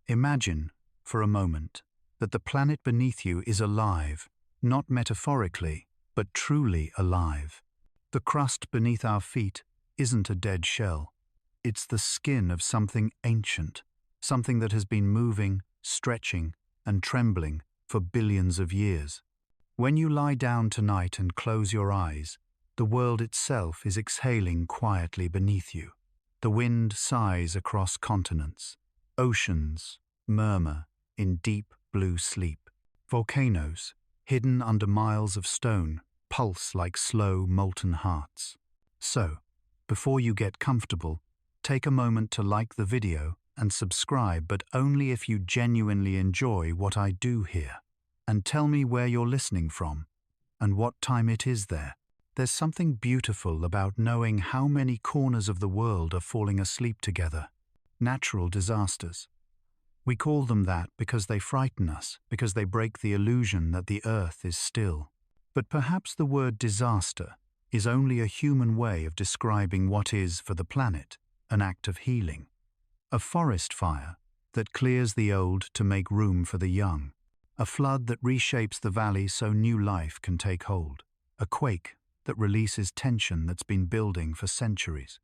Imagine, for a moment, that the planet beneath you is alive, not metaphorically, but truly alive. The crust beneath our feet isn't a dead shell. It's the skin of something ancient, something that has been moving, stretching, and trembling for billions of years. When you lie down tonight and close your eyes, the world itself is exhaling quietly beneath you. The wind sighs across continents. Oceans murmur in deep blue sleep. Volcanoes, hidden under miles of stone, pulse like slow, molten hearts. So, before you get comfortable, take a moment to like the video and subscribe, but only if you genuinely enjoy what I do here. And tell me where you're listening from and what time it is there. There's something beautiful about knowing how many corners of the world are falling asleep together. Natural disasters. We call them that because they frighten us, because they break the illusion that the earth is still. But perhaps the word disaster is only a human way of describing what is, for the planet, an act of healing. A forest fire that clears the old to make room for the young. A flood that reshapes the valley so new life can take hold. A quake that releases tension that's been building for centuries.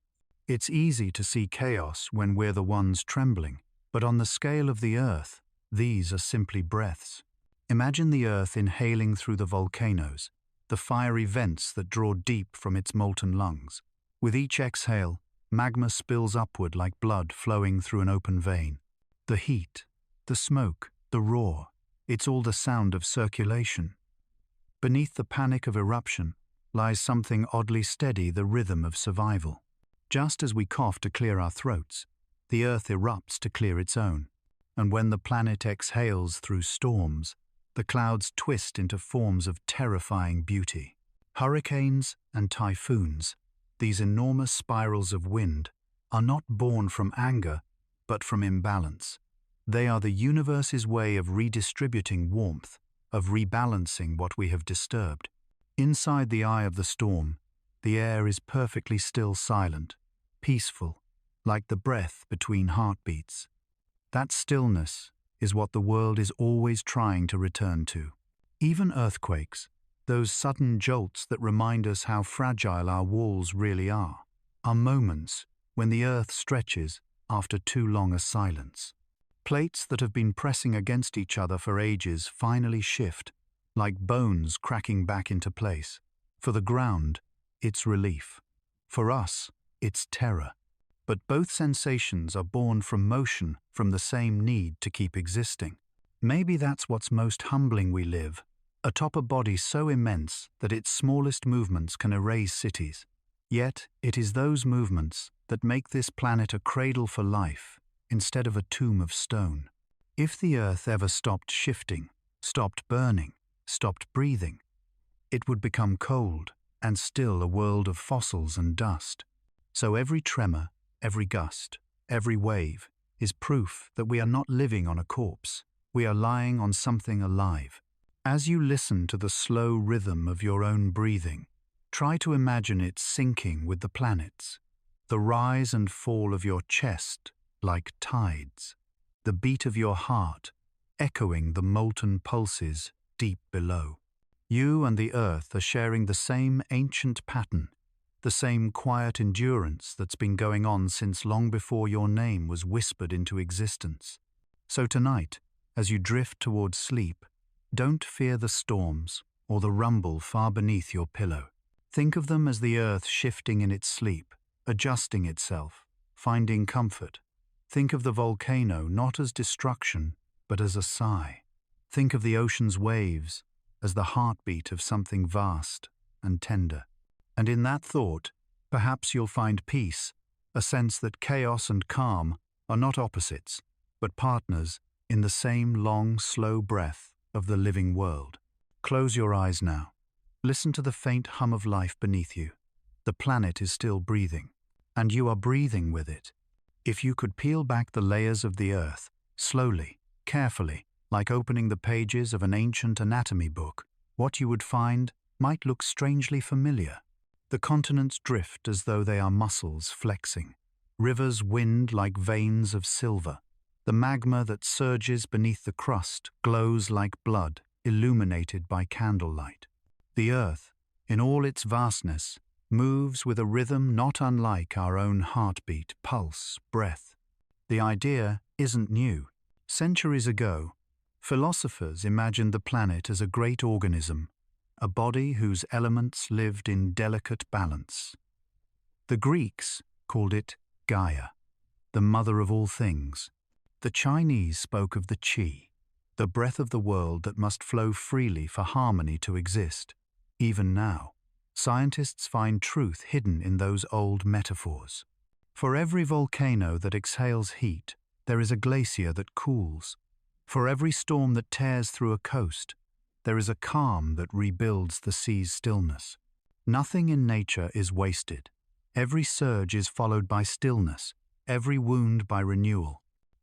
It's easy to see chaos when we're the ones trembling, but on the scale of the earth, these are simply breaths. Imagine the earth inhaling through the volcanoes, the fiery vents that draw deep from its molten lungs. With each exhale, magma spills upward like blood flowing through an open vein. The heat, the smoke, the roar, it's all the sound of circulation. Beneath the panic of eruption lies something oddly steady, the rhythm of survival. Just as we cough to clear our throats, the earth erupts to clear its own. And when the planet exhales through storms, the clouds twist into forms of terrifying beauty. Hurricanes and typhoons, these enormous spirals of wind, are not born from anger, but from imbalance. They are the universe's way of redistributing warmth, of rebalancing what we have disturbed. Inside the eye of the storm, the air is perfectly still, silent, peaceful, like the breath between heartbeats. That stillness is what the world is always trying to return to. Even earthquakes, those sudden jolts that remind us how fragile our walls really are moments when the earth stretches after too long a silence. Plates that have been pressing against each other for ages finally shift, like bones cracking back into place. For the ground, it's relief. For us, it's terror. But both sensations are born from motion, from the same need to keep existing. Maybe that's what's most humbling. We live atop a body so immense that its smallest movements can erase cities. Yet it is those movements that make this planet a cradle for life instead of a tomb of stone. If the earth ever stopped shifting, stopped burning, stopped breathing, it would become cold and still, a world of fossils and dust. So every tremor, every gust, every wave is proof that we are not living on a corpse. We are lying on something alive. As you listen to the slow rhythm of your own breathing, try to imagine it syncing with the planets. The rise and fall of your chest like tides. The beat of your heart echoing the molten pulses deep below. You and the earth are sharing the same ancient pattern, the same quiet endurance that's been going on since long before your name was whispered into existence. So tonight, as you drift towards sleep, don't fear the storms or the rumble far beneath your pillow. Think of them as the earth shifting in its sleep, adjusting itself, finding comfort. Think of the volcano not as destruction, but as a sigh. Think of the ocean's waves as the heartbeat of something vast and tender. And in that thought, perhaps you'll find peace, a sense that chaos and calm are not opposites, but partners in the same long, slow breath of the living world. Close your eyes now. Listen to the faint hum of life beneath you. The planet is still breathing, and you are breathing with it. If you could peel back the layers of the earth, slowly, carefully, like opening the pages of an ancient anatomy book, what you would find might look strangely familiar. The continents drift as though they are muscles flexing. Rivers wind like veins of silver. The magma that surges beneath the crust glows like blood, illuminated by candlelight. The earth, in all its vastness, moves with a rhythm not unlike our own heartbeat, pulse, breath. The idea isn't new. Centuries ago, philosophers imagined the planet as a great organism, a body whose elements lived in delicate balance. The Greeks called it Gaia, the mother of all things. The Chinese spoke of the qi, the breath of the world that must flow freely for harmony to exist. Even now, scientists find truth hidden in those old metaphors. For every volcano that exhales heat, there is a glacier that cools. For every storm that tears through a coast, there is a calm that rebuilds the sea's stillness. Nothing in nature is wasted. Every surge is followed by stillness, every wound by renewal.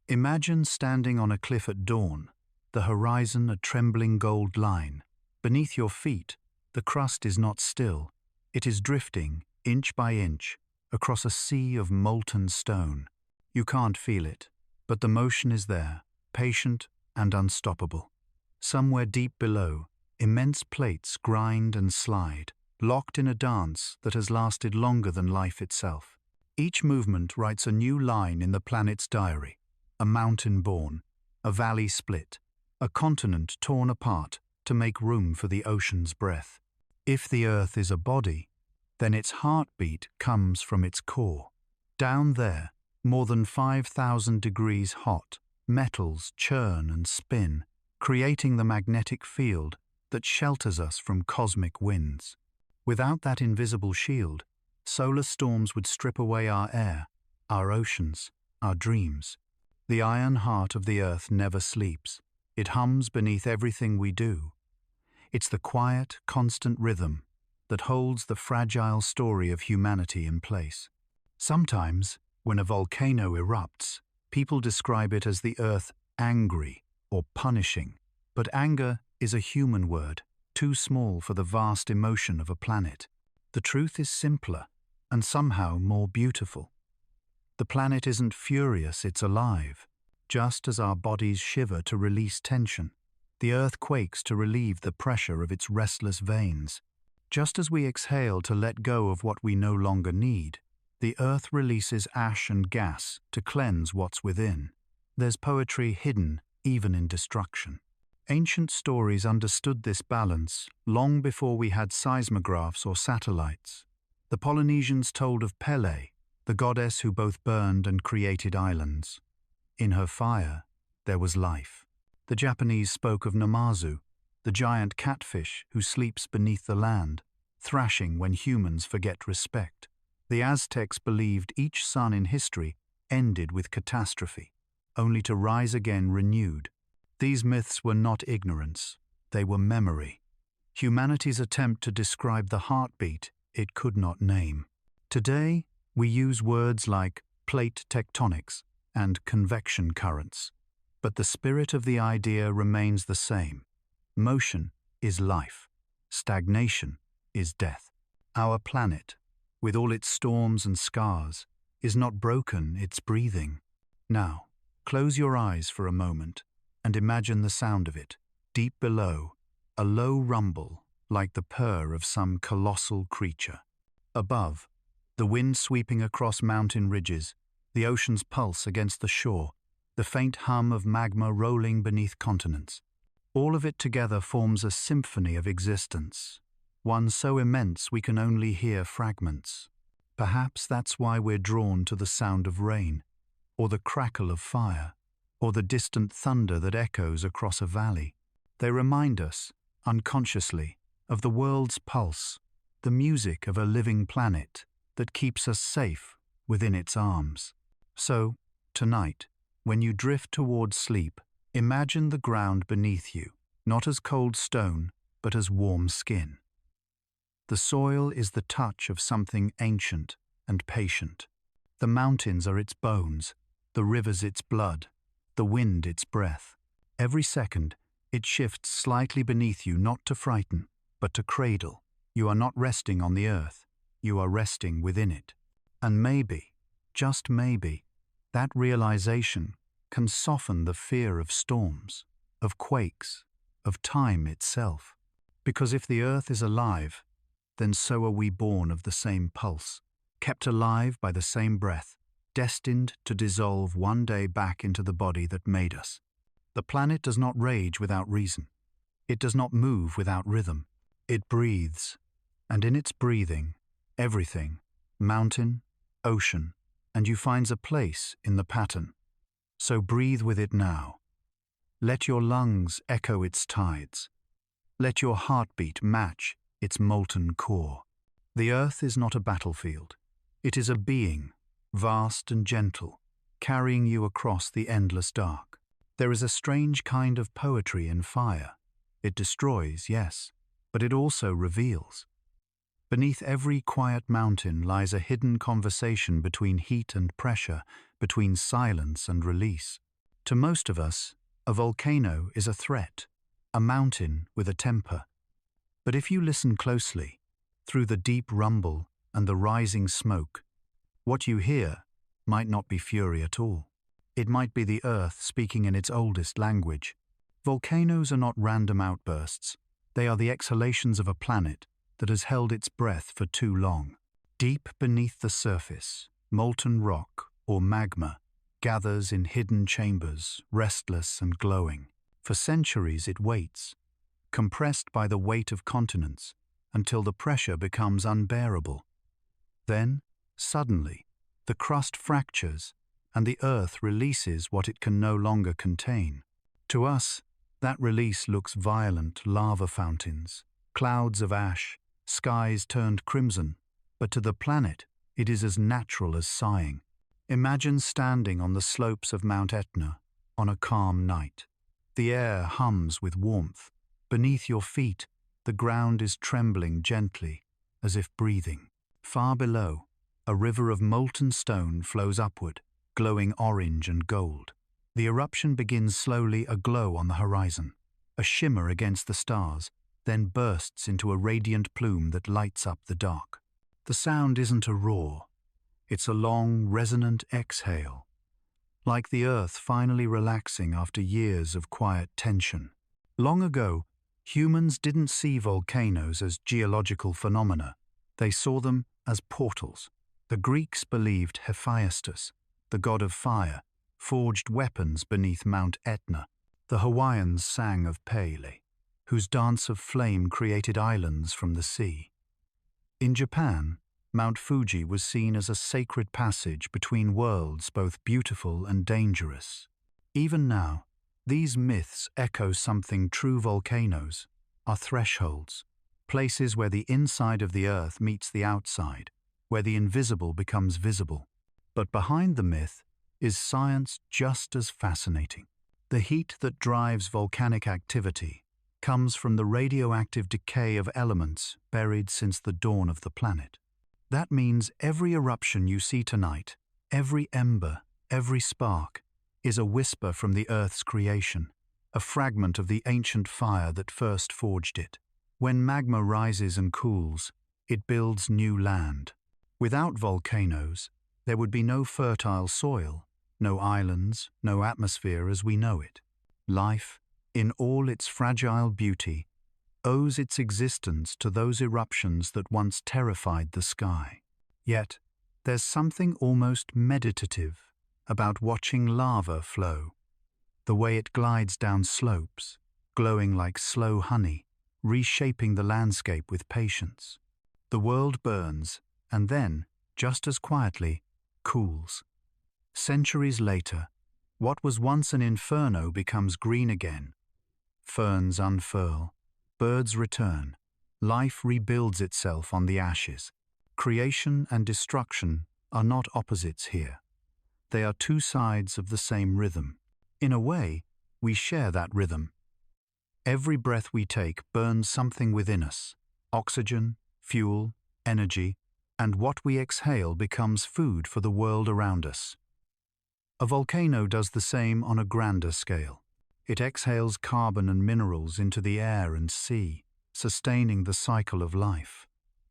Imagine standing on a cliff at dawn, the horizon a trembling gold line. Beneath your feet, the crust is not still. It is drifting, inch by inch, across a sea of molten stone. You can't feel it, but the motion is there, patient and unstoppable. Somewhere deep below, immense plates grind and slide, locked in a dance that has lasted longer than life itself. Each movement writes a new line in the planet's diary. A mountain born, a valley split, a continent torn apart to make room for the ocean's breath. If the Earth is a body, then its heartbeat comes from its core. Down there, more than 5,000 degrees hot, metals churn and spin, creating the magnetic field that shelters us from cosmic winds. Without that invisible shield, solar storms would strip away our air, our oceans, our dreams. The iron heart of the earth never sleeps. It hums beneath everything we do. It's the quiet, constant rhythm that holds the fragile story of humanity in place. Sometimes, when a volcano erupts, people describe it as the earth angry or punishing. But anger is a human word, too small for the vast emotion of a planet. The truth is simpler and somehow more beautiful. The planet isn't furious, it's alive. Just as our bodies shiver to release tension, the earth quakes to relieve the pressure of its restless veins. Just as we exhale to let go of what we no longer need, the earth releases ash and gas to cleanse what's within. There's poetry hidden even in destruction. Ancient stories understood this balance long before we had seismographs or satellites. The Polynesians told of Pele, the goddess who both burned and created islands. In her fire, there was life. The Japanese spoke of Namazu, the giant catfish who sleeps beneath the land, thrashing when humans forget respect. The Aztecs believed each sun in history ended with catastrophe, only to rise again renewed. These myths were not ignorance, they were memory. Humanity's attempt to describe the heartbeat it could not name. Today, we use words like plate tectonics and convection currents, but the spirit of the idea remains the same. Motion is life. Stagnation is death. Our planet, with all its storms and scars, is not broken, it's breathing. Now, close your eyes for a moment and imagine the sound of it. Deep below, a low rumble like the purr of some colossal creature. Above, the wind sweeping across mountain ridges, the ocean's pulse against the shore, the faint hum of magma rolling beneath continents. All of it together forms a symphony of existence, one so immense we can only hear fragments. Perhaps that's why we're drawn to the sound of rain, or the crackle of fire, or the distant thunder that echoes across a valley. They remind us, unconsciously, of the world's pulse, the music of a living planet that keeps us safe within its arms. So, tonight, when you drift towards sleep, imagine the ground beneath you, not as cold stone, but as warm skin. The soil is the touch of something ancient and patient. The mountains are its bones, the rivers its blood, the wind its breath. Every second, it shifts slightly beneath you, not to frighten, but to cradle. You are not resting on the earth, you are resting within it. And maybe, just maybe, that realization can soften the fear of storms, of quakes, of time itself. Because if the earth is alive, then so are we, born of the same pulse, kept alive by the same breath, destined to dissolve one day back into the body that made us. The planet does not rage without reason. It does not move without rhythm. It breathes, and in its breathing, everything, mountain, ocean, and you finds a place in the pattern. So breathe with it now. Let your lungs echo its tides. Let your heartbeat match its molten core. The earth is not a battlefield. It is a being, vast and gentle, carrying you across the endless dark. There is a strange kind of poetry in fire. It destroys, yes, but it also reveals. Beneath every quiet mountain lies a hidden conversation between heat and pressure, between silence and release. To most of us, a volcano is a threat, a mountain with a temper. But if you listen closely, through the deep rumble and the rising smoke, what you hear might not be fury at all. It might be the earth speaking in its oldest language. Volcanoes are not random outbursts. They are the exhalations of a planet that has held its breath for too long. Deep beneath the surface, molten rock, or magma, gathers in hidden chambers, restless and glowing. For centuries it waits, compressed by the weight of continents, until the pressure becomes unbearable. Then, suddenly, the crust fractures, and the earth releases what it can no longer contain. To us, that release looks violent lava fountains, clouds of ash, skies turned crimson, but to the planet, it is as natural as sighing. Imagine standing on the slopes of Mount Etna on a calm night. The air hums with warmth. Beneath your feet, the ground is trembling gently, as if breathing. Far below, a river of molten stone flows upward, glowing orange and gold. The eruption begins slowly aglow on the horizon, a shimmer against the stars, then bursts into a radiant plume that lights up the dark. The sound isn't a roar. It's a long, resonant exhale, like the earth finally relaxing after years of quiet tension. Long ago, humans didn't see volcanoes as geological phenomena. They saw them as portals. The Greeks believed Hephaestus, the god of fire, forged weapons beneath Mount Etna. The Hawaiians sang of Pele, whose dance of flame created islands from the sea. In Japan, Mount Fuji was seen as a sacred passage between worlds both beautiful and dangerous. Even now, these myths echo something. True volcanoes are thresholds, places where the inside of the earth meets the outside, where the invisible becomes visible. But behind the myth is science just as fascinating. The heat that drives volcanic activity comes from the radioactive decay of elements buried since the dawn of the planet. That means every eruption you see tonight, every ember, every spark, is a whisper from the Earth's creation, a fragment of the ancient fire that first forged it. When magma rises and cools, it builds new land. Without volcanoes, there would be no fertile soil, no islands, no atmosphere as we know it. Life, in all its fragile beauty, owes its existence to those eruptions that once terrified the sky. Yet, there's something almost meditative about watching lava flow, the way it glides down slopes, glowing like slow honey, reshaping the landscape with patience. The world burns, and then, just as quietly, cools. Centuries later, what was once an inferno becomes green again. Ferns unfurl, birds return, life rebuilds itself on the ashes. Creation and destruction are not opposites here. They are two sides of the same rhythm. In a way, we share that rhythm. Every breath we take burns something within us: oxygen, fuel, energy, and what we exhale becomes food for the world around us. A volcano does the same on a grander scale. It exhales carbon and minerals into the air and sea, sustaining the cycle of life.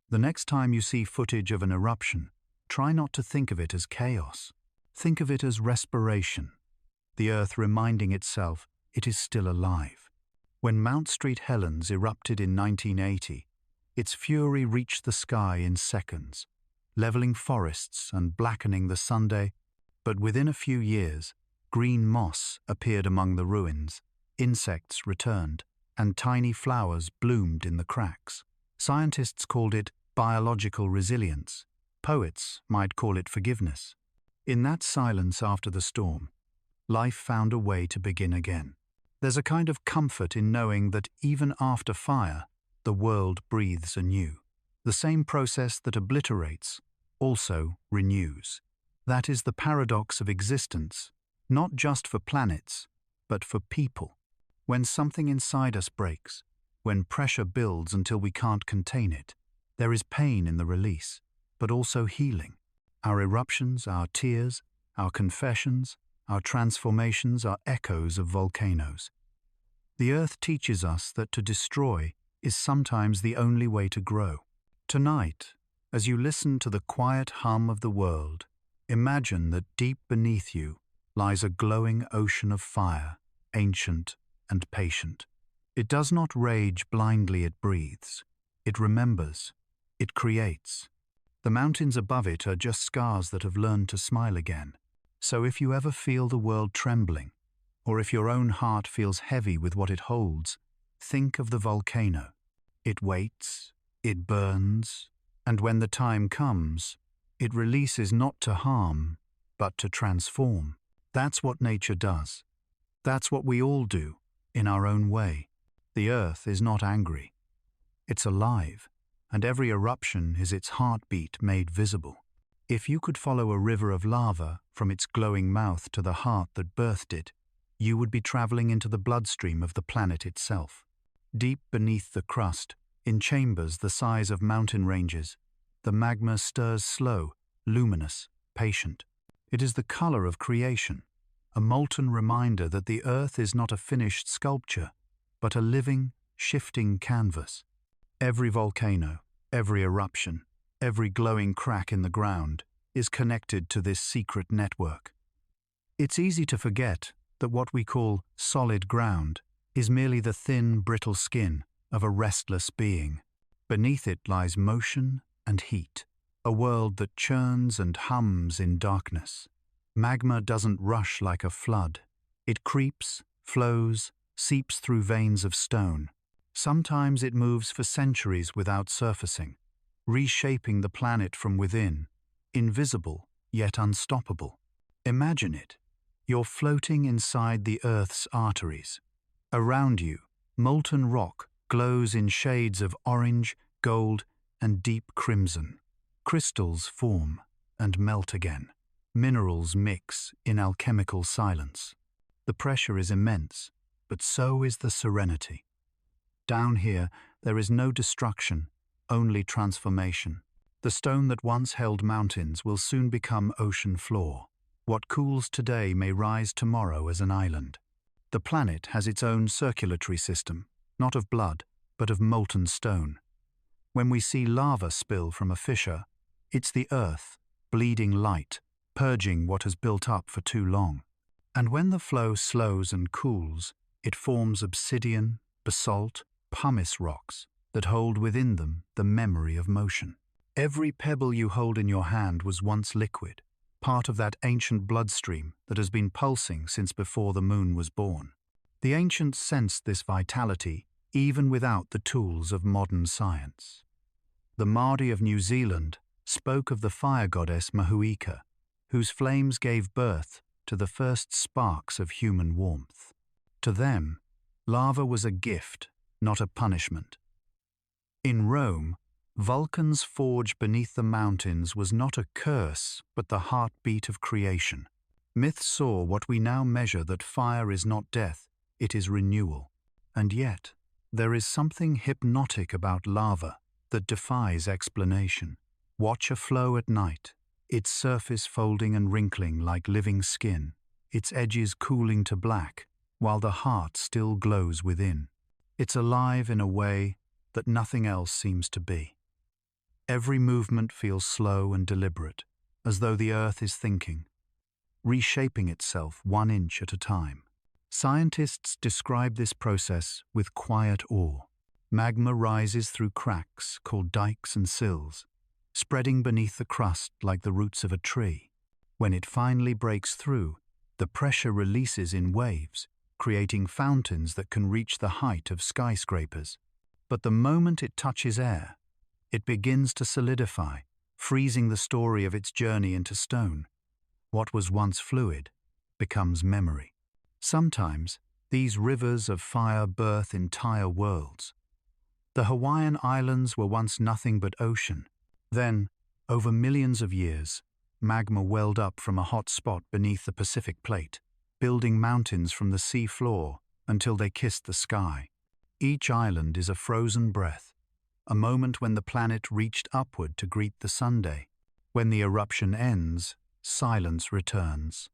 The next time you see footage of an eruption, try not to think of it as chaos. Think of it as respiration. the Earth reminding itself it is still alive. When Mount St. Helens erupted in 1980, its fury reached the sky in seconds, leveling forests and blackening the Sunday, but within a few years, green moss appeared among the ruins, insects returned, and tiny flowers bloomed in the cracks. Scientists called it biological resilience. Poets might call it forgiveness. In that silence after the storm, life found a way to begin again. There's a kind of comfort in knowing that even after fire, the world breathes anew. The same process that obliterates also renews. That is the paradox of existence, not just for planets, but for people. When something inside us breaks, when pressure builds until we can't contain it, there is pain in the release, but also healing. Our eruptions, our tears, our confessions, our transformations are echoes of volcanoes. The Earth teaches us that to destroy is sometimes the only way to grow. Tonight, as you listen to the quiet hum of the world, imagine that deep beneath you lies a glowing ocean of fire, ancient and patient. It does not rage blindly, it breathes. It remembers. It creates. The mountains above it are just scars that have learned to smile again. So if you ever feel the world trembling, or if your own heart feels heavy with what it holds, think of the volcano. It waits, it burns, and when the time comes, it releases not to harm, but to transform. That's what nature does. That's what we all do, in our own way. The Earth is not angry. It's alive, and every eruption is its heartbeat made visible. If you could follow a river of lava from its glowing mouth to the heart that birthed it, you would be traveling into the bloodstream of the planet itself. Deep beneath the crust, in chambers the size of mountain ranges, the magma stirs slow, luminous, patient. It is the color of creation, a molten reminder that the Earth is not a finished sculpture, but a living, shifting canvas. Every volcano, every eruption, every glowing crack in the ground is connected to this secret network. It's easy to forget that what we call solid ground is merely the thin, brittle skin of a restless being. Beneath it lies motion and heat, a world that churns and hums in darkness. Magma doesn't rush like a flood. It creeps, flows, seeps through veins of stone. Sometimes it moves for centuries without surfacing, reshaping the planet from within, invisible yet unstoppable. Imagine it. You're floating inside the Earth's arteries. Around you, molten rock glows in shades of orange, gold, and deep crimson. Crystals form and melt again. Minerals mix in alchemical silence. The pressure is immense, but so is the serenity. Down here, there is no destruction, only transformation. The stone that once held mountains will soon become ocean floor. What cools today may rise tomorrow as an island. The planet has its own circulatory system, not of blood, but of molten stone. When we see lava spill from a fissure, it's the Earth, bleeding light, purging what has built up for too long. And when the flow slows and cools, it forms obsidian, basalt, pumice rocks that hold within them the memory of motion. Every pebble you hold in your hand was once liquid, part of that ancient bloodstream that has been pulsing since before the moon was born. The ancients sensed this vitality even without the tools of modern science. The Māori of New Zealand spoke of the fire goddess Mahuika, whose flames gave birth to the first sparks of human warmth. To them, lava was a gift, not a punishment. In Rome, Vulcan's forge beneath the mountains was not a curse, but the heartbeat of creation. Myth saw what we now measure, that fire is not death, it is renewal. And yet, there is something hypnotic about lava that defies explanation. Watch a flow at night, its surface folding and wrinkling like living skin, its edges cooling to black, while the heart still glows within. It's alive in a way that nothing else seems to be. Every movement feels slow and deliberate, as though the Earth is thinking, reshaping itself 1 inch at a time. Scientists describe this process with quiet awe. Magma rises through cracks called dikes and sills, spreading beneath the crust like the roots of a tree. When it finally breaks through, the pressure releases in waves, creating fountains that can reach the height of skyscrapers. But the moment it touches air, it begins to solidify, freezing the story of its journey into stone. What was once fluid becomes memory. Sometimes, these rivers of fire birth entire worlds. The Hawaiian Islands were once nothing but ocean. Then, over millions of years, magma welled up from a hot spot beneath the Pacific Plate, building mountains from the sea floor until they kissed the sky. Each island is a frozen breath, a moment when the planet reached upward to greet the Sunday. When the eruption ends, silence returns.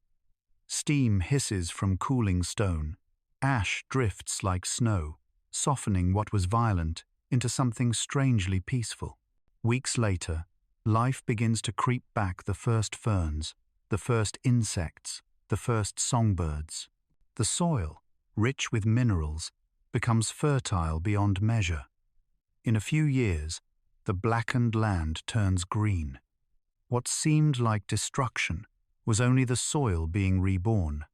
Steam hisses from cooling stone. Ash drifts like snow, softening what was violent into something strangely peaceful. Weeks later, life begins to creep back: the first ferns, the first insects, the first songbirds. The soil, rich with minerals, becomes fertile beyond measure. In a few years, the blackened land turns green. What seemed like destruction was only the soil being reborn.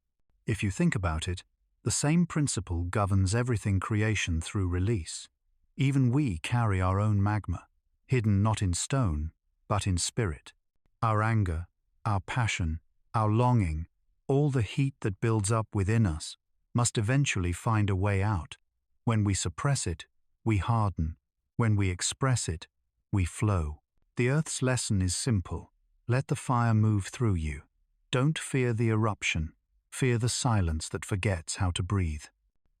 If you think about it, the same principle governs everything creation through release. Even we carry our own magma, hidden not in stone, but in spirit. Our anger, our passion, our longing, all the heat that builds up within us, must eventually find a way out. When we suppress it, we harden. When we express it, we flow. The Earth's lesson is simple. Let the fire move through you. Don't fear the eruption. Fear the silence that forgets how to breathe.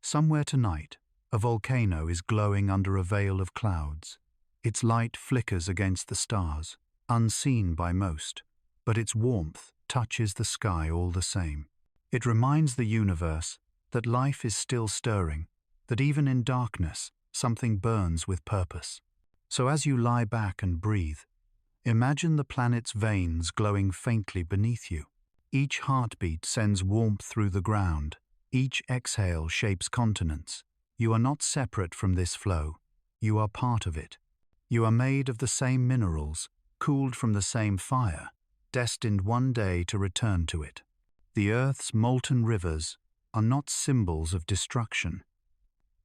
Somewhere tonight, a volcano is glowing under a veil of clouds. Its light flickers against the stars, unseen by most, but its warmth touches the sky all the same. It reminds the universe that life is still stirring, that even in darkness, something burns with purpose. So as you lie back and breathe, imagine the planet's veins glowing faintly beneath you. Each heartbeat sends warmth through the ground. Each exhale shapes continents. You are not separate from this flow. You are part of it. You are made of the same minerals, cooled from the same fire, destined one day to return to it. The Earth's molten rivers are not symbols of destruction.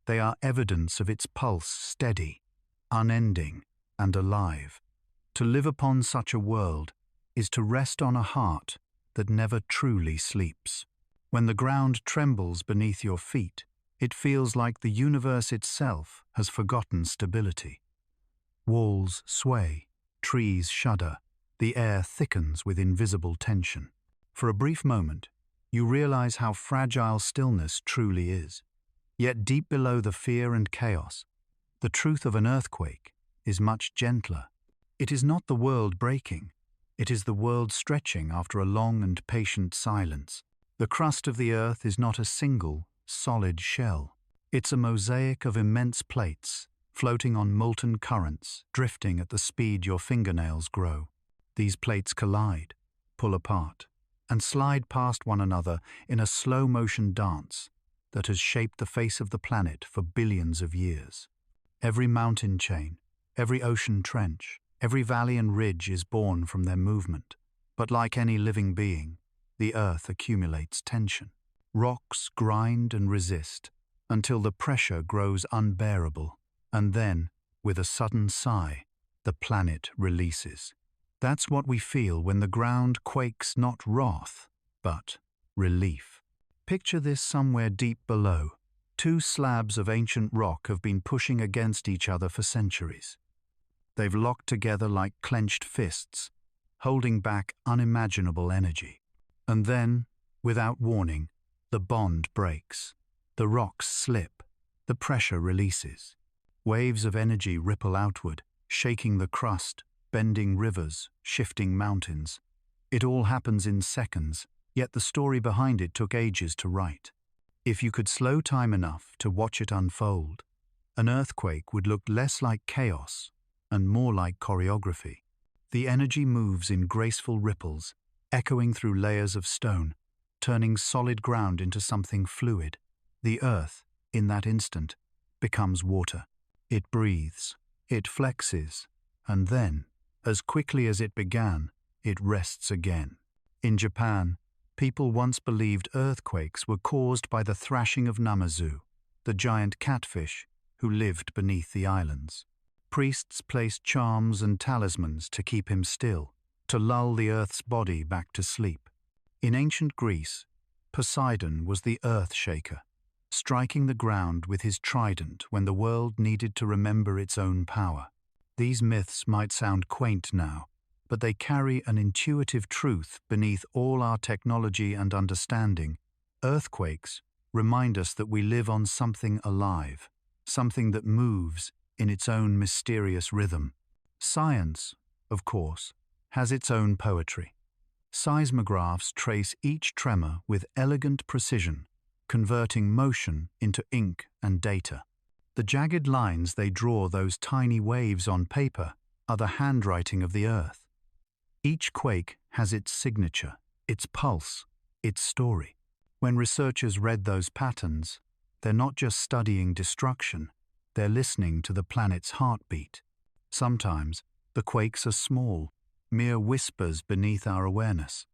They are evidence of its pulse, steady, unending, and alive. To live upon such a world is to rest on a heart that never truly sleeps. When the ground trembles beneath your feet, it feels like the universe itself has forgotten stability. Walls sway, trees shudder, the air thickens with invisible tension. For a brief moment, you realize how fragile stillness truly is. Yet deep below the fear and chaos, the truth of an earthquake is much gentler. It is not the world breaking. It is the world stretching after a long and patient silence. The crust of the earth is not a single, solid shell. It's a mosaic of immense plates, floating on molten currents, drifting at the speed your fingernails grow. These plates collide, pull apart, and slide past one another in a slow-motion dance that has shaped the face of the planet for billions of years. Every mountain chain, every ocean trench, every valley and ridge is born from their movement. But like any living being, the earth accumulates tension. Rocks grind and resist until the pressure grows unbearable, and then, with a sudden sigh, the planet releases. That's what we feel when the ground quakes, not wrath, but relief. Picture this somewhere deep below. Two slabs of ancient rock have been pushing against each other for centuries. They've locked together like clenched fists, holding back unimaginable energy. And then, without warning, the bond breaks. The rocks slip. The pressure releases. Waves of energy ripple outward, shaking the crust, bending rivers, shifting mountains. It all happens in seconds, yet the story behind it took ages to write. If you could slow time enough to watch it unfold, an earthquake would look less like chaos and more like choreography. The energy moves in graceful ripples, echoing through layers of stone, turning solid ground into something fluid. The earth, in that instant, becomes water. It breathes, it flexes, and then, as quickly as it began, it rests again. In Japan, people once believed earthquakes were caused by the thrashing of Namazu, the giant catfish who lived beneath the islands. Priests placed charms and talismans to keep him still, to lull the earth's body back to sleep. In ancient Greece, Poseidon was the earth shaker, striking the ground with his trident when the world needed to remember its own power. These myths might sound quaint now, but they carry an intuitive truth beneath all our technology and understanding. Earthquakes remind us that we live on something alive, something that moves in its own mysterious rhythm. Science, of course, has its own poetry. Seismographs trace each tremor with elegant precision, converting motion into ink and data. The jagged lines they draw those tiny waves on paper are the handwriting of the earth. Each quake has its signature, its pulse, its story. When researchers read those patterns, they're not just studying destruction, they're listening to the planet's heartbeat. Sometimes, the quakes are small, mere whispers beneath our awareness.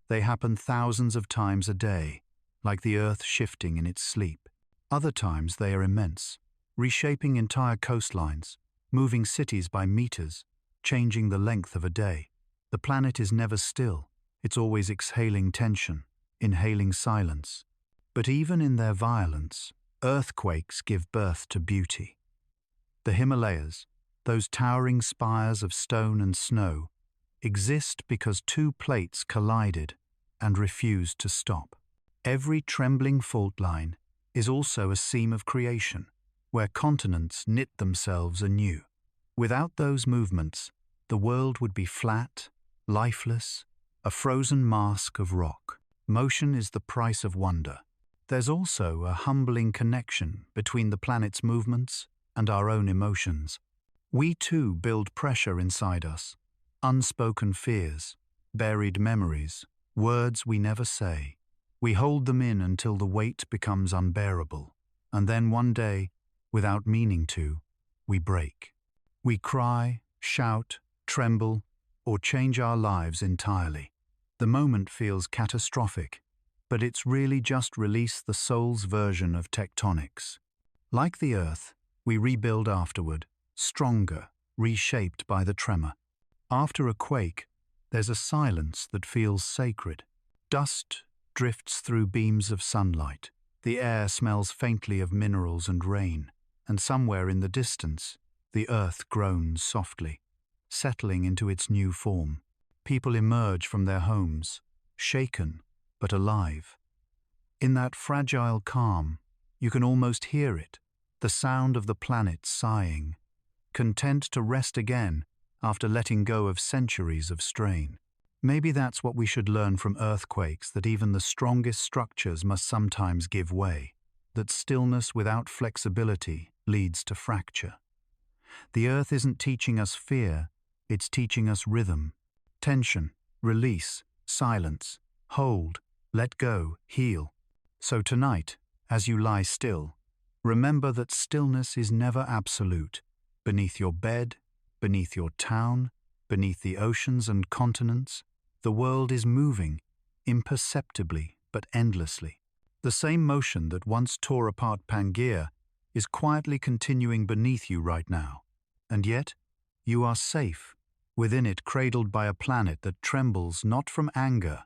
They happen thousands of times a day, like the earth shifting in its sleep. Other times they are immense, reshaping entire coastlines, moving cities by meters, changing the length of a day. The planet is never still, it's always exhaling tension, inhaling silence. But even in their violence, earthquakes give birth to beauty. The Himalayas, those towering spires of stone and snow, exist because two plates collided and refused to stop. Every trembling fault line is also a seam of creation, where continents knit themselves anew. Without those movements, the world would be flat, lifeless, a frozen mask of rock. Motion is the price of wonder. There's also a humbling connection between the planet's movements and our own emotions. We too build pressure inside us, unspoken fears, buried memories, words we never say. We hold them in until the weight becomes unbearable, and then one day, without meaning to, we break. We cry, shout, tremble, or change our lives entirely. The moment feels catastrophic, but it's really just released the soul's version of tectonics. Like the earth, we rebuild afterward, stronger, reshaped by the tremor. After a quake, there's a silence that feels sacred. Dust drifts through beams of sunlight. The air smells faintly of minerals and rain, and somewhere in the distance, the earth groans softly, settling into its new form. People emerge from their homes, shaken but alive. In that fragile calm, you can almost hear it, the sound of the planet sighing, content to rest again after letting go of centuries of strain. Maybe that's what we should learn from earthquakes, that even the strongest structures must sometimes give way, that stillness without flexibility leads to fracture. The earth isn't teaching us fear, it's teaching us rhythm. Tension, release, silence, hold, let go, heal. So tonight, as you lie still, remember that stillness is never absolute. Beneath your bed, beneath your town, beneath the oceans and continents, the world is moving, imperceptibly but endlessly. The same motion that once tore apart Pangaea is quietly continuing beneath you right now. And yet, you are safe, within it, cradled by a planet that trembles not from anger,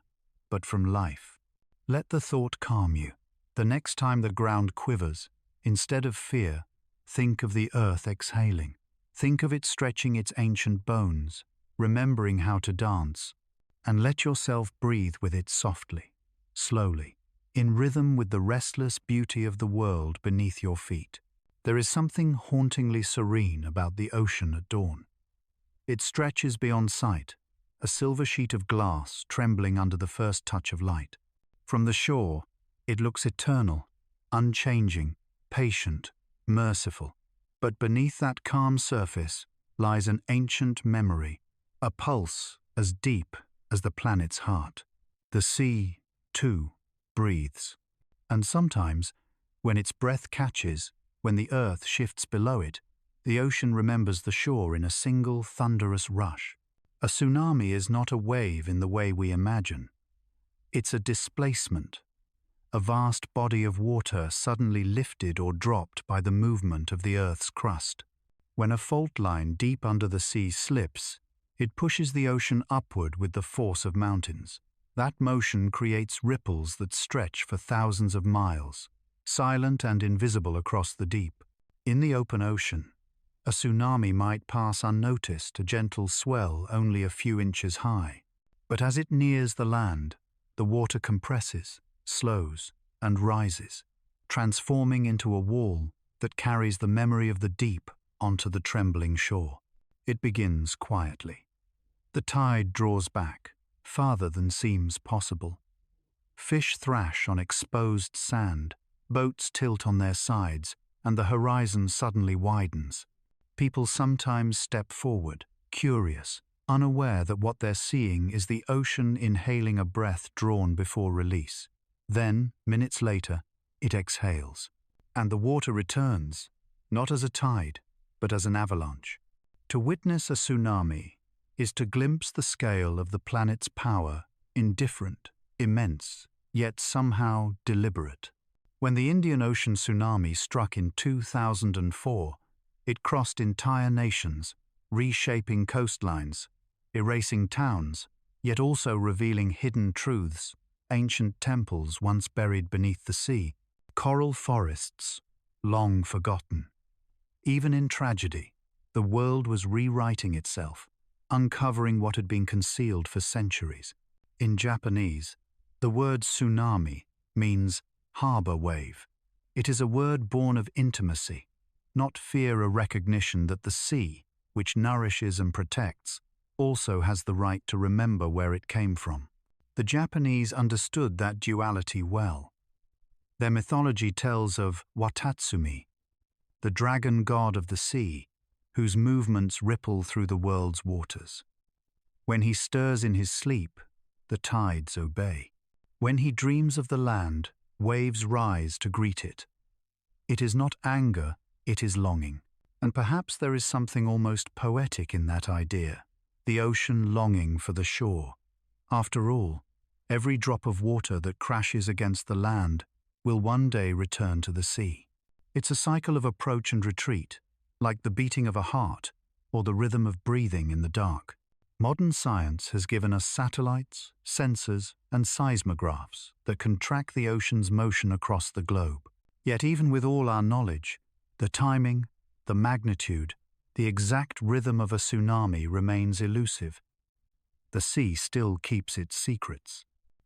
but from life. Let the thought calm you. The next time the ground quivers, instead of fear, think of the earth exhaling. Think of it stretching its ancient bones, remembering how to dance, and let yourself breathe with it softly, slowly, in rhythm with the restless beauty of the world beneath your feet. There is something hauntingly serene about the ocean at dawn. It stretches beyond sight, a silver sheet of glass trembling under the first touch of light. From the shore, it looks eternal, unchanging, patient, merciful. But beneath that calm surface lies an ancient memory, a pulse as deep as the planet's heart. The sea, too, breathes. And sometimes, when its breath catches, when the earth shifts below it, the ocean remembers the shore in a single thunderous rush. A tsunami is not a wave in the way we imagine. It's a displacement, a vast body of water suddenly lifted or dropped by the movement of the Earth's crust. When a fault line deep under the sea slips, it pushes the ocean upward with the force of mountains. That motion creates ripples that stretch for thousands of miles, silent and invisible across the deep. In the open ocean, a tsunami might pass unnoticed, a gentle swell only a few inches high. But as it nears the land, the water compresses, slows, and rises, transforming into a wall that carries the memory of the deep onto the trembling shore. It begins quietly. The tide draws back, farther than seems possible. Fish thrash on exposed sand, boats tilt on their sides, and the horizon suddenly widens. People sometimes step forward, curious, unaware that what they're seeing is the ocean inhaling a breath drawn before release. Then, minutes later, it exhales, and the water returns, not as a tide, but as an avalanche. To witness a tsunami is to glimpse the scale of the planet's power, indifferent, immense, yet somehow deliberate. When the Indian Ocean tsunami struck in 2004, it crossed entire nations, reshaping coastlines, erasing towns, yet also revealing hidden truths, ancient temples once buried beneath the sea, coral forests long forgotten. Even in tragedy, the world was rewriting itself, uncovering what had been concealed for centuries. In Japanese, the word tsunami means harbor wave. It is a word born of intimacy, not fear, a recognition that the sea, which nourishes and protects, also has the right to remember where it came from. The Japanese understood that duality well. Their mythology tells of Watatsumi, the dragon god of the sea, whose movements ripple through the world's waters. When he stirs in his sleep, the tides obey. When he dreams of the land, waves rise to greet it. It is not anger, it is longing. And perhaps there is something almost poetic in that idea, the ocean longing for the shore. After all, every drop of water that crashes against the land will one day return to the sea. It's a cycle of approach and retreat, like the beating of a heart or the rhythm of breathing in the dark. Modern science has given us satellites, sensors, and seismographs that can track the ocean's motion across the globe. Yet even with all our knowledge, the timing, the magnitude, the exact rhythm of a tsunami remains elusive. The sea still keeps its secrets.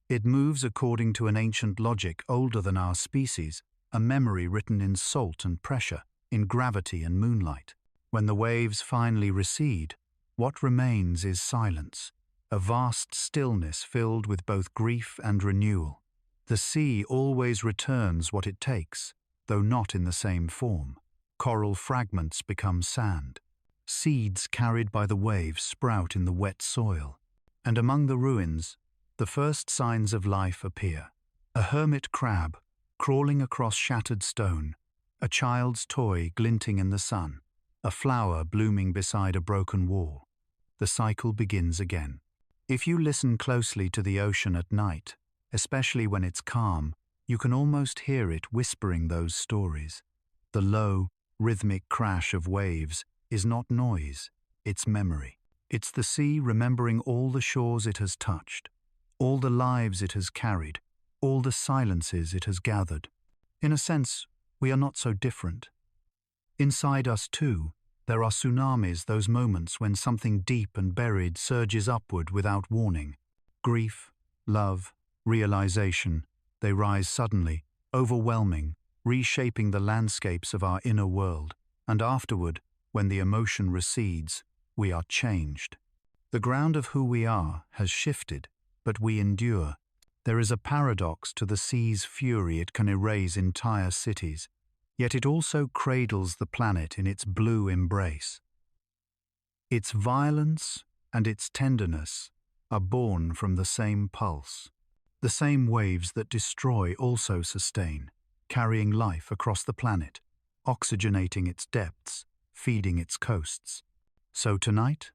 It moves according to an ancient logic older than our species, a memory written in salt and pressure, in gravity and moonlight. When the waves finally recede, what remains is silence, a vast stillness filled with both grief and renewal. The sea always returns what it takes, though not in the same form. Coral fragments become sand. Seeds carried by the waves sprout in the wet soil. And among the ruins, the first signs of life appear. A hermit crab crawling across shattered stone, a child's toy glinting in the sun, a flower blooming beside a broken wall. The cycle begins again. If you listen closely to the ocean at night, especially when it's calm, you can almost hear it whispering those stories. The low, rhythmic crash of waves is not noise, it's memory. It's the sea remembering all the shores it has touched, all the lives it has carried, all the silences it has gathered. In a sense, we are not so different. Inside us too, there are tsunamis, those moments when something deep and buried surges upward without warning. Grief, love, realization, they rise suddenly, overwhelming, reshaping the landscapes of our inner world. And afterward, when the emotion recedes, we are changed. The ground of who we are has shifted, but we endure. There is a paradox to the sea's fury. It can erase entire cities, yet it also cradles the planet in its blue embrace. Its violence and its tenderness are born from the same pulse. The same waves that destroy also sustain, carrying life across the planet, oxygenating its depths, feeding its coasts. So tonight,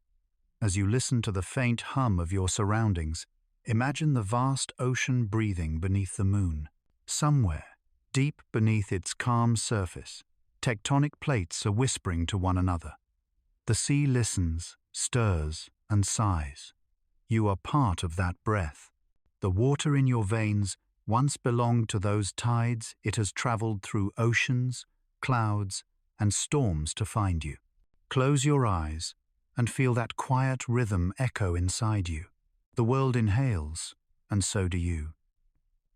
as you listen to the faint hum of your surroundings, imagine the vast ocean breathing beneath the moon. Somewhere, deep beneath its calm surface, tectonic plates are whispering to one another. The sea listens, stirs, and sighs. You are part of that breath. The water in your veins once belonged to those tides it has traveled through oceans, clouds, and storms to find you. Close your eyes and feel that quiet rhythm echo inside you. The world inhales, and so do you.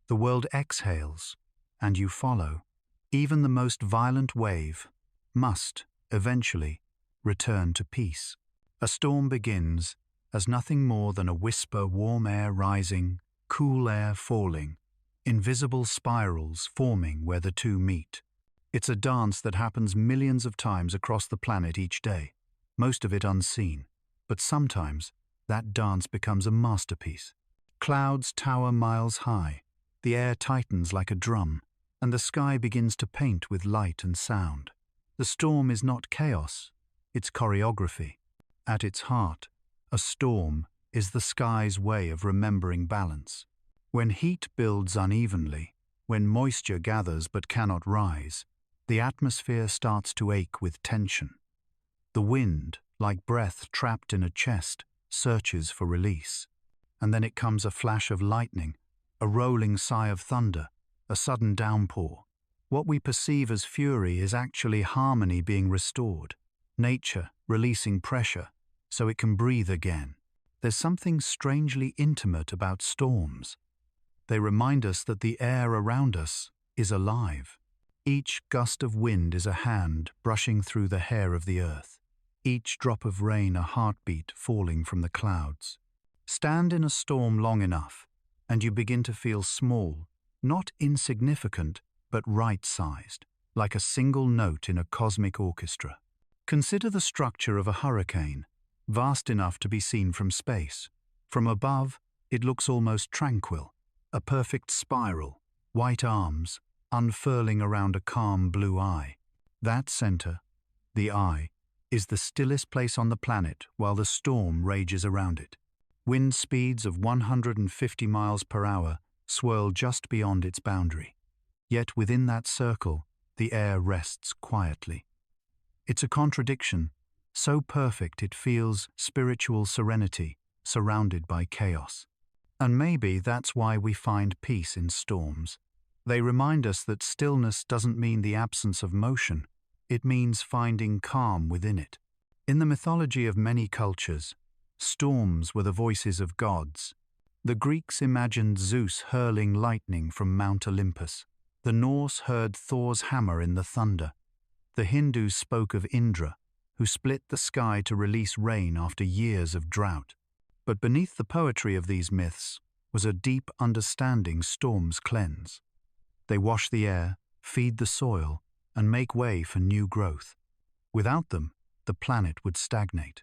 The world exhales, and you follow. Even the most violent wave must, eventually, return to peace. A storm begins as nothing more than a whisper, warm air rising, cool air falling, invisible spirals forming where the two meet. It's a dance that happens millions of times across the planet each day, most of it unseen, but sometimes that dance becomes a masterpiece. Clouds tower miles high, the air tightens like a drum, and the sky begins to paint with light and sound. The storm is not chaos, it's choreography. At its heart, a storm is the sky's way of remembering balance. When heat builds unevenly, when moisture gathers but cannot rise, the atmosphere starts to ache with tension. The wind, like breath trapped in a chest, searches for release. And then it comes a flash of lightning, a rolling sigh of thunder, a sudden downpour. What we perceive as fury is actually harmony being restored, nature releasing pressure so it can breathe again. There's something strangely intimate about storms. They remind us that the air around us is alive. Each gust of wind is a hand brushing through the hair of the earth. Each drop of rain a heartbeat falling from the clouds. Stand in a storm long enough, and you begin to feel small, not insignificant, but right-sized, like a single note in a cosmic orchestra. Consider the structure of a hurricane, vast enough to be seen from space. From above, it looks almost tranquil, a perfect spiral, white arms, unfurling around a calm blue eye. That center, the eye, is the stillest place on the planet while the storm rages around it. Wind speeds of 150 miles per hour swirl just beyond its boundary. Yet within that circle, the air rests quietly. It's a contradiction, so perfect it feels spiritual serenity, surrounded by chaos. And maybe that's why we find peace in storms. They remind us that stillness doesn't mean the absence of motion, it means finding calm within it. In the mythology of many cultures, storms were the voices of gods. The Greeks imagined Zeus hurling lightning from Mount Olympus. The Norse heard Thor's hammer in the thunder. The Hindus spoke of Indra, who split the sky to release rain after years of drought. But beneath the poetry of these myths was a deep understanding storms cleanse. They wash the air, feed the soil, and make way for new growth. Without them, the planet would stagnate.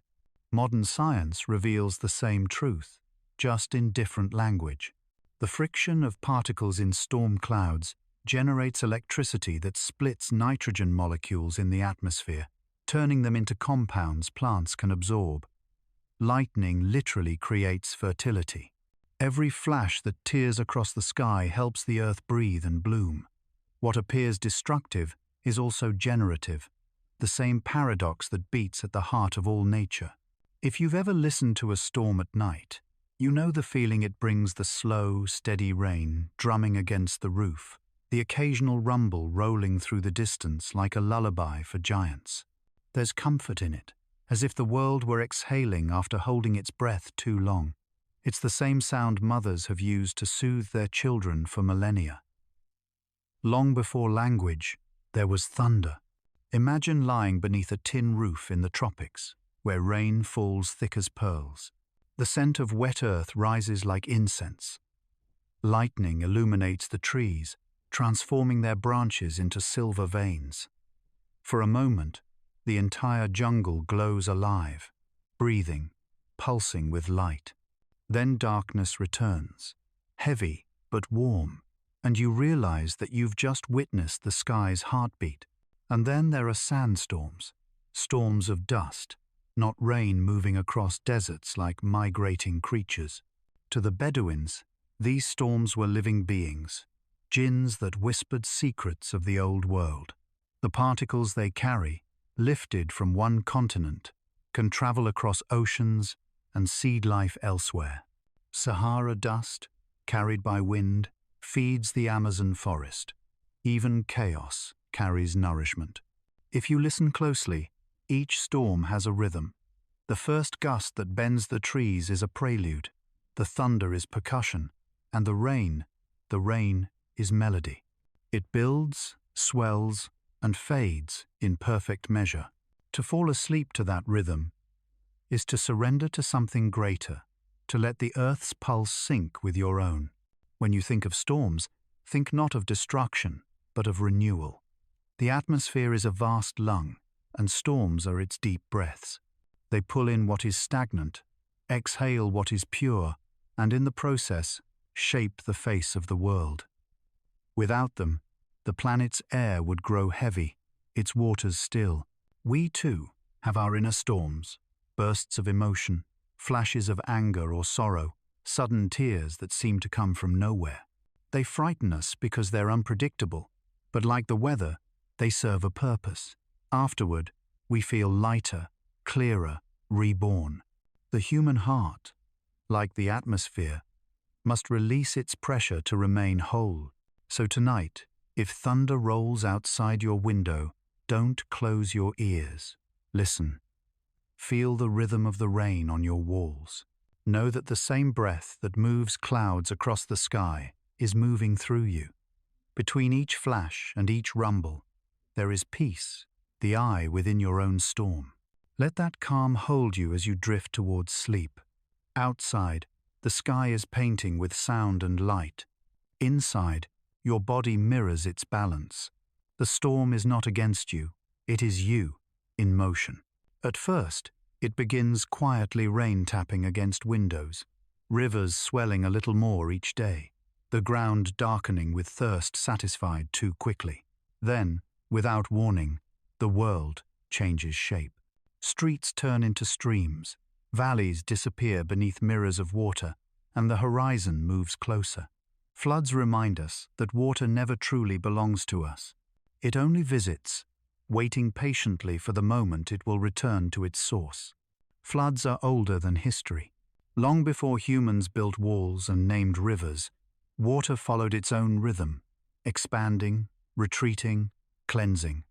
Modern science reveals the same truth, just in different language. The friction of particles in storm clouds generates electricity that splits nitrogen molecules in the atmosphere, turning them into compounds plants can absorb. Lightning literally creates fertility. Every flash that tears across the sky helps the earth breathe and bloom. What appears destructive is also generative, the same paradox that beats at the heart of all nature. If you've ever listened to a storm at night, you know the feeling it brings: the slow, steady rain drumming against the roof, the occasional rumble rolling through the distance like a lullaby for giants. There's comfort in it, as if the world were exhaling after holding its breath too long. It's the same sound mothers have used to soothe their children for millennia. Long before language, there was thunder. Imagine lying beneath a tin roof in the tropics, where rain falls thick as pearls. The scent of wet earth rises like incense. Lightning illuminates the trees, transforming their branches into silver veins. For a moment, the entire jungle glows alive, breathing, pulsing with light. Then darkness returns, heavy but warm, and you realize that you've just witnessed the sky's heartbeat. And then there are sandstorms, storms of dust, not rain moving across deserts like migrating creatures. To the Bedouins, these storms were living beings, jinns that whispered secrets of the old world. The particles they carry, lifted from one continent, can travel across oceans and seed life elsewhere. Sahara dust, carried by wind, feeds the Amazon forest. Even chaos carries nourishment. If you listen closely, each storm has a rhythm. The first gust that bends the trees is a prelude. The thunder is percussion, and the rain is melody. It builds, swells, and fades in perfect measure. To fall asleep to that rhythm is to surrender to something greater, to let the earth's pulse sync with your own. When you think of storms, think not of destruction, but of renewal. The atmosphere is a vast lung, and storms are its deep breaths. They pull in what is stagnant, exhale what is pure, and in the process, shape the face of the world. Without them, the planet's air would grow heavy, its waters still. We too have our inner storms, bursts of emotion, flashes of anger or sorrow, sudden tears that seem to come from nowhere. They frighten us because they're unpredictable, but like the weather, they serve a purpose. Afterward, we feel lighter, clearer, reborn. The human heart, like the atmosphere, must release its pressure to remain whole. So tonight, if thunder rolls outside your window, don't close your ears. Listen. Feel the rhythm of the rain on your walls. Know that the same breath that moves clouds across the sky is moving through you. Between each flash and each rumble, there is peace, the eye within your own storm. Let that calm hold you as you drift towards sleep. Outside, the sky is painting with sound and light. Inside, your body mirrors its balance. The storm is not against you, it is you, in motion. At first, it begins quietly rain-tapping against windows, rivers swelling a little more each day, the ground darkening with thirst satisfied too quickly. Then, without warning, the world changes shape. Streets turn into streams, valleys disappear beneath mirrors of water, and the horizon moves closer. Floods remind us that water never truly belongs to us. It only visits, waiting patiently for the moment it will return to its source. Floods are older than history. Long before humans built walls and named rivers, water followed its own rhythm, expanding, retreating, cleansing.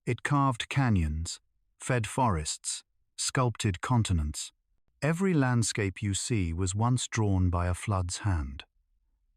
It carved canyons, fed forests, sculpted continents. Every landscape you see was once drawn by a flood's hand.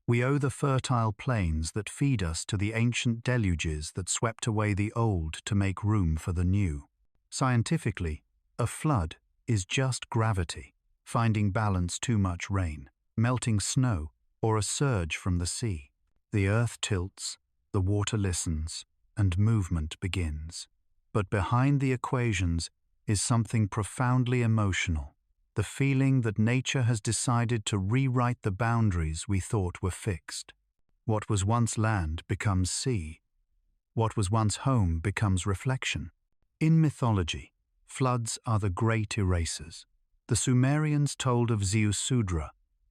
We owe the fertile plains that feed us to the ancient deluges that swept away the old to make room for the new. Scientifically, a flood is just gravity, finding balance too much rain, melting snow, or a surge from the sea. The earth tilts, the water listens, and movement begins. But behind the equations is something profoundly emotional, the feeling that nature has decided to rewrite the boundaries we thought were fixed. What was once land becomes sea. What was once home becomes reflection. In mythology, floods are the great erasers. The Sumerians told of Ziusudra,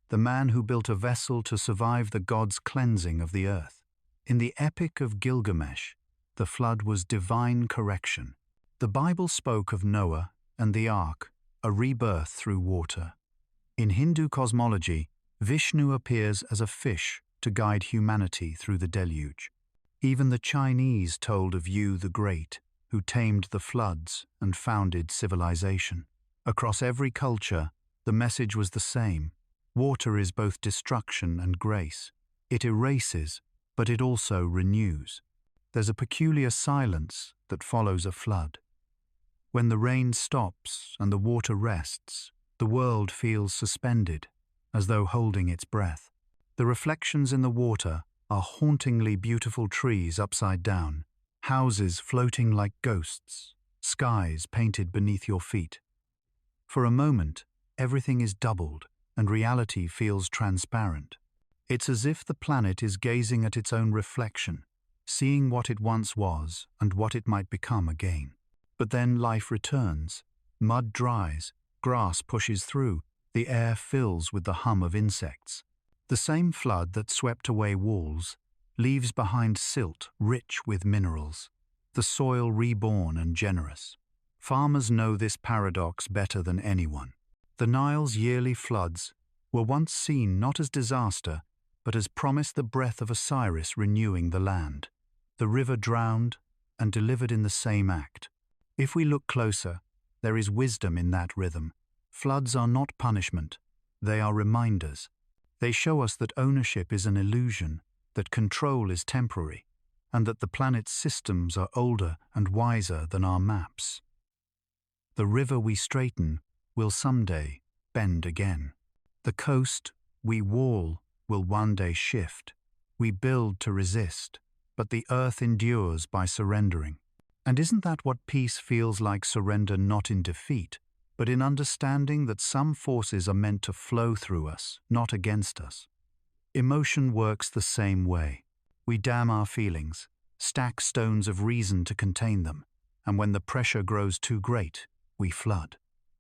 the man who built a vessel to survive the gods' cleansing of the earth. In the Epic of Gilgamesh, the flood was divine correction. The Bible spoke of Noah and the ark, a rebirth through water. In Hindu cosmology, Vishnu appears as a fish to guide humanity through the deluge. Even the Chinese told of Yu the Great, who tamed the floods and founded civilization. Across every culture, the message was the same. Water is both destruction and grace. It erases, but it also renews. There's a peculiar silence that follows a flood. When the rain stops and the water rests, the world feels suspended, as though holding its breath. The reflections in the water are hauntingly beautiful trees upside down, houses floating like ghosts, skies painted beneath your feet. For a moment, everything is doubled, and reality feels transparent. It's as if the planet is gazing at its own reflection, seeing what it once was and what it might become again. But then life returns. Mud dries, grass pushes through, the air fills with the hum of insects. The same flood that swept away walls leaves behind silt rich with minerals, the soil reborn and generous. Farmers know this paradox better than anyone. The Nile's yearly floods were once seen not as disaster, but as promise the breath of Osiris renewing the land. The river drowned and delivered in the same act. If we look closer, there is wisdom in that rhythm. Floods are not punishment, they are reminders. They show us that ownership is an illusion, that control is temporary, and that the planet's systems are older and wiser than our maps. The river we straighten will someday bend again. The coast we wall will one day shift. We build to resist, but the earth endures by surrendering. And isn't that what peace feels like? Surrender not in defeat, but in understanding that some forces are meant to flow through us, not against us. Emotion works the same way. We dam our feelings, stack stones of reason to contain them, and when the pressure grows too great, we flood.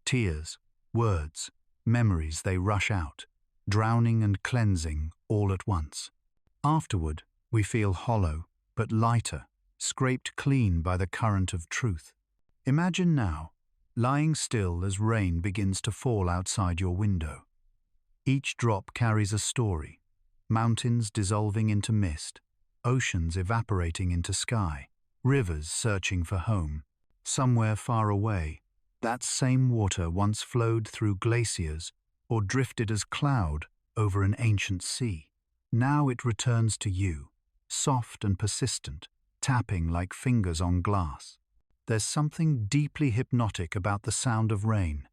Tears, words, memories, they rush out, drowning and cleansing all at once. Afterward, we feel hollow, but lighter, scraped clean by the current of truth. Imagine now, lying still as rain begins to fall outside your window. Each drop carries a story, mountains dissolving into mist, oceans evaporating into sky, rivers searching for home. Somewhere far away, that same water once flowed through glaciers or drifted as cloud over an ancient sea. Now it returns to you, soft and persistent, tapping like fingers on glass. There's something deeply hypnotic about the sound of rain.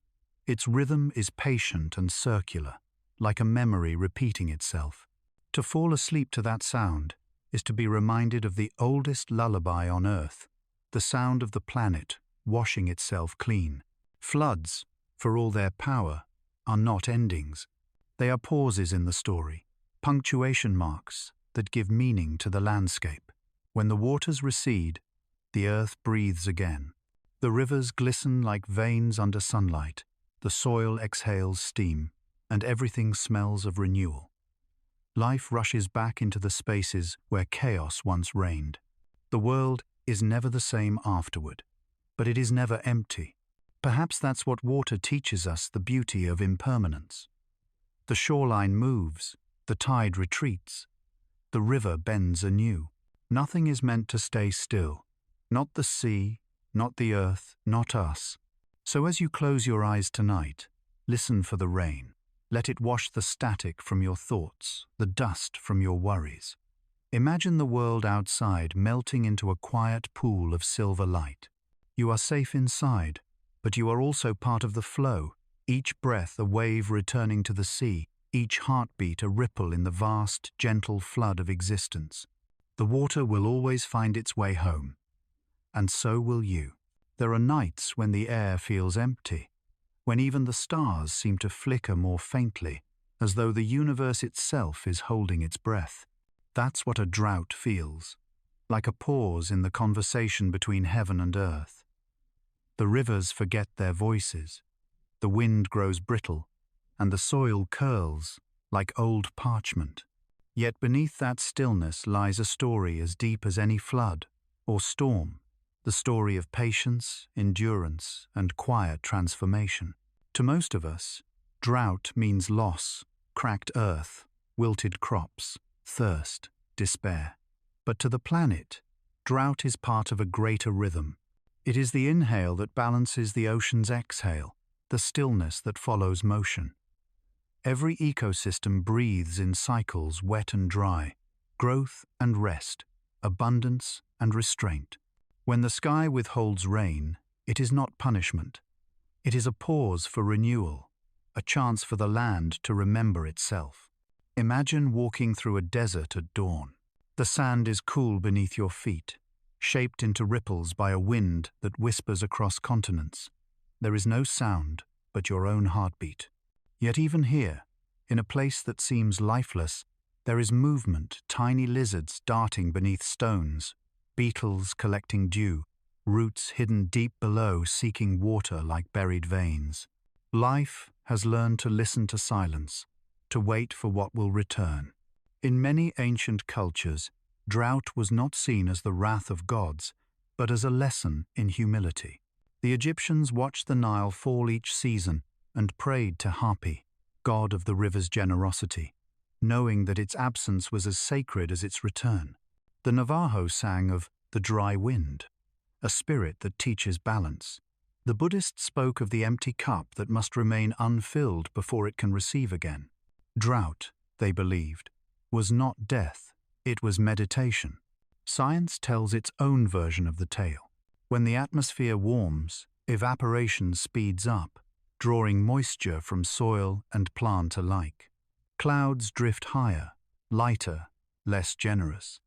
Its rhythm is patient and circular, like a memory repeating itself. To fall asleep to that sound is to be reminded of the oldest lullaby on Earth, the sound of the planet washing itself clean. Floods, for all their power, are not endings. They are pauses in the story, punctuation marks that give meaning to the landscape. When the waters recede, the earth breathes again. The rivers glisten like veins under sunlight, the soil exhales steam, and everything smells of renewal. Life rushes back into the spaces where chaos once reigned. The world is never the same afterward, but it is never empty. Perhaps that's what water teaches us, the beauty of impermanence. The shoreline moves, the tide retreats, the river bends anew. Nothing is meant to stay still. Not the sea, not the earth, not us. So as you close your eyes tonight, listen for the rain. Let it wash the static from your thoughts, the dust from your worries. Imagine the world outside melting into a quiet pool of silver light. You are safe inside, but you are also part of the flow, each breath a wave returning to the sea, each heartbeat a ripple in the vast, gentle flood of existence. The water will always find its way home, and so will you. There are nights when the air feels empty, when even the stars seem to flicker more faintly, as though the universe itself is holding its breath. That's what a drought feels, like a pause in the conversation between heaven and earth. The rivers forget their voices, the wind grows brittle, and the soil curls like old parchment. Yet beneath that stillness lies a story as deep as any flood or storm, the story of patience, endurance, and quiet transformation. To most of us, drought means loss, cracked earth, wilted crops, thirst, despair. But to the planet, drought is part of a greater rhythm. It is the inhale that balances the ocean's exhale, the stillness that follows motion. Every ecosystem breathes in cycles, wet and dry, growth and rest, abundance and restraint. When the sky withholds rain, it is not punishment. It is a pause for renewal, a chance for the land to remember itself. Imagine walking through a desert at dawn. The sand is cool beneath your feet, shaped into ripples by a wind that whispers across continents. There is no sound but your own heartbeat. Yet even here, In a place that seems lifeless, there is movement, tiny lizards darting beneath stones, beetles collecting dew, roots hidden deep below seeking water like buried veins. Life has learned to listen to silence, to wait for what will return. In many ancient cultures, drought was not seen as the wrath of gods, but as a lesson in humility. The Egyptians watched the Nile fall each season and prayed to Hapi, god of the river's generosity, knowing that its absence was as sacred as its return. The Navajo sang of the dry wind, a spirit that teaches balance. The Buddhists spoke of the empty cup that must remain unfilled before it can receive again. Drought, they believed, was not death, it was meditation. Science tells its own version of the tale. When the atmosphere warms, evaporation speeds up, drawing moisture from soil and plant alike. Clouds drift higher, lighter, less generous.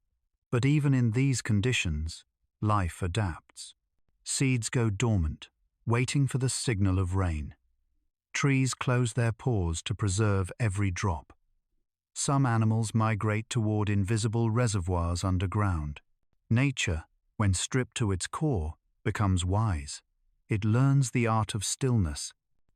But even in these conditions, life adapts. Seeds go dormant, waiting for the signal of rain. Trees close their pores to preserve every drop. Some animals migrate toward invisible reservoirs underground. Nature, when stripped to its core, becomes wise. It learns the art of stillness.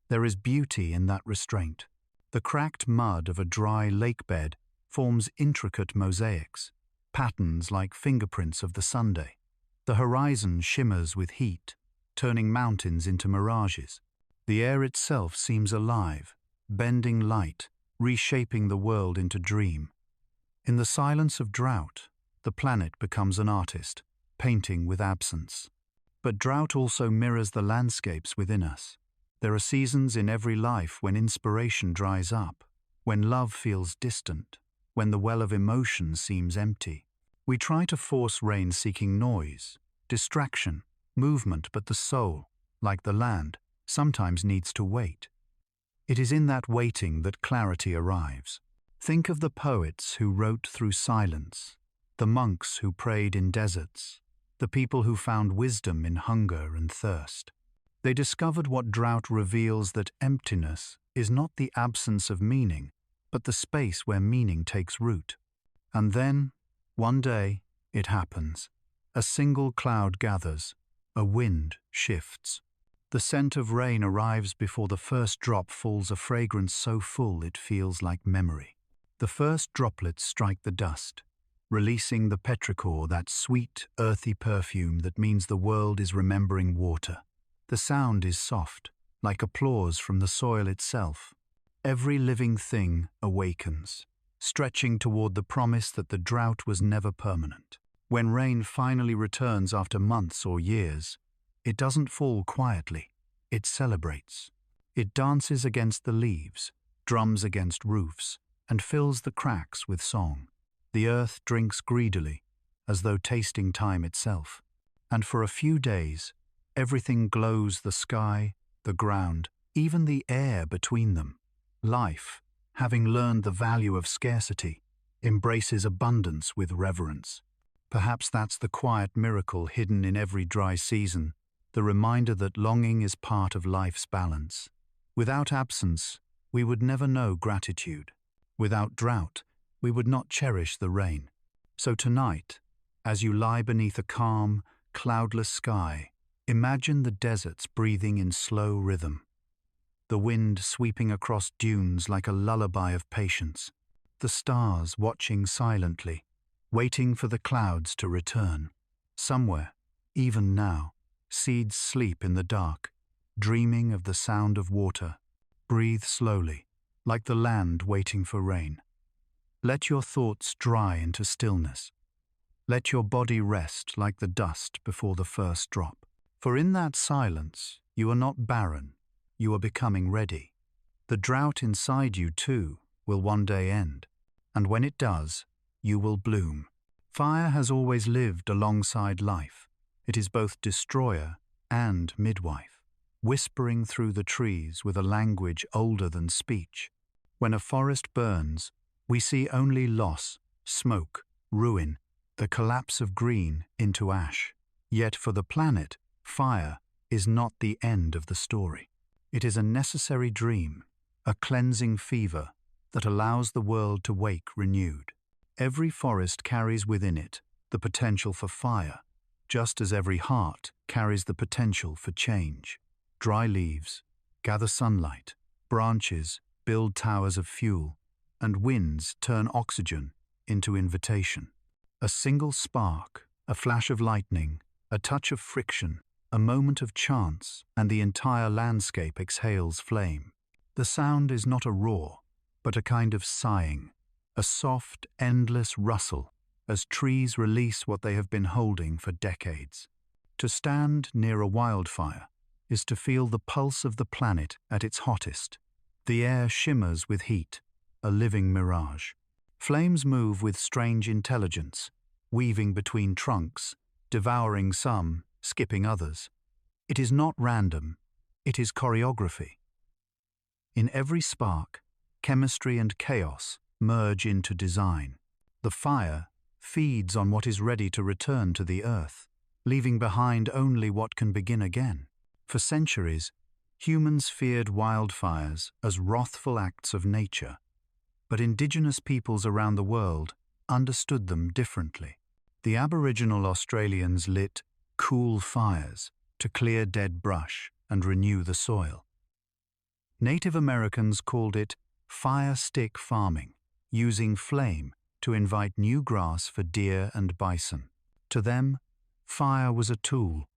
There is beauty in that restraint. The cracked mud of a dry lake bed forms intricate mosaics, patterns like fingerprints of the Sunday. The horizon shimmers with heat, turning mountains into mirages. The air itself seems alive, bending light, reshaping the world into dream. In the silence of drought, the planet becomes an artist, painting with absence. But drought also mirrors the landscapes within us. There are seasons in every life when inspiration dries up, when love feels distant, when the well of emotion seems empty. We try to force rain seeking noise, distraction, movement, but the soul, like the land, sometimes needs to wait. It is in that waiting that clarity arrives. Think of the poets who wrote through silence, the monks who prayed in deserts, the people who found wisdom in hunger and thirst. They discovered what drought reveals, that emptiness is not the absence of meaning, but the space where meaning takes root. And then, one day, it happens. A single cloud gathers, a wind shifts. The scent of rain arrives before the first drop falls, a fragrance so full it feels like memory. The first droplets strike the dust, releasing the petrichor, that sweet, earthy perfume that means the world is remembering water. The sound is soft, like applause from the soil itself. Every living thing awakens, stretching toward the promise that the drought was never permanent. When rain finally returns after months or years, it doesn't fall quietly, it celebrates. It dances against the leaves, drums against roofs, and fills the cracks with song. The earth drinks greedily, as though tasting time itself. And for a few days, everything glows: the sky, the ground, even the air between them. Life, having learned the value of scarcity, embraces abundance with reverence. Perhaps that's the quiet miracle hidden in every dry season, the reminder that longing is part of life's balance. Without absence, we would never know gratitude. Without drought, we would not cherish the rain. So tonight, as you lie beneath a calm, cloudless sky, imagine the deserts breathing in slow rhythm, the wind sweeping across dunes like a lullaby of patience, the stars watching silently, waiting for the clouds to return. Somewhere, even now, seeds sleep in the dark, dreaming of the sound of water. Breathe slowly, like the land waiting for rain. Let your thoughts dry into stillness. Let your body rest like the dust before the first drop. For in that silence, you are not barren, you are becoming ready. The drought inside you, too, will one day end, and when it does, you will bloom. Fire has always lived alongside life. It is both destroyer and midwife, whispering through the trees with a language older than speech. When a forest burns, we see only loss, smoke, ruin, the collapse of green into ash. Yet for the planet, fire is not the end of the story. It is a necessary dream, a cleansing fever, that allows the world to wake renewed. Every forest carries within it the potential for fire, just as every heart carries the potential for change. Dry leaves gather sunlight, branches build towers of fuel, and winds turn oxygen into invitation. A single spark, a flash of lightning, a touch of friction, a moment of chance, and the entire landscape exhales flame. The sound is not a roar, but a kind of sighing, a soft, endless rustle as trees release what they have been holding for decades. To stand near a wildfire is to feel the pulse of the planet at its hottest. The air shimmers with heat, a living mirage. Flames move with strange intelligence, weaving between trunks, devouring some, skipping others. It is not random, it is choreography. In every spark, chemistry and chaos merge into design. The fire feeds on what is ready to return to the earth, leaving behind only what can begin again. For centuries, humans feared wildfires as wrathful acts of nature, but indigenous peoples around the world understood them differently. The Aboriginal Australians lit cool fires to clear dead brush and renew the soil. Native Americans called it fire stick farming, using flame to invite new grass for deer and bison. To them, fire was a tool,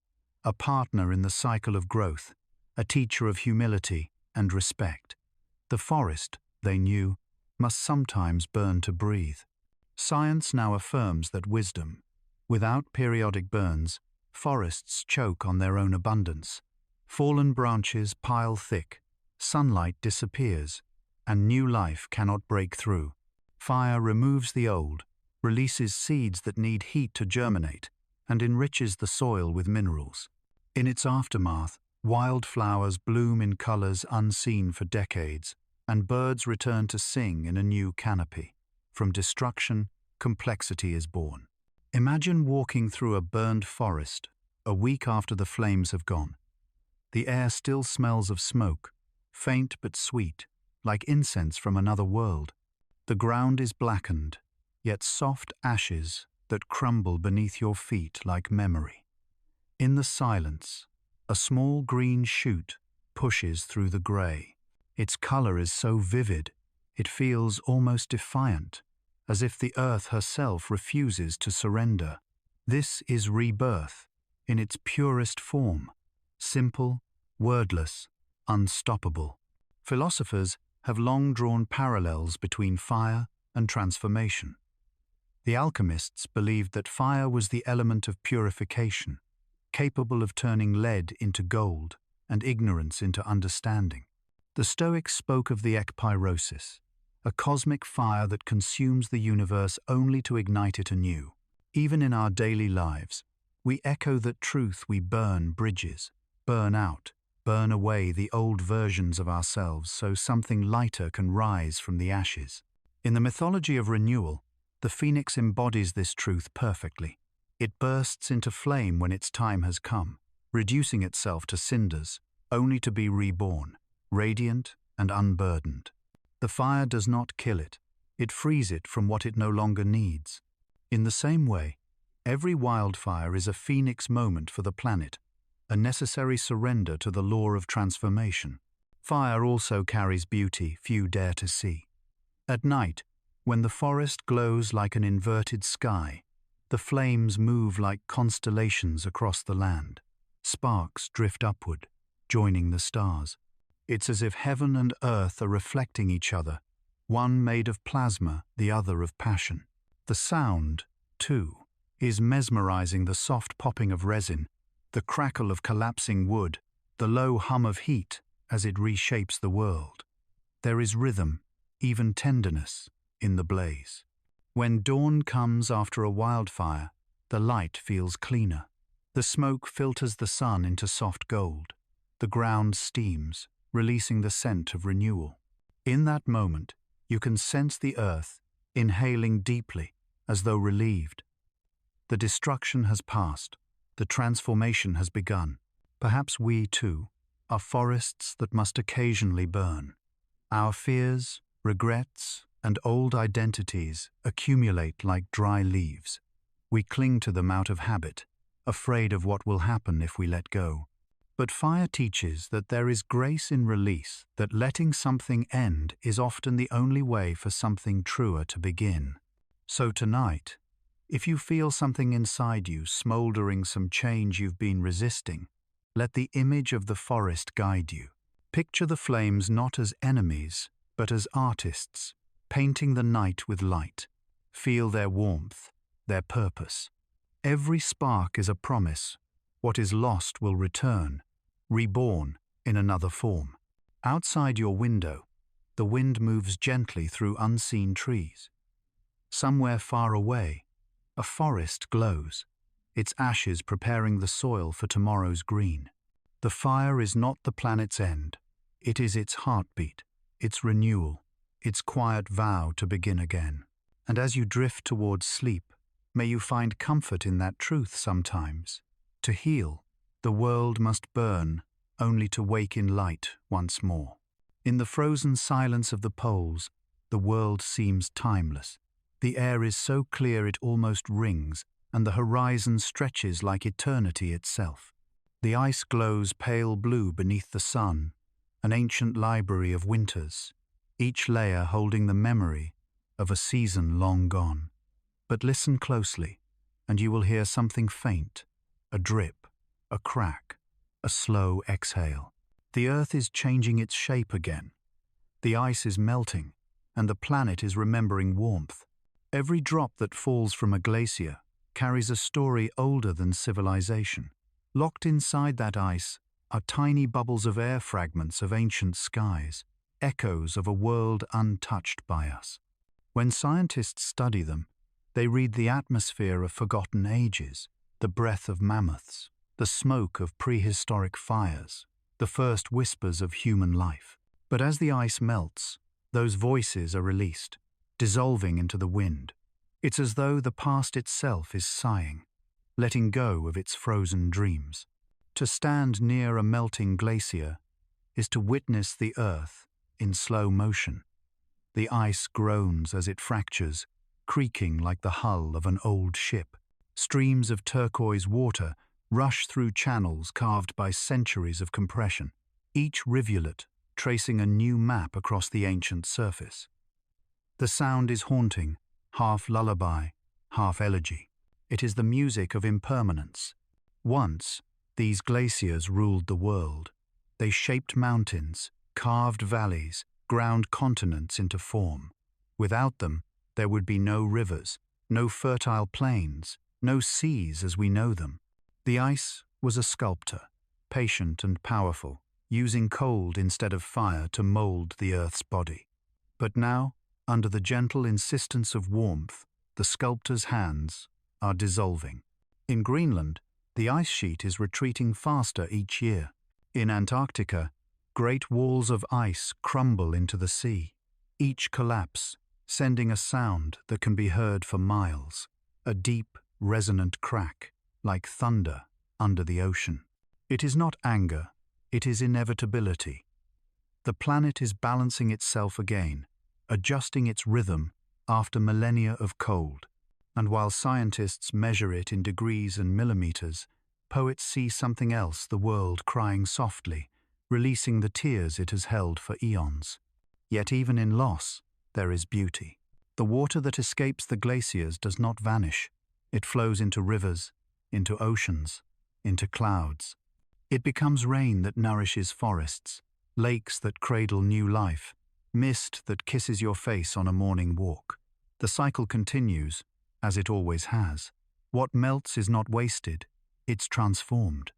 a partner in the cycle of growth, a teacher of humility and respect. The forest, they knew, must sometimes burn to breathe. Science now affirms that wisdom, without periodic burns, forests choke on their own abundance. Fallen branches pile thick, sunlight disappears, and new life cannot break through. Fire removes the old, releases seeds that need heat to germinate, and enriches the soil with minerals. In its aftermath, wildflowers bloom in colors unseen for decades, and birds return to sing in a new canopy. From destruction, complexity is born. Imagine walking through a burned forest a week after the flames have gone. The air still smells of smoke, faint but sweet, like incense from another world. The ground is blackened, yet soft ashes that crumble beneath your feet like memory. In the silence, a small green shoot pushes through the grey. Its color is so vivid, it feels almost defiant, as if the earth herself refuses to surrender. This is rebirth, in its purest form, simple, wordless, unstoppable. Philosophers have long drawn parallels between fire and transformation. The alchemists believed that fire was the element of purification, capable of turning lead into gold and ignorance into understanding. The Stoics spoke of the ekpyrosis, a cosmic fire that consumes the universe only to ignite it anew. Even in our daily lives, we echo that truth. We burn bridges, burn out, burn away the old versions of ourselves so something lighter can rise from the ashes. In the mythology of renewal, the phoenix embodies this truth perfectly. It bursts into flame when its time has come, reducing itself to cinders, only to be reborn, radiant and unburdened. The fire does not kill it, it frees it from what it no longer needs. In the same way, every wildfire is a phoenix moment for the planet, a necessary surrender to the law of transformation. Fire also carries beauty few dare to see. At night, when the forest glows like an inverted sky, the flames move like constellations across the land. Sparks drift upward, joining the stars. It's as if heaven and earth are reflecting each other, one made of plasma, the other of passion. The sound, too, is mesmerizing. The soft popping of resin, the crackle of collapsing wood, the low hum of heat as it reshapes the world. There is rhythm, even tenderness, in the blaze. When dawn comes after a wildfire, the light feels cleaner. The smoke filters the sun into soft gold. The ground steams, releasing the scent of renewal. In that moment, you can sense the earth inhaling deeply, as though relieved. The destruction has passed. The transformation has begun. Perhaps we, too, are forests that must occasionally burn. Our fears, Regrets and old identities accumulate like dry leaves. We cling to them out of habit, afraid of what will happen if we let go. But fire teaches that there is grace in release, that letting something end is often the only way for something truer to begin. So tonight, if you feel something inside you smoldering some change you've been resisting, let the image of the forest guide you. Picture the flames not as enemies, but as artists, painting the night with light. Feel their warmth, their purpose. Every spark is a promise. What is lost will return, reborn in another form. Outside your window, the wind moves gently through unseen trees. Somewhere far away, a forest glows, its ashes preparing the soil for tomorrow's green. The fire is not the planet's end. It is its heartbeat, its renewal, its quiet vow to begin again. And as you drift towards sleep, may you find comfort in that truth sometimes. To heal, the world must burn, only to wake in light once more. In the frozen silence of the poles, the world seems timeless. The air is so clear it almost rings, and the horizon stretches like eternity itself. The ice glows pale blue beneath the sun, an ancient library of winters, each layer holding the memory of a season long gone. But listen closely, and you will hear something faint, a drip, a crack, a slow exhale. The earth is changing its shape again. The ice is melting, and the planet is remembering warmth. Every drop that falls from a glacier carries a story older than civilization. Locked inside that ice are tiny bubbles of air, fragments of ancient skies, echoes of a world untouched by us. When scientists study them, they read the atmosphere of forgotten ages, the breath of mammoths, the smoke of prehistoric fires, the first whispers of human life. But as the ice melts, those voices are released, dissolving into the wind. It's as though the past itself is sighing, letting go of its frozen dreams. To stand near a melting glacier is to witness the earth in slow motion. The ice groans as it fractures, creaking like the hull of an old ship. Streams of turquoise water rush through channels carved by centuries of compression, each rivulet tracing a new map across the ancient surface. The sound is haunting, half lullaby, half elegy. It is the music of impermanence. Once, these glaciers ruled the world. They shaped mountains, carved valleys, ground continents into form. Without them, there would be no rivers, no fertile plains, no seas as we know them. The ice was a sculptor, patient and powerful, using cold instead of fire to mold the Earth's body. But now, under the gentle insistence of warmth, the sculptor's hands are dissolving. In Greenland, the ice sheet is retreating faster each year. In Antarctica, great walls of ice crumble into the sea. Each collapse, sending a sound that can be heard for miles, a deep, resonant crack, like thunder under the ocean. It is not anger, it is inevitability. The planet is balancing itself again, adjusting its rhythm after millennia of cold. And while scientists measure it in degrees and millimeters, poets see something else, the world crying softly, releasing the tears it has held for eons. Yet even in loss, there is beauty. The water that escapes the glaciers does not vanish. It flows into rivers, into oceans, into clouds. It becomes rain that nourishes forests, lakes that cradle new life, mist that kisses your face on a morning walk. The cycle continues, as it always has. What melts is not wasted, it's transformed.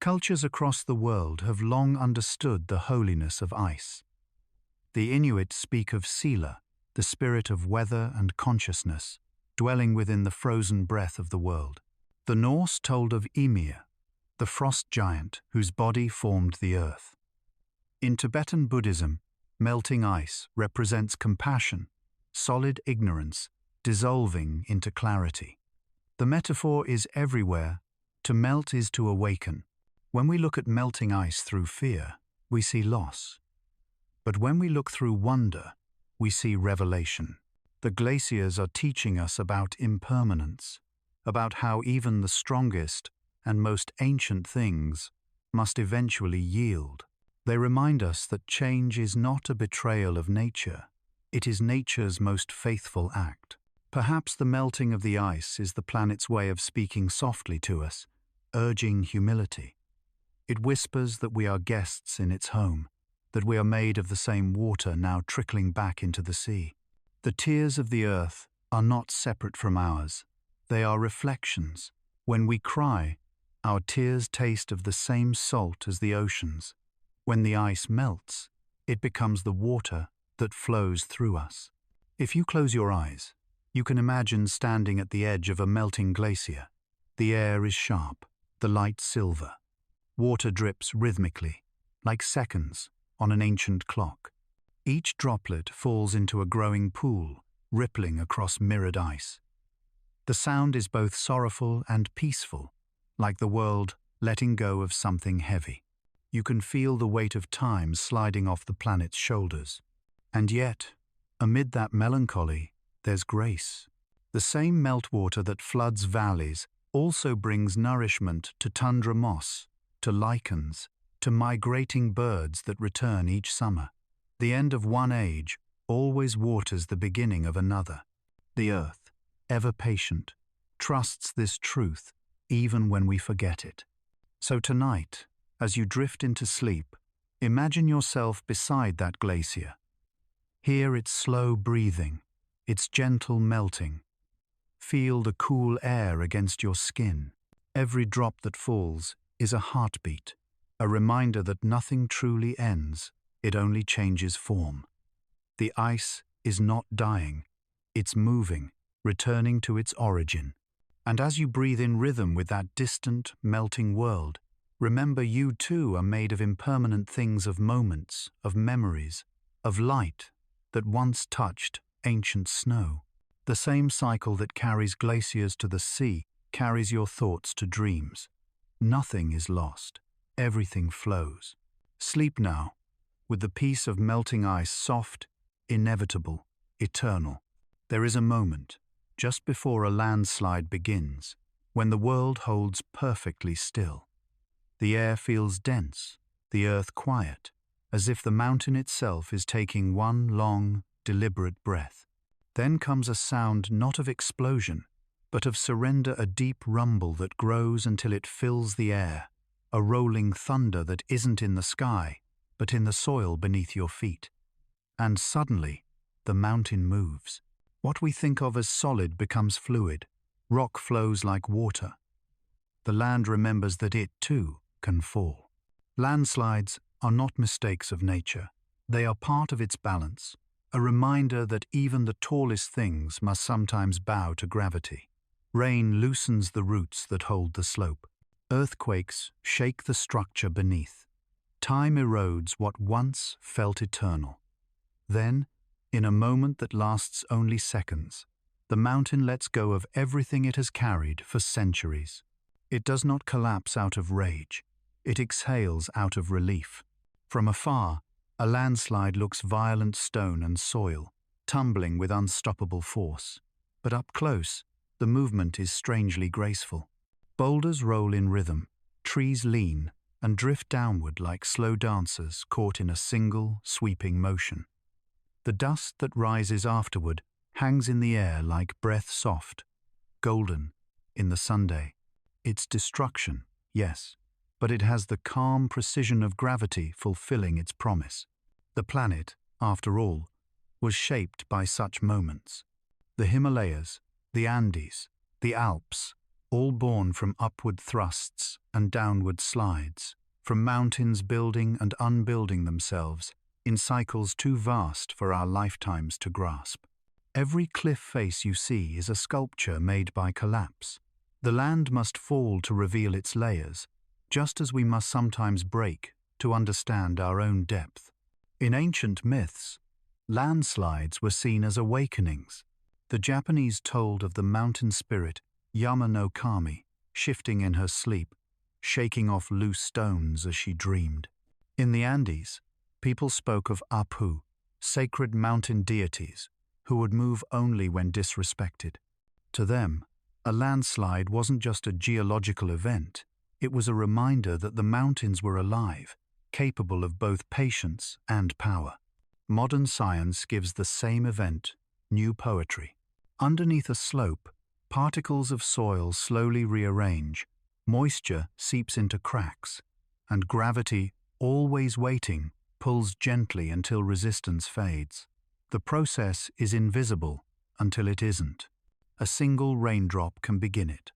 Cultures across the world have long understood the holiness of ice. The Inuit speak of Sila, the spirit of weather and consciousness, dwelling within the frozen breath of the world. The Norse told of Ymir, the frost giant whose body formed the earth. In Tibetan Buddhism, melting ice represents compassion, solid ignorance, dissolving into clarity. The metaphor is everywhere. To melt is to awaken. When we look at melting ice through fear, we see loss. But when we look through wonder, we see revelation. The glaciers are teaching us about impermanence, about how even the strongest and most ancient things must eventually yield. They remind us that change is not a betrayal of nature, it is nature's most faithful act. Perhaps the melting of the ice is the planet's way of speaking softly to us, urging humility. It whispers that we are guests in its home, that we are made of the same water now trickling back into the sea. The tears of the earth are not separate from ours. They are reflections. When we cry, our tears taste of the same salt as the oceans. When the ice melts, it becomes the water that flows through us. If you close your eyes, you can imagine standing at the edge of a melting glacier. The air is sharp, the light silver. Water drips rhythmically, like seconds on an ancient clock. Each droplet falls into a growing pool, rippling across mirrored ice. The sound is both sorrowful and peaceful, like the world letting go of something heavy. You can feel the weight of time sliding off the planet's shoulders. And yet, amid that melancholy, there's grace. The same meltwater that floods valleys also brings nourishment to tundra moss, to lichens, to migrating birds that return each summer. The end of one age always waters the beginning of another. The earth, ever patient, trusts this truth even when we forget it. So tonight, as you drift into sleep, imagine yourself beside that glacier. Hear its slow breathing, its gentle melting. Feel the cool air against your skin. Every drop that falls is a heartbeat, a reminder that nothing truly ends, it only changes form. The ice is not dying, it's moving, returning to its origin. And as you breathe in rhythm with that distant, melting world, remember you too are made of impermanent things, of moments, of memories, of light that once touched ancient snow. The same cycle that carries glaciers to the sea carries your thoughts to dreams. Nothing is lost. Everything flows. Sleep now, with the peace of melting ice, soft, inevitable, eternal. There is a moment, just before a landslide begins, when the world holds perfectly still. The air feels dense, the earth quiet, as if the mountain itself is taking one long, deliberate breath. Then comes a sound not of explosion, but of surrender, a deep rumble that grows until it fills the air, a rolling thunder that isn't in the sky, but in the soil beneath your feet. And suddenly, the mountain moves. What we think of as solid becomes fluid. Rock flows like water. The land remembers that it, too, can fall. Landslides are not mistakes of nature. They are part of its balance, a reminder that even the tallest things must sometimes bow to gravity. Rain loosens the roots that hold the slope. Earthquakes shake the structure beneath. Time erodes what once felt eternal. Then, in a moment that lasts only seconds, the mountain lets go of everything it has carried for centuries. It does not collapse out of rage. It exhales out of relief. From afar, a landslide looks violent, stone and soil, tumbling with unstoppable force. But up close, the movement is strangely graceful. Boulders roll in rhythm, trees lean and drift downward like slow dancers caught in a single, sweeping motion. The dust that rises afterward hangs in the air like breath, soft, golden, in the Sunday. It's destruction, yes, but it has the calm precision of gravity fulfilling its promise. The planet, after all, was shaped by such moments. The Himalayas, the Andes, the Alps, all born from upward thrusts and downward slides, from mountains building and unbuilding themselves in cycles too vast for our lifetimes to grasp. Every cliff face you see is a sculpture made by collapse. The land must fall to reveal its layers, just as we must sometimes break to understand our own depth. In ancient myths, landslides were seen as awakenings. The Japanese told of the mountain spirit Yama no Kami shifting in her sleep, shaking off loose stones as she dreamed. In the Andes, people spoke of Apu, sacred mountain deities who would move only when disrespected. To them, a landslide wasn't just a geological event, it was a reminder that the mountains were alive, capable of both patience and power. Modern science gives the same event new poetry. Underneath a slope, particles of soil slowly rearrange, moisture seeps into cracks, and gravity, always waiting, pulls gently until resistance fades. The process is invisible until it isn't. A single raindrop can begin it,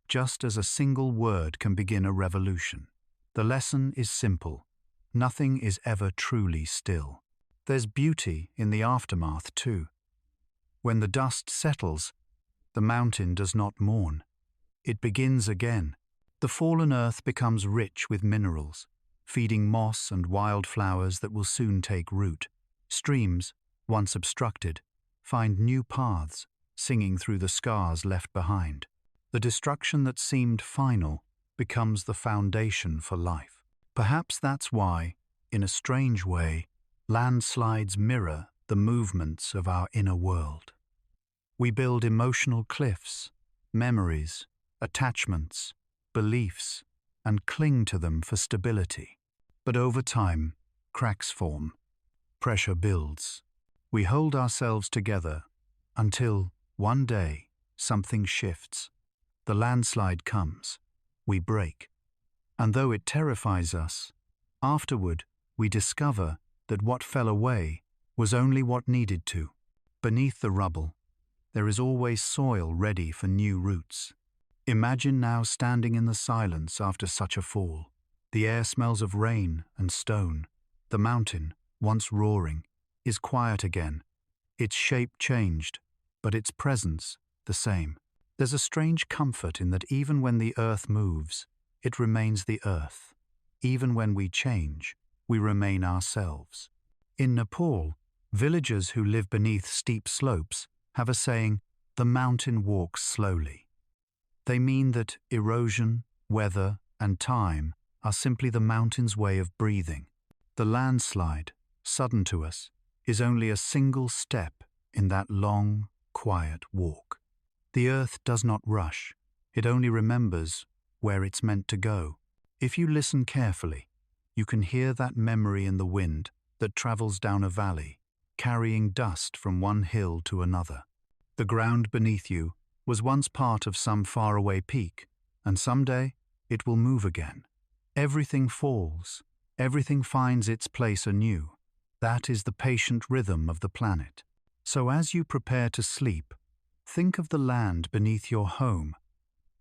just as a single word can begin a revolution. The lesson is simple. Nothing is ever truly still. There's beauty in the aftermath too. When the dust settles, the mountain does not mourn. It begins again. The fallen earth becomes rich with minerals, feeding moss and wildflowers that will soon take root. Streams, once obstructed, find new paths, singing through the scars left behind. The destruction that seemed final becomes the foundation for life. Perhaps that's why, in a strange way, landslides mirror the movements of our inner world. We build emotional cliffs, memories, attachments, beliefs, and cling to them for stability. But over time, cracks form. Pressure builds. We hold ourselves together until, one day, something shifts. The landslide comes. We break. And though it terrifies us, afterward we discover that what fell away was only what needed to. Beneath the rubble, there is always soil ready for new roots. Imagine now standing in the silence after such a fall. The air smells of rain and stone. The mountain, once roaring, is quiet again. Its shape changed, but its presence the same. There's a strange comfort in that even when the earth moves, it remains the earth. Even when we change, we remain ourselves. In Nepal, villagers who live beneath steep slopes have a saying, "The mountain walks slowly." They mean that erosion, weather, and time are simply the mountain's way of breathing. The landslide, sudden to us, is only a single step in that long, quiet walk. The earth does not rush. It only remembers where it's meant to go. If you listen carefully, you can hear that memory in the wind that travels down a valley, carrying dust from one hill to another. The ground beneath you was once part of some faraway peak, and someday it will move again. Everything falls. Everything finds its place anew. That is the patient rhythm of the planet. So as you prepare to sleep, think of the land beneath your home,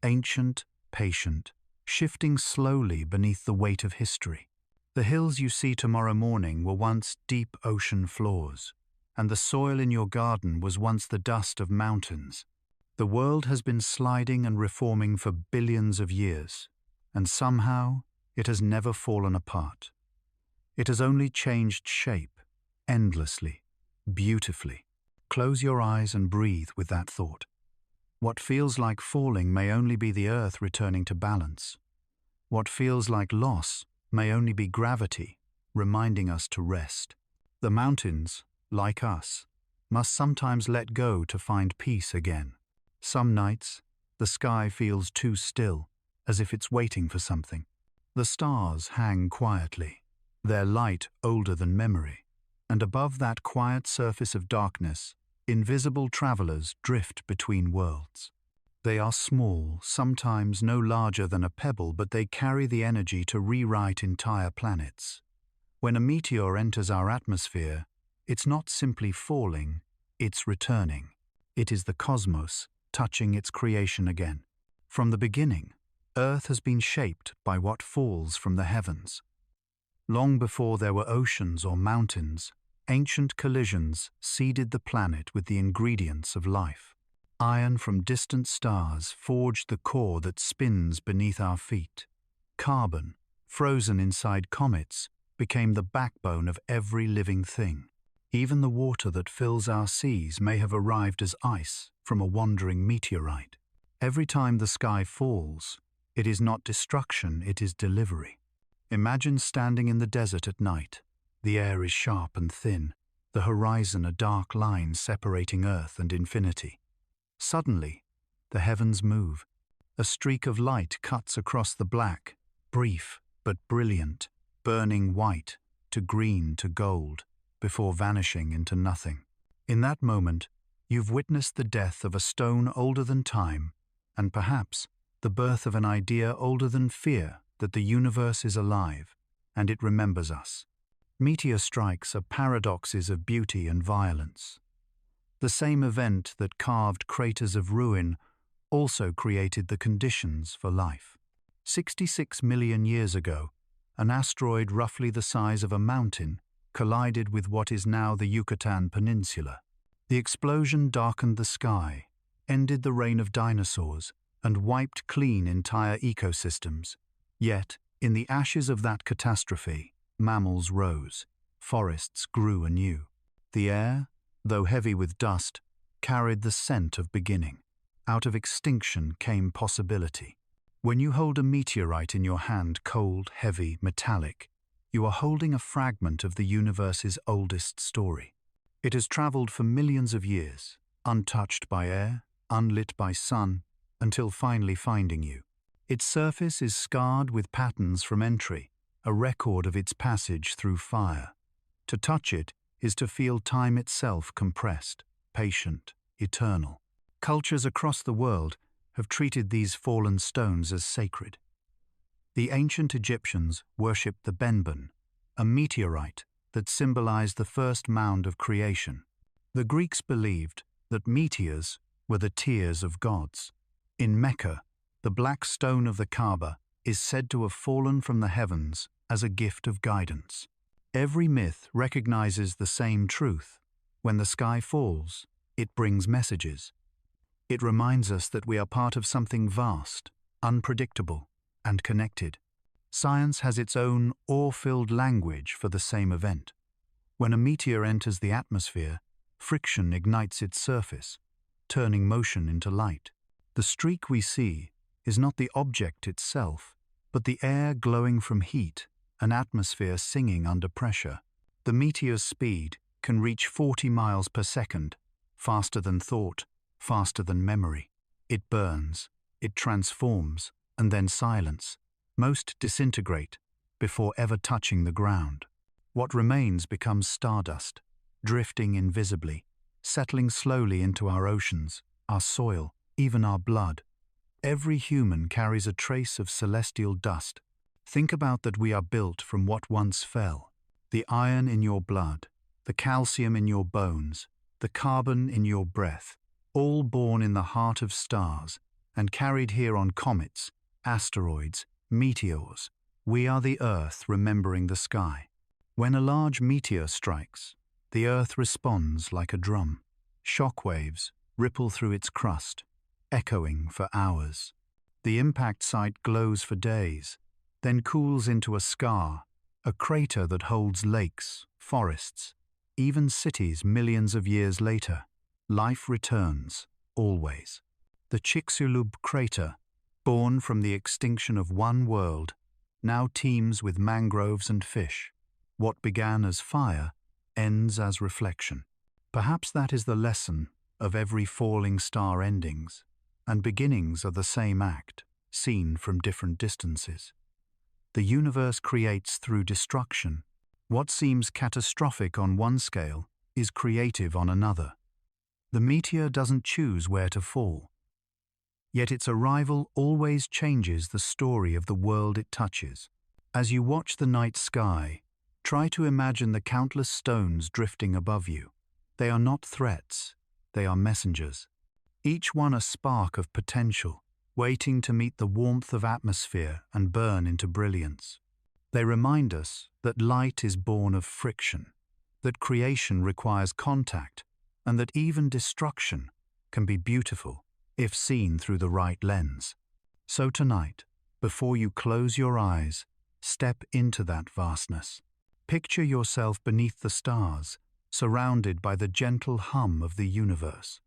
ancient, patient, shifting slowly beneath the weight of history. The hills you see tomorrow morning were once deep ocean floors, and the soil in your garden was once the dust of mountains. The world has been sliding and reforming for billions of years, and somehow it has never fallen apart. It has only changed shape, endlessly, beautifully. Close your eyes and breathe with that thought. What feels like falling may only be the earth returning to balance. What feels like loss may only be gravity, reminding us to rest. The mountains, like us, must sometimes let go to find peace again. Some nights, the sky feels too still, as if it's waiting for something. The stars hang quietly, their light older than memory, and above that quiet surface of darkness, invisible travelers drift between worlds. They are small, sometimes no larger than a pebble, but they carry the energy to rewrite entire planets. When a meteor enters our atmosphere, it's not simply falling, it's returning. It is the cosmos touching its creation again. From the beginning, Earth has been shaped by what falls from the heavens. Long before there were oceans or mountains, ancient collisions seeded the planet with the ingredients of life. Iron from distant stars forged the core that spins beneath our feet. Carbon, frozen inside comets, became the backbone of every living thing. Even the water that fills our seas may have arrived as ice from a wandering meteorite. Every time the sky falls, it is not destruction, it is delivery. Imagine standing in the desert at night. The air is sharp and thin. the horizon a dark line separating Earth and infinity. Suddenly, the heavens move. A streak of light cuts across the black, brief but brilliant, burning white to green to gold, before vanishing into nothing. In that moment, you've witnessed the death of a stone older than time, and perhaps the birth of an idea older than fear that the universe is alive, and it remembers us. Meteor strikes are paradoxes of beauty and violence. The same event that carved craters of ruin also created the conditions for life. 66 million years ago, an asteroid roughly the size of a mountain collided with what is now the Yucatan Peninsula. The explosion darkened the sky, ended the reign of dinosaurs, and wiped clean entire ecosystems. Yet, in the ashes of that catastrophe, mammals rose, forests grew anew. The air, though heavy with dust, carried the scent of beginning. Out of extinction came possibility. When you hold a meteorite in your hand, cold, heavy, metallic, you are holding a fragment of the universe's oldest story. It has traveled for millions of years, untouched by air, unlit by sun, until finally finding you. Its surface is scarred with patterns from entry, a record of its passage through fire. To touch it is to feel time itself compressed, patient, eternal. Cultures across the world have treated these fallen stones as sacred. The ancient Egyptians worshipped the Benben, a meteorite that symbolized the first mound of creation. The Greeks believed that meteors were the tears of gods. In Mecca, the black stone of the Kaaba is said to have fallen from the heavens as a gift of guidance. Every myth recognizes the same truth. When the sky falls, it brings messages. It reminds us that we are part of something vast, unpredictable, and connected. Science has its own awe-filled language for the same event. When a meteor enters the atmosphere, friction ignites its surface, turning motion into light. The streak we see is not the object itself, but the air glowing from heat, an atmosphere singing under pressure. The meteor's speed can reach 40 miles per second, faster than thought, faster than memory. It burns, it transforms, and then silence. Most disintegrate before ever touching the ground. What remains becomes stardust, drifting invisibly, settling slowly into our oceans, our soil, even our blood. Every human carries a trace of celestial dust. Think about that we are built from what once fell. The iron in your blood, the calcium in your bones, the carbon in your breath, all born in the heart of stars and carried here on comets, asteroids, meteors. We are the Earth remembering the sky. When a large meteor strikes, the Earth responds like a drum. Shock waves ripple through its crust, echoing for hours. The impact site glows for days, then cools into a scar, a crater that holds lakes, forests, even cities millions of years later. Life returns, always. The Chicxulub crater, born from the extinction of one world, now teems with mangroves and fish. What began as fire ends as reflection. Perhaps that is the lesson of every falling star. Endings and beginnings are the same act, seen from different distances. The universe creates through destruction. What seems catastrophic on one scale is creative on another. The meteor doesn't choose where to fall. Yet its arrival always changes the story of the world it touches. As you watch the night sky, try to imagine the countless stones drifting above you. They are not threats, they are messengers. Each one a spark of potential, waiting to meet the warmth of atmosphere and burn into brilliance. They remind us that light is born of friction, that creation requires contact, and that even destruction can be beautiful if seen through the right lens. So tonight, before you close your eyes, step into that vastness. Picture yourself beneath the stars, surrounded by the gentle hum of the universe.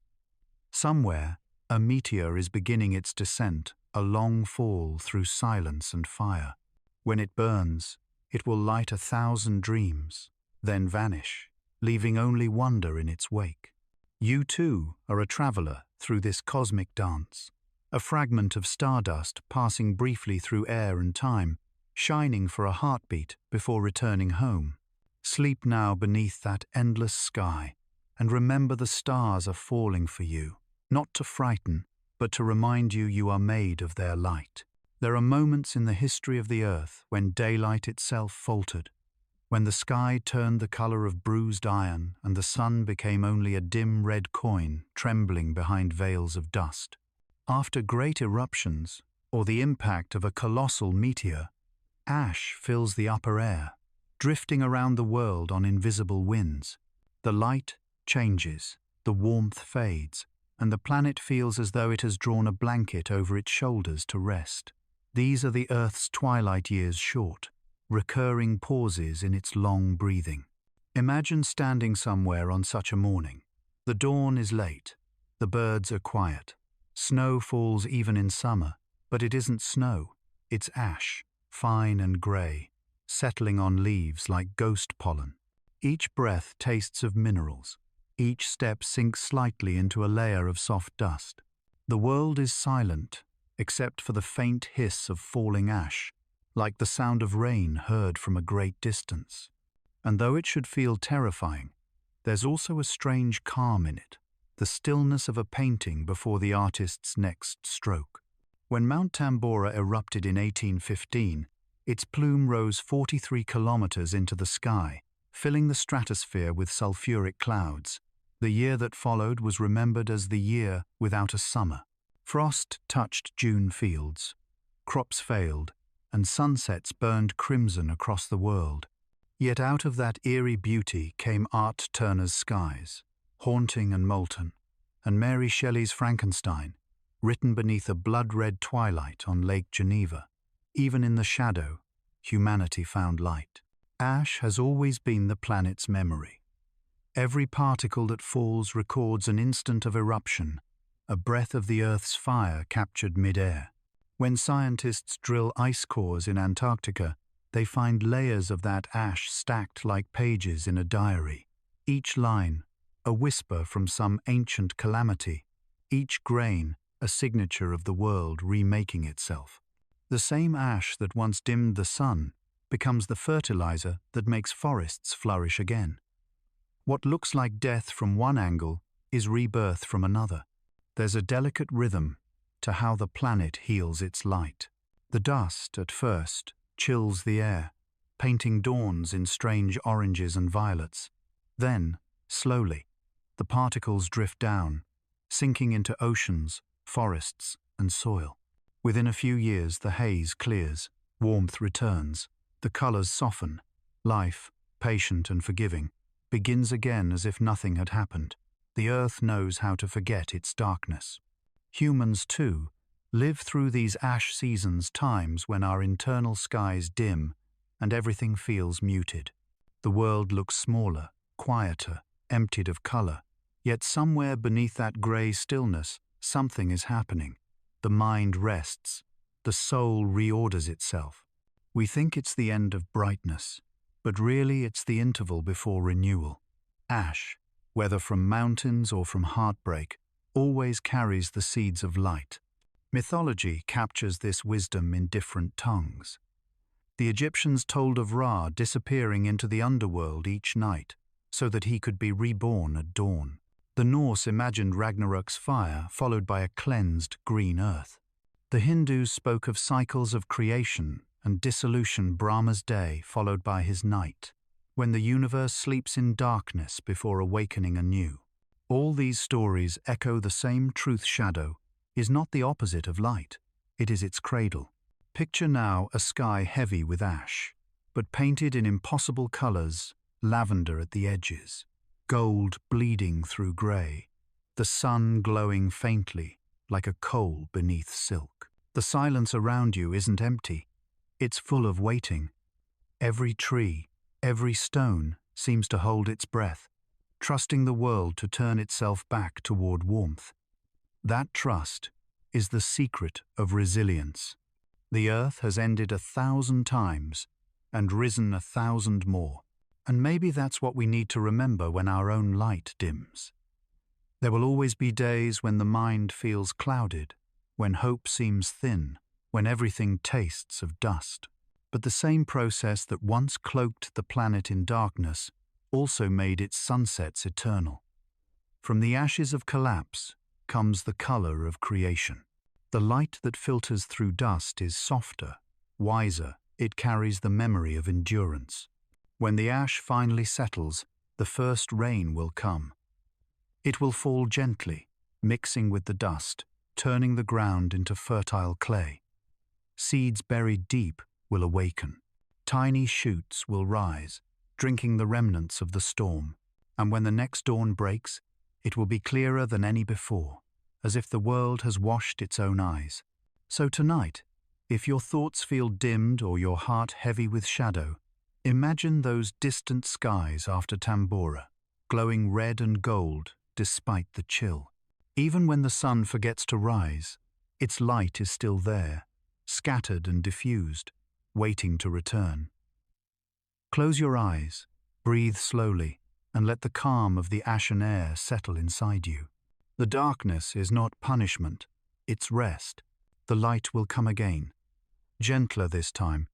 Somewhere, a meteor is beginning its descent, a long fall through silence and fire. When it burns, it will light 1,000 dreams, then vanish, leaving only wonder in its wake. You too are a traveler through this cosmic dance, a fragment of stardust passing briefly through air and time, shining for a heartbeat before returning home. Sleep now beneath that endless sky, and remember the stars are falling for you, not to frighten, but to remind you you are made of their light. There are moments in the history of the earth when daylight itself faltered, when the sky turned the color of bruised iron and the sun became only a dim red coin trembling behind veils of dust. After great eruptions, or the impact of a colossal meteor, ash fills the upper air, drifting around the world on invisible winds. The light changes, the warmth fades, and the planet feels as though it has drawn a blanket over its shoulders to rest. These are the Earth's twilight years short, recurring pauses in its long breathing. Imagine standing somewhere on such a morning. The dawn is late, the birds are quiet. Snow falls even in summer, but it isn't snow, it's ash, fine and grey, settling on leaves like ghost pollen. Each breath tastes of minerals. Each step sinks slightly into a layer of soft dust. The world is silent, except for the faint hiss of falling ash, like the sound of rain heard from a great distance. And though it should feel terrifying, there's also a strange calm in it, the stillness of a painting before the artist's next stroke. When Mount Tambora erupted in 1815, its plume rose 43 kilometers into the sky, filling the stratosphere with sulfuric clouds. The year that followed was remembered as the year without a summer. Frost touched June fields, crops failed, and sunsets burned crimson across the world. Yet out of that eerie beauty came Art Turner's skies, haunting and molten, and Mary Shelley's Frankenstein, written beneath a blood-red twilight on Lake Geneva. Even in the shadow, humanity found light. Ash has always been the planet's memory. Every particle that falls records an instant of eruption, a breath of the Earth's fire captured mid-air. When scientists drill ice cores in Antarctica, they find layers of that ash stacked like pages in a diary. Each line, a whisper from some ancient calamity. Each grain, a signature of the world remaking itself. The same ash that once dimmed the sun becomes the fertilizer that makes forests flourish again. What looks like death from one angle is rebirth from another. There's a delicate rhythm to how the planet heals its light. The dust, at first, chills the air, painting dawns in strange oranges and violets. Then, slowly, the particles drift down, sinking into oceans, forests, and soil. Within a few years, the haze clears, warmth returns, the colors soften. Life, patient and forgiving, begins again as if nothing had happened. The earth knows how to forget its darkness. Humans, too, live through these ash seasons, times when our internal skies dim and everything feels muted. The world looks smaller, quieter, emptied of color. Yet somewhere beneath that gray stillness, something is happening. The mind rests. The soul reorders itself. We think it's the end of brightness, but really it's the interval before renewal. Ash, whether from mountains or from heartbreak, always carries the seeds of light. Mythology captures this wisdom in different tongues. The Egyptians told of Ra disappearing into the underworld each night so that he could be reborn at dawn. The Norse imagined Ragnarok's fire followed by a cleansed green earth. The Hindus spoke of cycles of creation and dissolution, Brahma's day followed by his night, when the universe sleeps in darkness before awakening anew. All these stories echo the same truth: shadow is not the opposite of light, it is its cradle. Picture now a sky heavy with ash, but painted in impossible colors, lavender at the edges, gold bleeding through grey, the sun glowing faintly like a coal beneath silk. The silence around you isn't empty, it's full of waiting. Every tree, every stone seems to hold its breath, trusting the world to turn itself back toward warmth. That trust is the secret of resilience. The earth has ended 1,000 times and risen 1,000 more, And maybe that's what we need to remember when our own light dims. There will always be days when the mind feels clouded, when hope seems thin, when everything tastes of dust. But the same process that once cloaked the planet in darkness also made its sunsets eternal. From the ashes of collapse comes the color of creation. The light that filters through dust is softer, wiser, it carries the memory of endurance. When the ash finally settles, the first rain will come. It will fall gently, mixing with the dust, turning the ground into fertile clay. Seeds buried deep will awaken. Tiny shoots will rise, drinking the remnants of the storm. And when the next dawn breaks, it will be clearer than any before, as if the world has washed its own eyes. So tonight, if your thoughts feel dimmed or your heart heavy with shadow, imagine those distant skies after Tambora, glowing red and gold despite the chill. Even when the sun forgets to rise, its light is still there, scattered and diffused, waiting to return. Close your eyes, breathe slowly, and let the calm of the ashen air settle inside you. The darkness is not punishment, it's rest. The light will come again, gentler this time,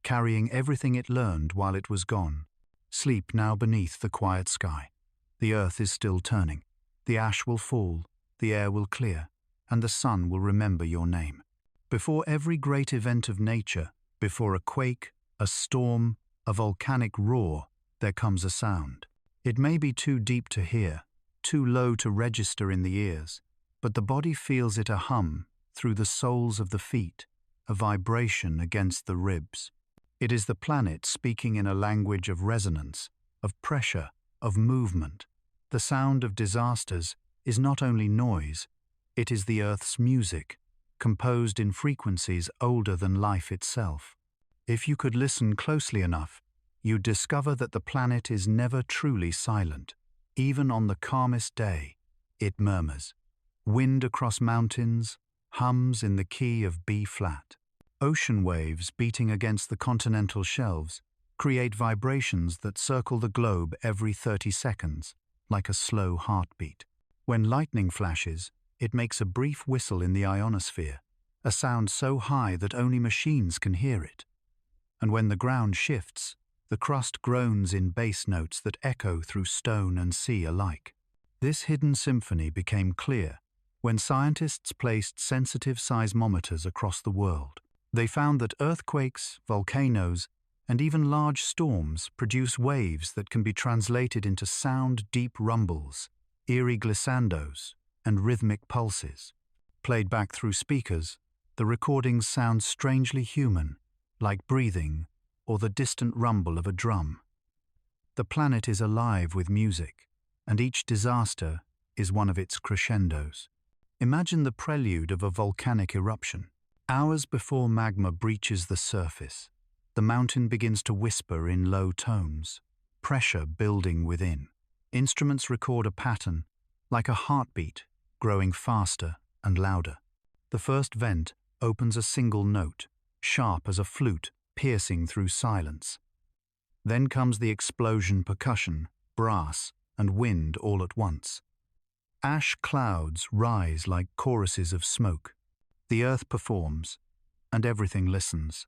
carrying everything it learned while it was gone. Sleep now beneath the quiet sky. The earth is still turning. The ash will fall, the air will clear, and the sun will remember your name. Before every great event of nature, before a quake, a storm, a volcanic roar, there comes a sound. It may be too deep to hear, too low to register in the ears, but the body feels it a hum through the soles of the feet, a vibration against the ribs. It is the planet speaking in a language of resonance, of pressure, of movement. The sound of disasters is not only noise, it is the Earth's music, composed in frequencies older than life itself. If you could listen closely enough, you'd discover that the planet is never truly silent. Even on the calmest day, it murmurs. Wind across mountains hums in the key of B-flat. Ocean waves beating against the continental shelves create vibrations that circle the globe every 30 seconds, like a slow heartbeat. When lightning flashes, it makes a brief whistle in the ionosphere, a sound so high that only machines can hear it. And when the ground shifts, the crust groans in bass notes that echo through stone and sea alike. This hidden symphony became clear when scientists placed sensitive seismometers across the world. They found that earthquakes, volcanoes, and even large storms produce waves that can be translated into sound-deep rumbles, eerie glissandos, and rhythmic pulses. Played back through speakers, the recordings sound strangely human, like breathing or the distant rumble of a drum. The planet is alive with music, and each disaster is one of its crescendos. Imagine the prelude of a volcanic eruption. Hours before magma breaches the surface, the mountain begins to whisper in low tones, pressure building within. Instruments record a pattern, like a heartbeat, growing faster and louder. The first vent opens a single note, sharp as a flute, piercing through silence. Then comes the explosion, percussion, brass, and wind all at once. Ash clouds rise like choruses of smoke. The earth performs, and everything listens.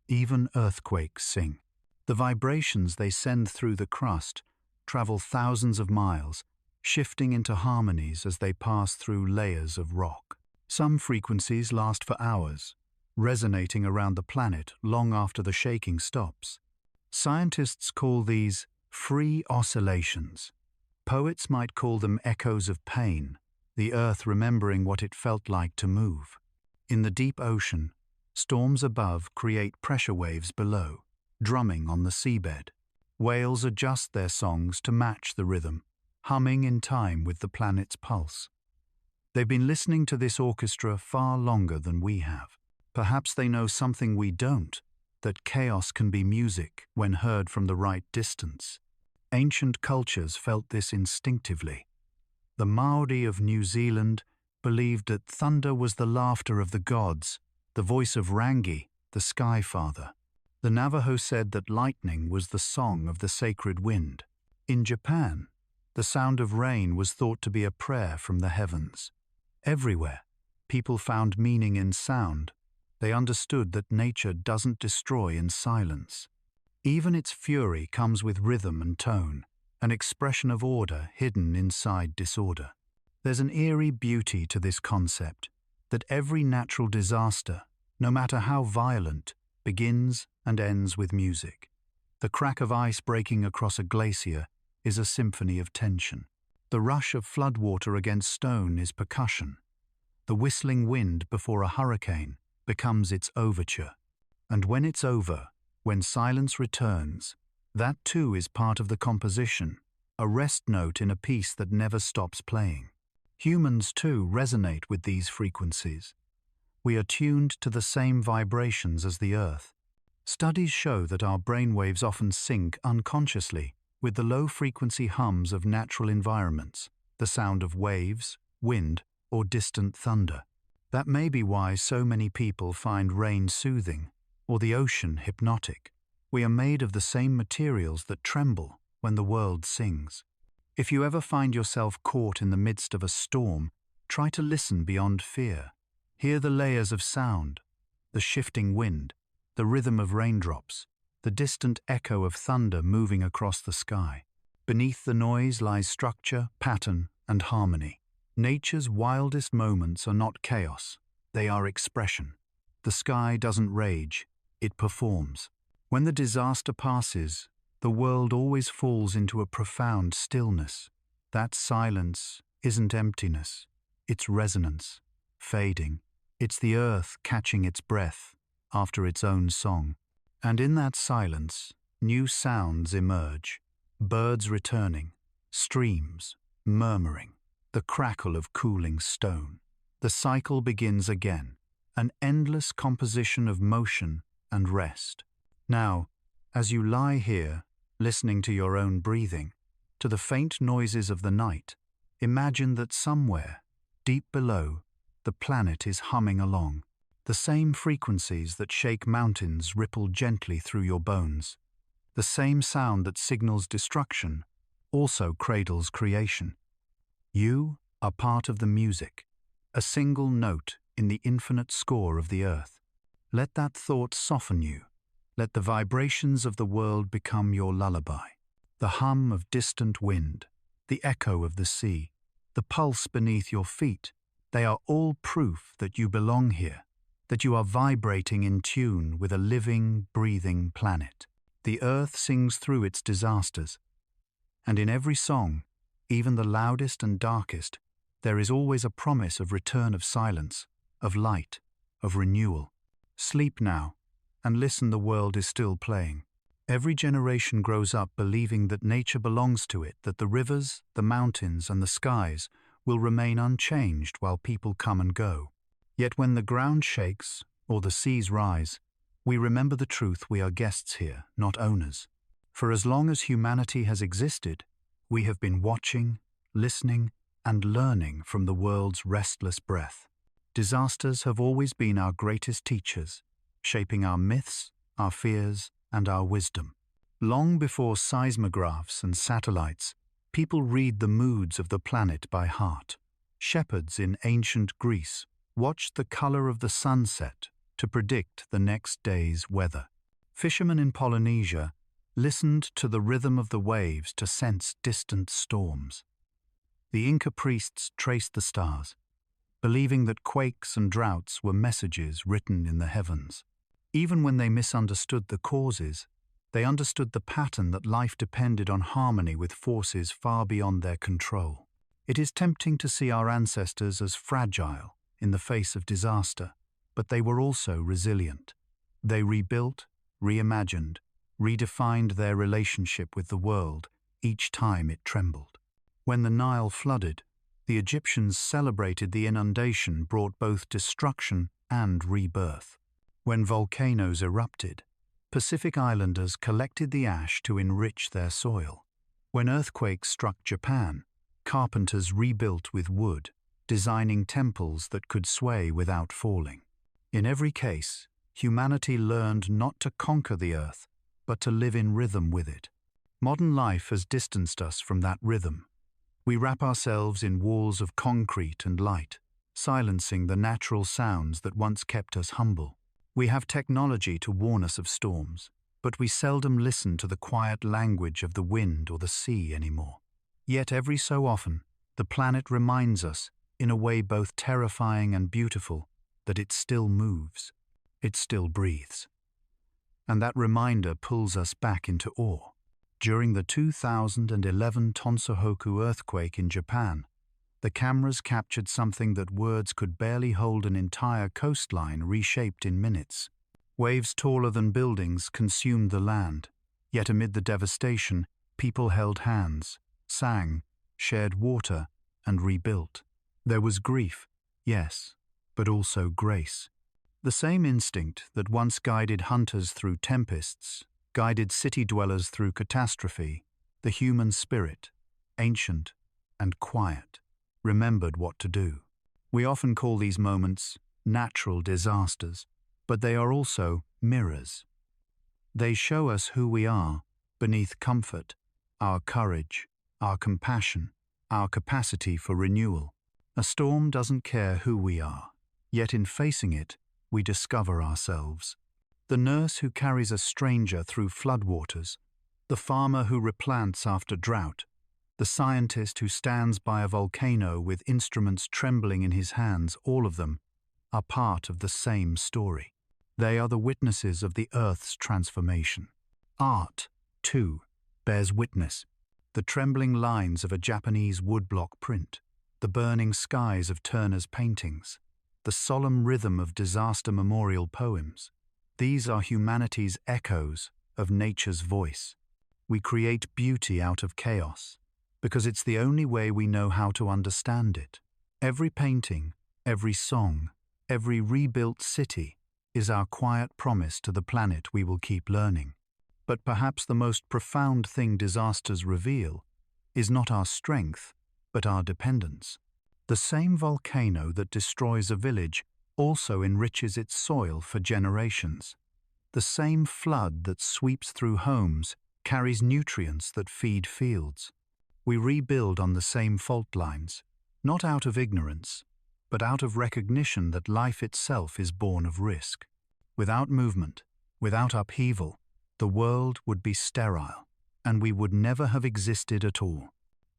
Even earthquakes sing. The vibrations they send through the crust travel thousands of miles, shifting into harmonies as they pass through layers of rock. Some frequencies last for hours, resonating around the planet long after the shaking stops. Scientists call these free oscillations. Poets might call them echoes of pain, the earth remembering what it felt like to move. In the deep ocean, storms above create pressure waves below, drumming on the seabed. Whales adjust their songs to match the rhythm, humming in time with the planet's pulse. They've been listening to this orchestra far longer than we have. Perhaps they know something we don't, that chaos can be music when heard from the right distance. Ancient cultures felt this instinctively. The Maori of New Zealand believed that thunder was the laughter of the gods, the voice of Rangi, the Sky Father. The Navajo said that lightning was the song of the sacred wind. In Japan, the sound of rain was thought to be a prayer from the heavens. Everywhere, people found meaning in sound. They understood that nature doesn't destroy in silence. Even its fury comes with rhythm and tone, an expression of order hidden inside disorder. There's an eerie beauty to this concept, that every natural disaster, no matter how violent, begins and ends with music. The crack of ice breaking across a glacier is a symphony of tension. The rush of floodwater against stone is percussion. The whistling wind before a hurricane becomes its overture. And when it's over, when silence returns, that too is part of the composition, a rest note in a piece that never stops playing. Humans too resonate with these frequencies. We are tuned to the same vibrations as the Earth. Studies show that our brainwaves often sync unconsciously with the low-frequency hums of natural environments, the sound of waves, wind, or distant thunder. That may be why so many people find rain soothing, or the ocean hypnotic. We are made of the same materials that tremble when the world sings. If you ever find yourself caught in the midst of a storm, try to listen beyond fear. Hear the layers of sound, the shifting wind, the rhythm of raindrops, the distant echo of thunder moving across the sky. Beneath the noise lies structure, pattern, and harmony. Nature's wildest moments are not chaos, they are expression. The sky doesn't rage, it performs. When the disaster passes, the world always falls into a profound stillness. That silence isn't emptiness, it's resonance, fading. It's the earth catching its breath after its own song. And in that silence, new sounds emerge. Birds returning, streams murmuring, the crackle of cooling stone. The cycle begins again, an endless composition of motion and rest. Now, as you lie here, listening to your own breathing, to the faint noises of the night, imagine that somewhere, deep below, the planet is humming along. The same frequencies that shake mountains ripple gently through your bones. The same sound that signals destruction also cradles creation. You are part of the music, a single note in the infinite score of the earth. Let that thought soften you. Let the vibrations of the world become your lullaby. The hum of distant wind, the echo of the sea, the pulse beneath your feet, they are all proof that you belong here, that you are vibrating in tune with a living, breathing planet. The earth sings through its disasters. And in every song, even the loudest and darkest, there is always a promise of return of silence, of light, of renewal. Sleep now, and listen, the world is still playing. Every generation grows up believing that nature belongs to it, that the rivers, the mountains, and the skies will remain unchanged while people come and go. Yet when the ground shakes or the seas rise, we remember the truth: we are guests here, not owners. For as long as humanity has existed, we have been watching, listening, and learning from the world's restless breath. Disasters have always been our greatest teachers, shaping our myths, our fears, and our wisdom. Long before seismographs and satellites, people read the moods of the planet by heart. Shepherds in ancient Greece watched the color of the sunset to predict the next day's weather. Fishermen in Polynesia listened to the rhythm of the waves to sense distant storms. The Inca priests traced the stars, believing that quakes and droughts were messages written in the heavens. Even when they misunderstood the causes, they understood the pattern, that life depended on harmony with forces far beyond their control. It is tempting to see our ancestors as fragile in the face of disaster, but they were also resilient. They rebuilt, reimagined, redefined their relationship with the world each time it trembled. When the Nile flooded, the Egyptians celebrated the inundation brought both destruction and rebirth. When volcanoes erupted, Pacific Islanders collected the ash to enrich their soil. When earthquakes struck Japan, carpenters rebuilt with wood, designing temples that could sway without falling. In every case, humanity learned not to conquer the earth, but to live in rhythm with it. Modern life has distanced us from that rhythm. We wrap ourselves in walls of concrete and light, silencing the natural sounds that once kept us humble. We have technology to warn us of storms, but we seldom listen to the quiet language of the wind or the sea anymore. Yet every so often, the planet reminds us, in a way both terrifying and beautiful, that it still moves, it still breathes. And that reminder pulls us back into awe. During the 2011 Tonsohoku earthquake in Japan, the cameras captured something that words could barely hold: an entire coastline reshaped in minutes. Waves taller than buildings consumed the land, yet amid the devastation, people held hands, sang, shared water, and rebuilt. There was grief, yes, but also grace. The same instinct that once guided hunters through tempests, guided city dwellers through catastrophe, the human spirit, ancient and quiet, remembered what to do. We often call these moments natural disasters, but they are also mirrors. They show us who we are beneath comfort, our courage, our compassion, our capacity for renewal. A storm doesn't care who we are, yet in facing it, we discover ourselves. The nurse who carries a stranger through floodwaters, the farmer who replants after drought, the scientist who stands by a volcano with instruments trembling in his hands, all of them are part of the same story. They are the witnesses of the Earth's transformation. Art, too, bears witness. The trembling lines of a Japanese woodblock print, the burning skies of Turner's paintings, the solemn rhythm of disaster memorial poems. These are humanity's echoes of nature's voice. We create beauty out of chaos, because it's the only way we know how to understand it. Every painting, every song, every rebuilt city is our quiet promise to the planet we will keep learning. But perhaps the most profound thing disasters reveal is not our strength, but our dependence. The same volcano that destroys a village also enriches its soil for generations. The same flood that sweeps through homes carries nutrients that feed fields. We rebuild on the same fault lines, not out of ignorance, but out of recognition that life itself is born of risk. Without movement, without upheaval, the world would be sterile, and we would never have existed at all.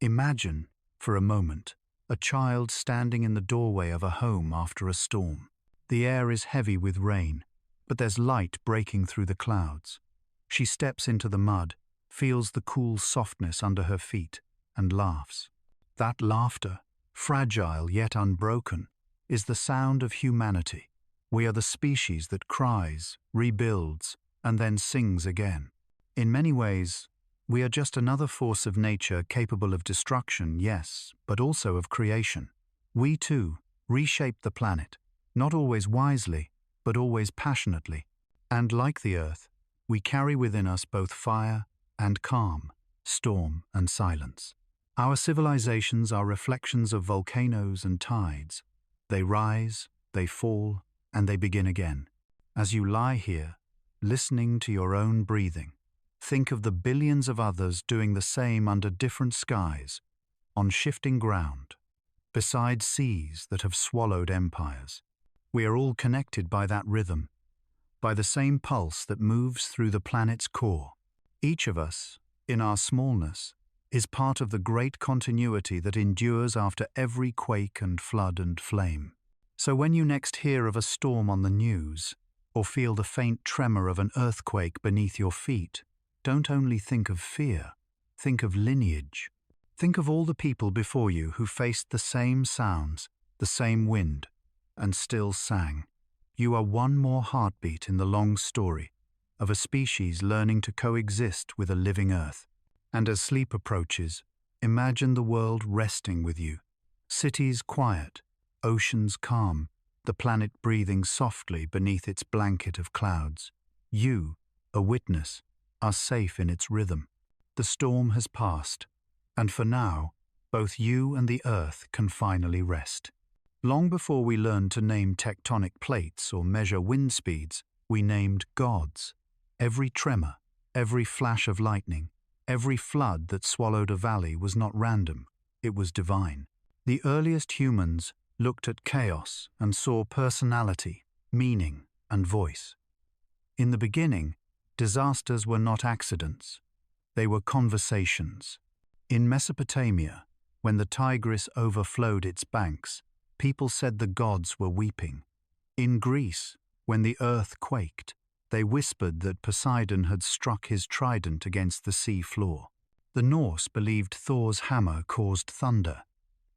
Imagine, for a moment, a child standing in the doorway of a home after a storm. The air is heavy with rain, but there's light breaking through the clouds. She steps into the mud, feels the cool softness under her feet, and laughs. That laughter, fragile yet unbroken, is the sound of humanity. We are the species that cries, rebuilds, and then sings again. In many ways, we are just another force of nature capable of destruction, yes, but also of creation. We, too, reshape the planet, not always wisely, but always passionately. And like the earth, we carry within us both fire and calm, storm and silence. Our civilizations are reflections of volcanoes and tides. They rise, they fall, and they begin again. As you lie here, listening to your own breathing, think of the billions of others doing the same under different skies, on shifting ground, beside seas that have swallowed empires. We are all connected by that rhythm, by the same pulse that moves through the planet's core. Each of us, in our smallness, is part of the great continuity that endures after every quake and flood and flame. So when you next hear of a storm on the news, or feel the faint tremor of an earthquake beneath your feet, don't only think of fear, think of lineage. Think of all the people before you who faced the same sounds, the same wind, and still sang. You are one more heartbeat in the long story of a species learning to coexist with a living earth. And as sleep approaches, imagine the world resting with you. Cities quiet, oceans calm, the planet breathing softly beneath its blanket of clouds. You, a witness, are safe in its rhythm. The storm has passed, and for now, both you and the earth can finally rest. Long before we learned to name tectonic plates or measure wind speeds, we named gods. Every tremor, every flash of lightning, every flood that swallowed a valley was not random, it was divine. The earliest humans looked at chaos and saw personality, meaning, and voice. In the beginning, disasters were not accidents. They were conversations. In Mesopotamia, when the Tigris overflowed its banks, people said the gods were weeping. In Greece, when the earth quaked, they whispered that Poseidon had struck his trident against the sea floor. The Norse believed Thor's hammer caused thunder,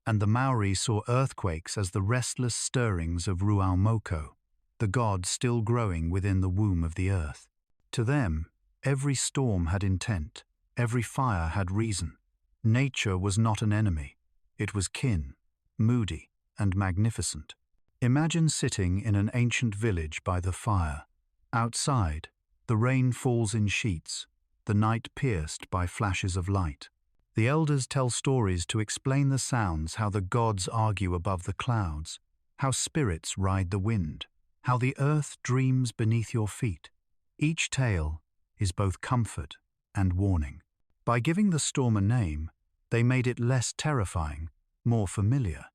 and the Maori saw earthquakes as the restless stirrings of Ruaumoko, the god still growing within the womb of the earth. To them, every storm had intent, every fire had reason. Nature was not an enemy, it was kin, moody and magnificent. Imagine sitting in an ancient village by the fire. Outside, the rain falls in sheets, the night pierced by flashes of light. The elders tell stories to explain the sounds, how the gods argue above the clouds, how spirits ride the wind, how the earth dreams beneath your feet. Each tale is both comfort and warning. By giving the storm a name, they made it less terrifying, more familiar.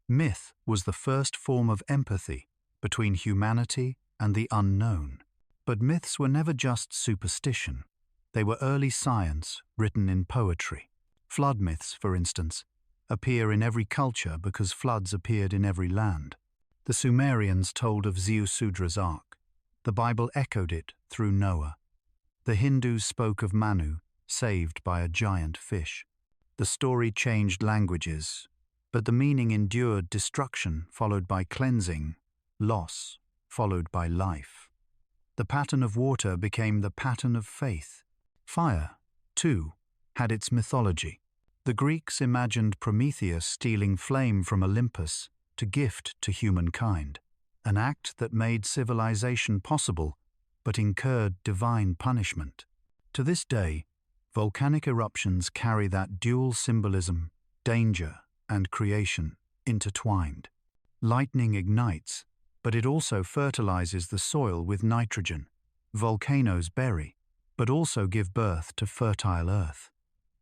Myth was the first form of empathy between humanity and the unknown. But myths were never just superstition. They were early science written in poetry. Flood myths, for instance, appear in every culture because floods appeared in every land. The Sumerians told of Ziusudra's ark. The Bible echoed it through Noah. The Hindus spoke of Manu, saved by a giant fish. The story changed languages, but the meaning endured: destruction followed by cleansing, loss followed by life. The pattern of water became the pattern of faith. Fire, too, had its mythology. The Greeks imagined Prometheus stealing flame from Olympus to gift to humankind, an act that made civilization possible but incurred divine punishment. To this day, volcanic eruptions carry that dual symbolism, danger and creation, intertwined. Lightning ignites, but it also fertilizes the soil with nitrogen. Volcanoes bury, but also give birth to fertile earth.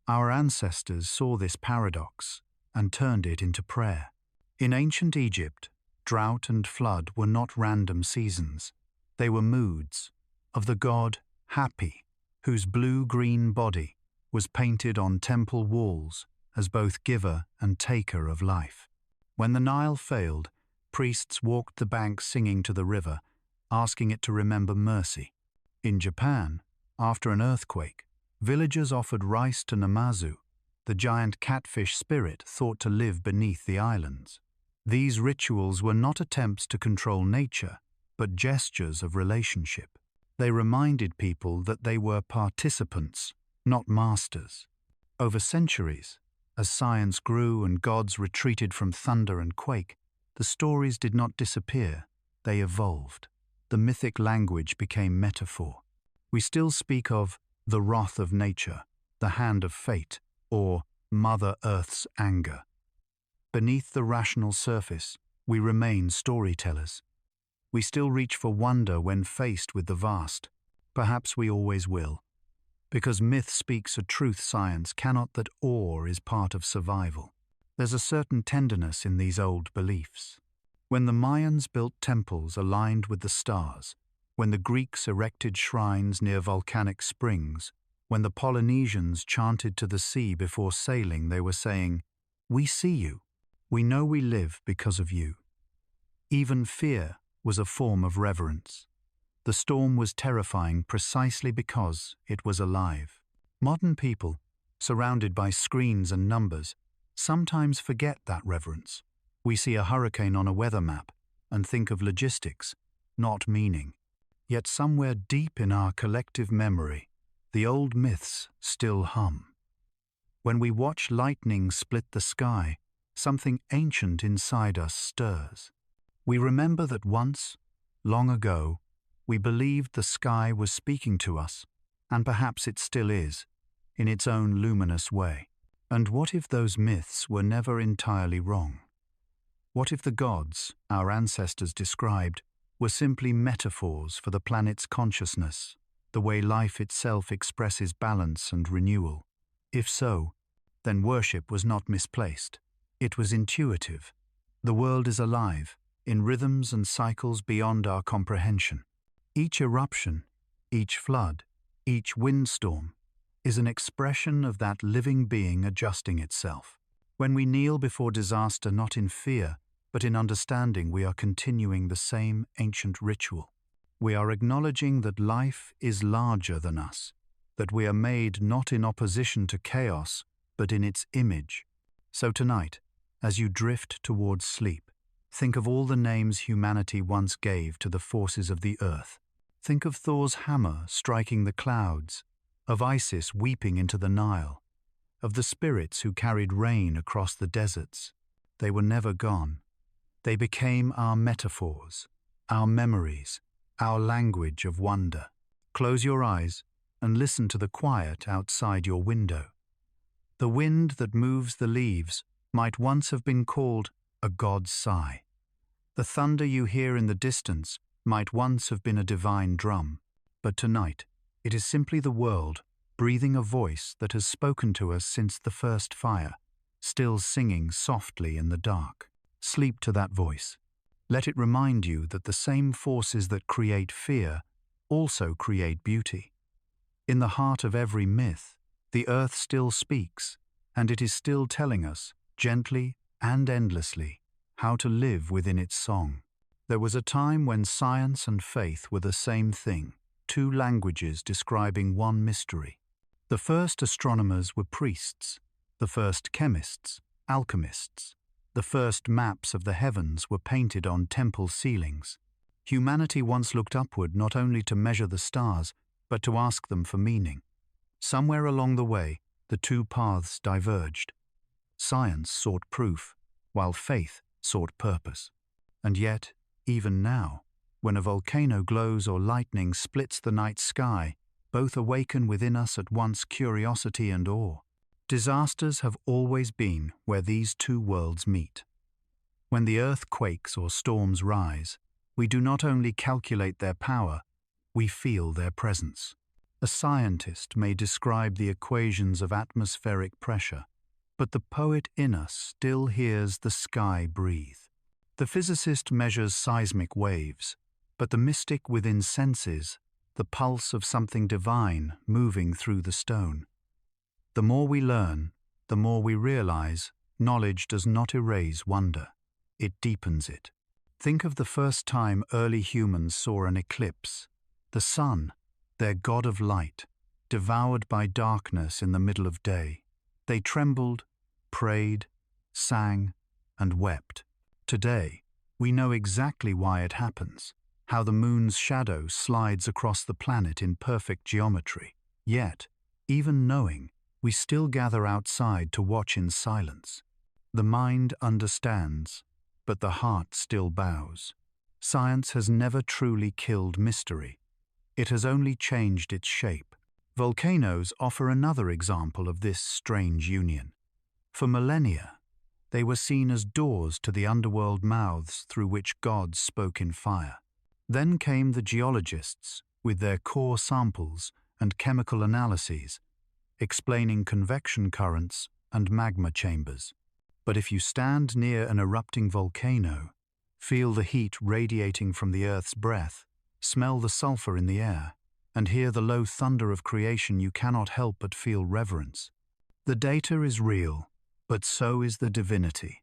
Our ancestors saw this paradox and turned it into prayer. In ancient Egypt, drought and flood were not random seasons. They were moods of the god Hapi, whose blue-green body was painted on temple walls as both giver and taker of life. When the Nile failed, priests walked the banks singing to the river, asking it to remember mercy. In Japan, after an earthquake, villagers offered rice to Namazu, the giant catfish spirit thought to live beneath the islands. These rituals were not attempts to control nature, but gestures of relationship. They reminded people that they were participants, not masters. Over centuries, as science grew and gods retreated from thunder and quake, the stories did not disappear, they evolved. The mythic language became metaphor. We still speak of the wrath of nature, the hand of fate, or Mother Earth's anger. Beneath the rational surface, we remain storytellers. We still reach for wonder when faced with the vast. Perhaps we always will, because myth speaks a truth science cannot, that awe is part of survival. There's a certain tenderness in these old beliefs. When the Mayans built temples aligned with the stars, when the Greeks erected shrines near volcanic springs, when the Polynesians chanted to the sea before sailing, they were saying, "We see you. We know we live because of you." Even fear was a form of reverence. The storm was terrifying precisely because it was alive. Modern people, surrounded by screens and numbers, sometimes forget that reverence. We see a hurricane on a weather map and think of logistics, not meaning. Yet somewhere deep in our collective memory, the old myths still hum. When we watch lightning split the sky, something ancient inside us stirs. We remember that once, long ago, we believed the sky was speaking to us, and perhaps it still is, in its own luminous way. And what if those myths were never entirely wrong? What if the gods our ancestors described were simply metaphors for the planet's consciousness, the way life itself expresses balance and renewal? If so, then worship was not misplaced. It was intuitive. The world is alive, in rhythms and cycles beyond our comprehension. Each eruption, each flood, each windstorm is an expression of that living being adjusting itself. When we kneel before disaster not in fear, but in understanding, we are continuing the same ancient ritual. We are acknowledging that life is larger than us, that we are made not in opposition to chaos, but in its image. So tonight, as you drift towards sleep, think of all the names humanity once gave to the forces of the earth. Think of Thor's hammer striking the clouds, of Isis weeping into the Nile, of the spirits who carried rain across the deserts. They were never gone. They became our metaphors, our memories, our language of wonder. Close your eyes and listen to the quiet outside your window. The wind that moves the leaves might once have been called a god's sigh. The thunder you hear in the distance might once have been a divine drum, but tonight it is simply the world breathing a voice that has spoken to us since the first fire, still singing softly in the dark. Sleep to that voice. Let it remind you that the same forces that create fear also create beauty. In the heart of every myth, the earth still speaks, and it is still telling us, gently and endlessly, how to live within its song. There was a time when science and faith were the same thing, two languages describing one mystery. The first astronomers were priests, the first chemists, alchemists. The first maps of the heavens were painted on temple ceilings. Humanity once looked upward not only to measure the stars, but to ask them for meaning. Somewhere along the way, the two paths diverged. Science sought proof, while faith sought purpose. And yet, even now, when a volcano glows or lightning splits the night sky, both awaken within us at once curiosity and awe. Disasters have always been where these two worlds meet. When the earth quakes or storms rise, we do not only calculate their power, we feel their presence. A scientist may describe the equations of atmospheric pressure, but the poet in us still hears the sky breathe. The physicist measures seismic waves, but the mystic within senses the pulse of something divine moving through the stone. The more we learn, the more we realize knowledge does not erase wonder, it deepens it. Think of the first time early humans saw an eclipse. The sun, their god of light, devoured by darkness in the middle of day. They trembled, prayed, sang, and wept. Today, we know exactly why it happens, how the moon's shadow slides across the planet in perfect geometry. Yet, even knowing, we still gather outside to watch in silence. The mind understands, but the heart still bows. Science has never truly killed mystery. It has only changed its shape. Volcanoes offer another example of this strange union. For millennia, they were seen as doors to the underworld mouths through which gods spoke in fire. Then came the geologists, with their core samples and chemical analyses, explaining convection currents and magma chambers. But if you stand near an erupting volcano, feel the heat radiating from the Earth's breath, smell the sulfur in the air, and hear the low thunder of creation, you cannot help but feel reverence. The data is real, but so is the divinity.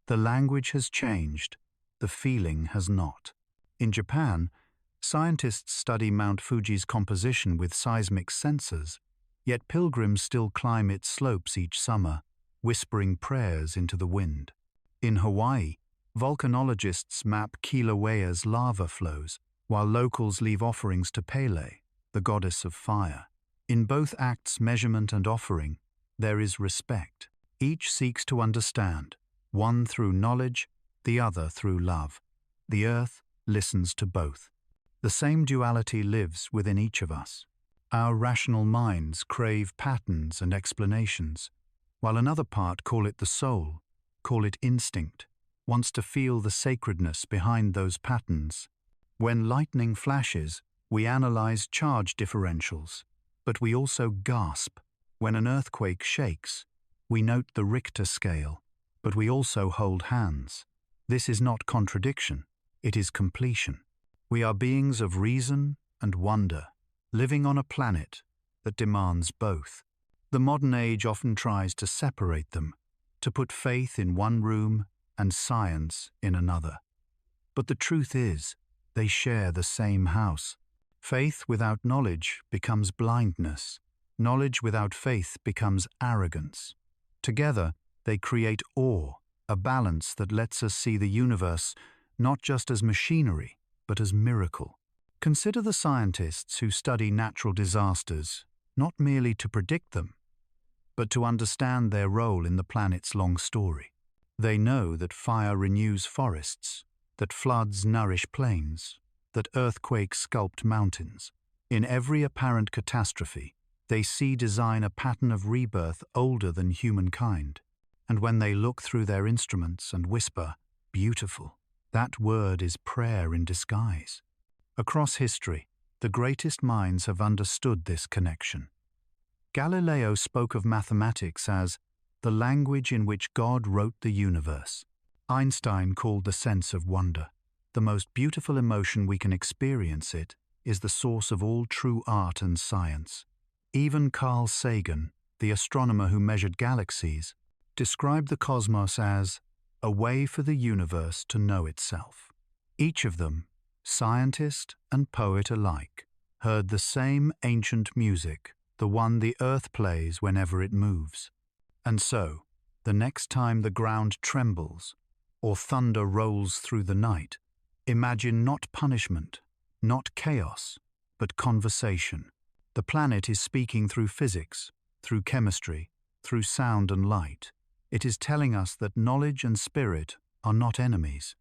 The language has changed, the feeling has not. In Japan, scientists study Mount Fuji's composition with seismic sensors, yet pilgrims still climb its slopes each summer, whispering prayers into the wind. In Hawaii, volcanologists map Kilauea's lava flows, while locals leave offerings to Pele, the goddess of fire. In both acts, measurement and offering, there is respect. Each seeks to understand, one through knowledge, the other through love. The earth listens to both. The same duality lives within each of us. Our rational minds crave patterns and explanations, while another part, call it the soul, call it instinct, wants to feel the sacredness behind those patterns. When lightning flashes, we analyze charge differentials, but we also gasp. When an earthquake shakes, we note the Richter scale, but we also hold hands. This is not contradiction, it is completion. We are beings of reason and wonder, living on a planet that demands both. The modern age often tries to separate them, to put faith in one room and science in another. But the truth is, they share the same house. Faith without knowledge becomes blindness. Knowledge without faith becomes arrogance. Together, they create awe, a balance that lets us see the universe not just as machinery, but as miracle. Consider the scientists who study natural disasters, not merely to predict them, but to understand their role in the planet's long story. They know that fire renews forests, that floods nourish plains, that earthquakes sculpt mountains. In every apparent catastrophe, they design a pattern of rebirth older than humankind. And when they look through their instruments and whisper, "Beautiful," that word is prayer in disguise. Across history, the greatest minds have understood this connection. Galileo spoke of mathematics as the language in which God wrote the universe. Einstein called the sense of wonder. The most beautiful emotion we can experience it is the source of all true art and science. Even Carl Sagan, the astronomer who measured galaxies, described the cosmos as a way for the universe to know itself. Each of them, scientist and poet alike, heard the same ancient music, the one the earth plays whenever it moves. And so, the next time the ground trembles, or thunder rolls through the night, imagine not punishment, not chaos, but conversation. The planet is speaking through physics, through chemistry, through sound and light. It is telling us that knowledge and spirit are not enemies.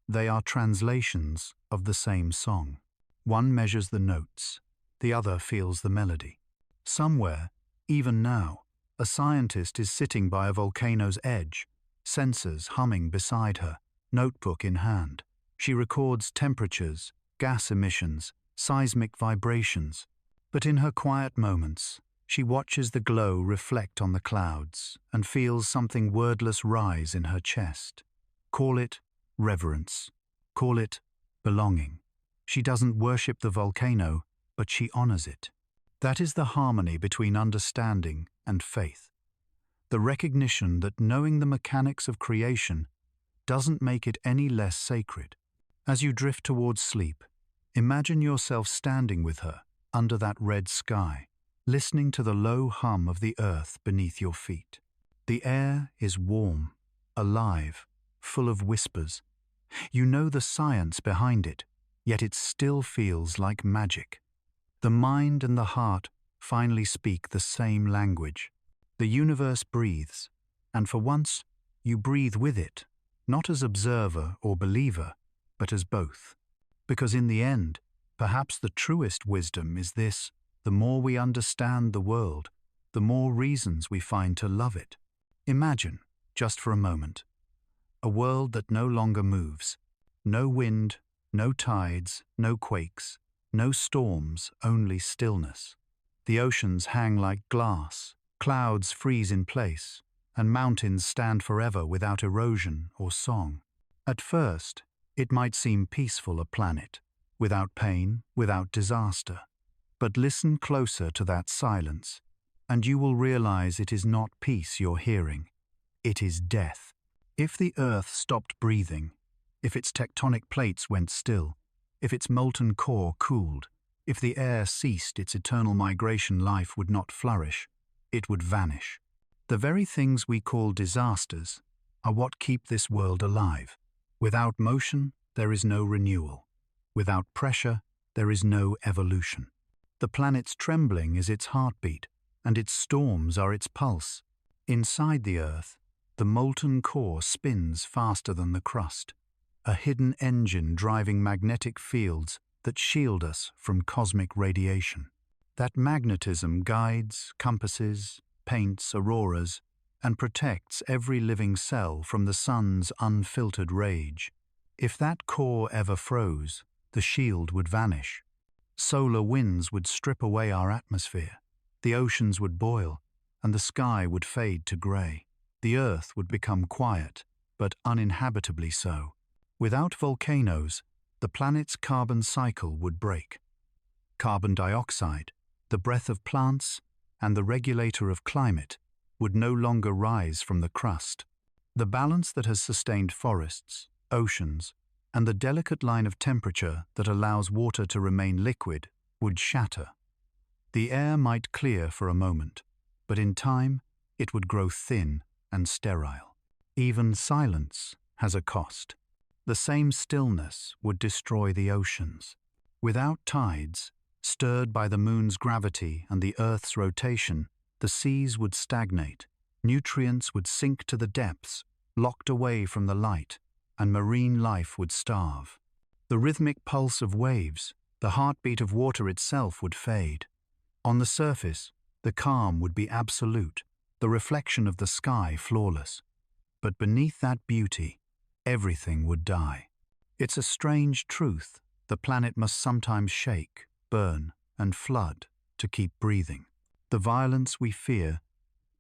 They are translations of the same song. One measures the notes, the other feels the melody. Somewhere, even now, a scientist is sitting by a volcano's edge, sensors humming beside her, notebook in hand. She records temperatures, gas emissions, seismic vibrations. But in her quiet moments, she watches the glow reflect on the clouds and feels something wordless rise in her chest. Call it reverence. Call it belonging. She doesn't worship the volcano, but she honors it. That is the harmony between understanding and faith. The recognition that knowing the mechanics of creation doesn't make it any less sacred. As you drift towards sleep, imagine yourself standing with her under that red sky, listening to the low hum of the earth beneath your feet. The air is warm, alive, full of whispers. You know the science behind it, yet it still feels like magic. The mind and the heart finally speak the same language. The universe breathes, and for once, you breathe with it, not as observer or believer, but as both. Because in the end, perhaps the truest wisdom is this: the more we understand the world, the more reasons we find to love it. Imagine, just for a moment, a world that no longer moves. No wind, no tides, no quakes, no storms, only stillness. The oceans hang like glass, clouds freeze in place, and mountains stand forever without erosion or song. At first, it might seem peaceful, a planet, without pain, without disaster. But listen closer to that silence, and you will realize it is not peace you're hearing. It is death. If the earth stopped breathing, if its tectonic plates went still, if its molten core cooled, if the air ceased its eternal migration, life would not flourish, it would vanish. The very things we call disasters are what keep this world alive. Without motion, there is no renewal. Without pressure, there is no evolution. The planet's trembling is its heartbeat, and its storms are its pulse. Inside the Earth, the molten core spins faster than the crust, a hidden engine driving magnetic fields that shield us from cosmic radiation. That magnetism guides, compasses, paints auroras, and protects every living cell from the sun's unfiltered rage. If that core ever froze, the the shield would vanish. Solar winds would strip away our atmosphere. The oceans would boil, and the sky would fade to grey. The Earth would become quiet, but uninhabitably so. Without volcanoes, the planet's carbon cycle would break. Carbon dioxide, the breath of plants and the regulator of climate, would no longer rise from the crust. The balance that has sustained forests, oceans, and the delicate line of temperature that allows water to remain liquid would shatter. The air might clear for a moment, but in time it would grow thin and sterile. Even silence has a cost. The same stillness would destroy the oceans. Without tides, stirred by the moon's gravity and the Earth's rotation, the seas would stagnate. Nutrients would sink to the depths, locked away from the light, and marine life would starve. The rhythmic pulse of waves, the heartbeat of water itself would fade. On the surface, the calm would be absolute, the reflection of the sky flawless. But beneath that beauty, everything would die. It's a strange truth. The planet must sometimes shake, burn, and flood to keep breathing. The violence we fear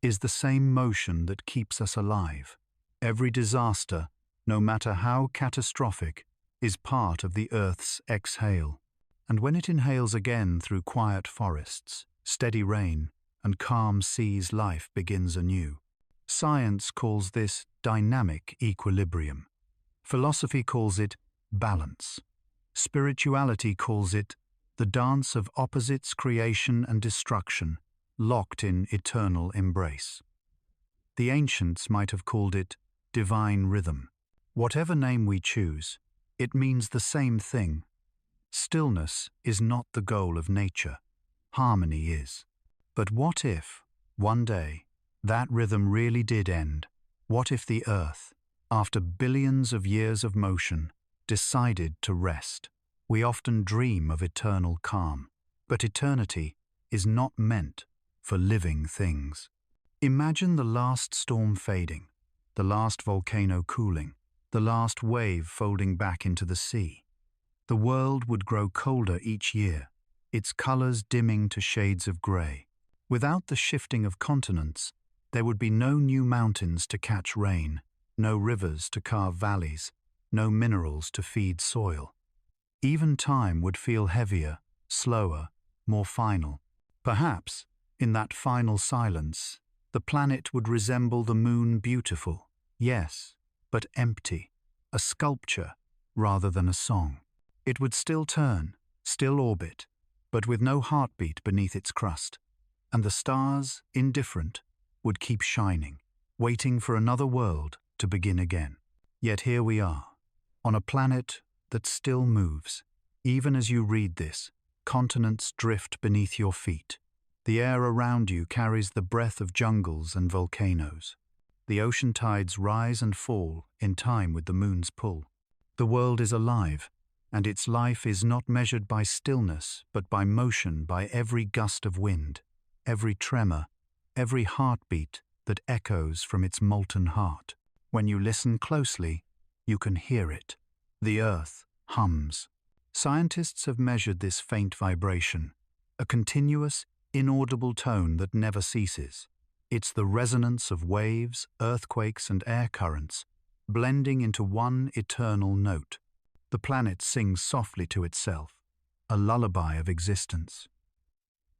is the same motion that keeps us alive. Every disaster, no matter how catastrophic, is part of the Earth's exhale. And when it inhales again through quiet forests, steady rain, and calm seas, life begins anew. Science calls this dynamic equilibrium. Philosophy calls it balance. Spirituality calls it the dance of opposites, creation and destruction, locked in eternal embrace. The ancients might have called it divine rhythm. Whatever name we choose, it means the same thing. Stillness is not the goal of nature. Harmony is. But what if, one day, that rhythm really did end? What if the Earth, after billions of years of motion, decided to rest? We often dream of eternal calm, but eternity is not meant for living things. Imagine the last storm fading, the last volcano cooling, the last wave folding back into the sea. The world would grow colder each year, its colors dimming to shades of gray. Without the shifting of continents, there would be no new mountains to catch rain, no rivers to carve valleys, no minerals to feed soil. Even time would feel heavier, slower, more final. Perhaps, in that final silence, the planet would resemble the moon, beautiful, yes, but empty, a sculpture rather than a song. It would still turn, still orbit, but with no heartbeat beneath its crust. And the stars, indifferent, would keep shining, waiting for another world to begin again. Yet here we are, on a planet that still moves. Even as you read this, continents drift beneath your feet. The air around you carries the breath of jungles and volcanoes. The ocean tides rise and fall in time with the moon's pull. The world is alive, and its life is not measured by stillness, but by motion, by every gust of wind, every tremor, every heartbeat that echoes from its molten heart. When you listen closely, you can hear it. The earth hums. Scientists have measured this faint vibration, a continuous, inaudible tone that never ceases. It's the resonance of waves, earthquakes, and air currents, blending into one eternal note. The planet sings softly to itself, a lullaby of existence.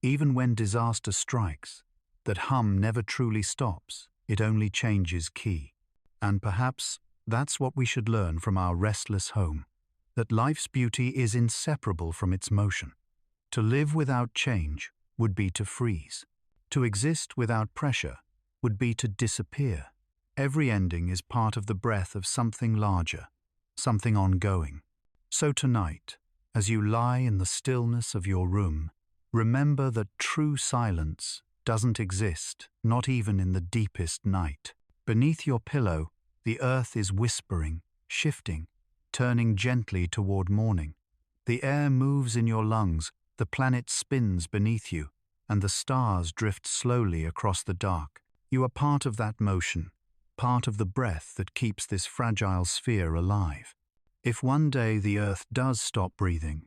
Even when disaster strikes, that hum never truly stops, it only changes key. And perhaps that's what we should learn from our restless home, that life's beauty is inseparable from its motion. To live without change would be to freeze. To exist without pressure would be to disappear. Every ending is part of the breath of something larger, something ongoing. So tonight, as you lie in the stillness of your room, remember that true silence doesn't exist, not even in the deepest night. Beneath your pillow, the earth is whispering, shifting, turning gently toward morning. The air moves in your lungs, the planet spins beneath you, and the stars drift slowly across the dark. You are part of that motion, part of the breath that keeps this fragile sphere alive. If one day the earth does stop breathing,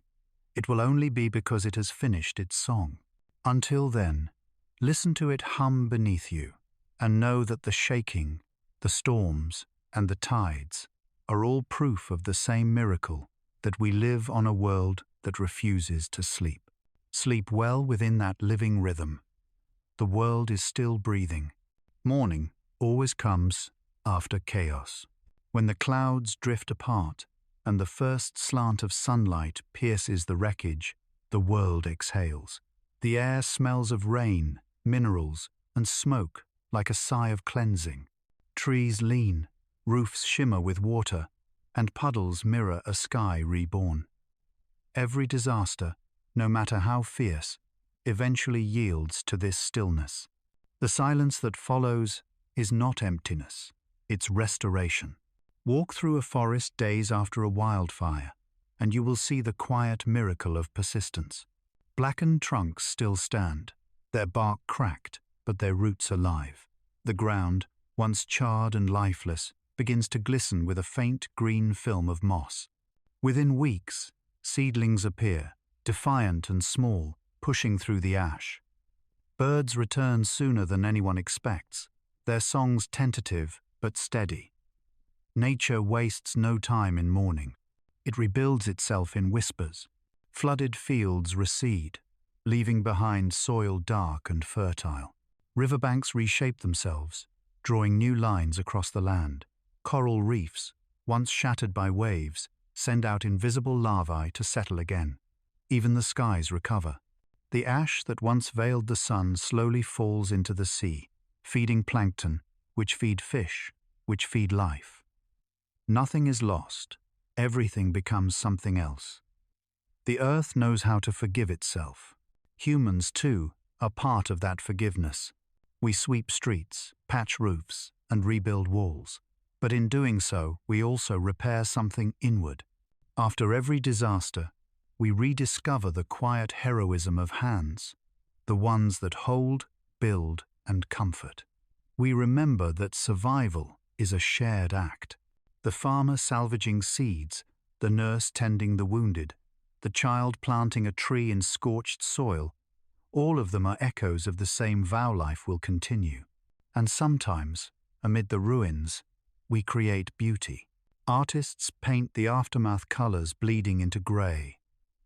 it will only be because it has finished its song. Until then, listen to it hum beneath you, and know that the shaking, the storms, and the tides are all proof of the same miracle, that we live on a world that refuses to sleep. Sleep well within that living rhythm. The world is still breathing. Morning always comes after chaos. When the clouds drift apart and the first slant of sunlight pierces the wreckage, the world exhales. The air smells of rain, minerals, and smoke like a sigh of cleansing. Trees lean, roofs shimmer with water, and puddles mirror a sky reborn. Every disaster, no matter how fierce, eventually yields to this stillness. The silence that follows is not emptiness, it's restoration. Walk through a forest days after a wildfire, and you will see the quiet miracle of persistence. Blackened trunks still stand, their bark cracked, but their roots alive. The ground, once charred and lifeless, begins to glisten with a faint green film of moss. Within weeks, seedlings appear, defiant and small, pushing through the ash. Birds return sooner than anyone expects, their songs tentative but steady. Nature wastes no time in mourning. It rebuilds itself in whispers. Flooded fields recede, leaving behind soil dark and fertile. Riverbanks reshape themselves, drawing new lines across the land. Coral reefs, once shattered by waves, send out invisible larvae to settle again. Even the skies recover. The ash that once veiled the sun slowly falls into the sea, feeding plankton, which feed fish, which feed life. Nothing is lost. Everything becomes something else. The earth knows how to forgive itself. Humans, too, are part of that forgiveness. We sweep streets, patch roofs, and rebuild walls. But in doing so, we also repair something inward. After every disaster, we rediscover the quiet heroism of hands, the ones that hold, build, and comfort. We remember that survival is a shared act. The farmer salvaging seeds, the nurse tending the wounded, the child planting a tree in scorched soil, all of them are echoes of the same vow life will continue. And sometimes, amid the ruins, we create beauty. Artists paint the aftermath colors bleeding into gray,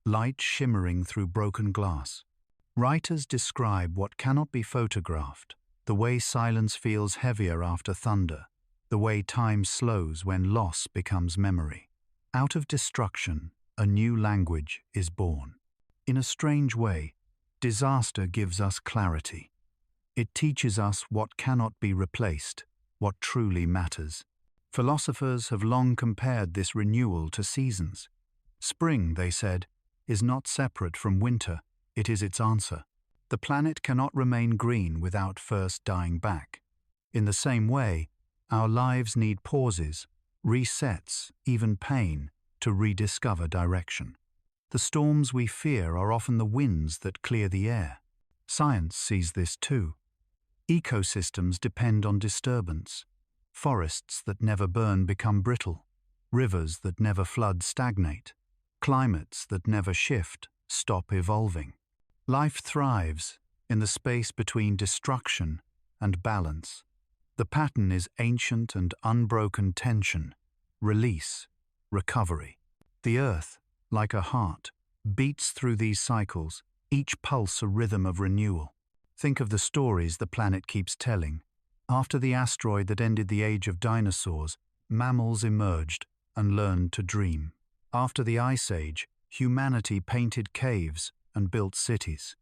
light shimmering through broken glass. Writers describe what cannot be photographed, the way silence feels heavier after thunder, the way time slows when loss becomes memory. Out of destruction, a new language is born. In a strange way, disaster gives us clarity. It teaches us what cannot be replaced, what truly matters. Philosophers have long compared this renewal to seasons. Spring, they said, is not separate from winter, it is its answer. The planet cannot remain green without first dying back. In the same way, our lives need pauses, resets, even pain, to rediscover direction. The storms we fear are often the winds that clear the air. Science sees this too. Ecosystems depend on disturbance. Forests that never burn become brittle. Rivers that never flood stagnate. Climates that never shift stop evolving. Life thrives in the space between destruction and balance. The pattern is ancient and unbroken tension, release, recovery. The earth, like a heart, beats through these cycles, each pulse a rhythm of renewal. Think of the stories the planet keeps telling. After the asteroid that ended the age of dinosaurs, mammals emerged and learned to dream. After the Ice Age, humanity painted caves and built cities.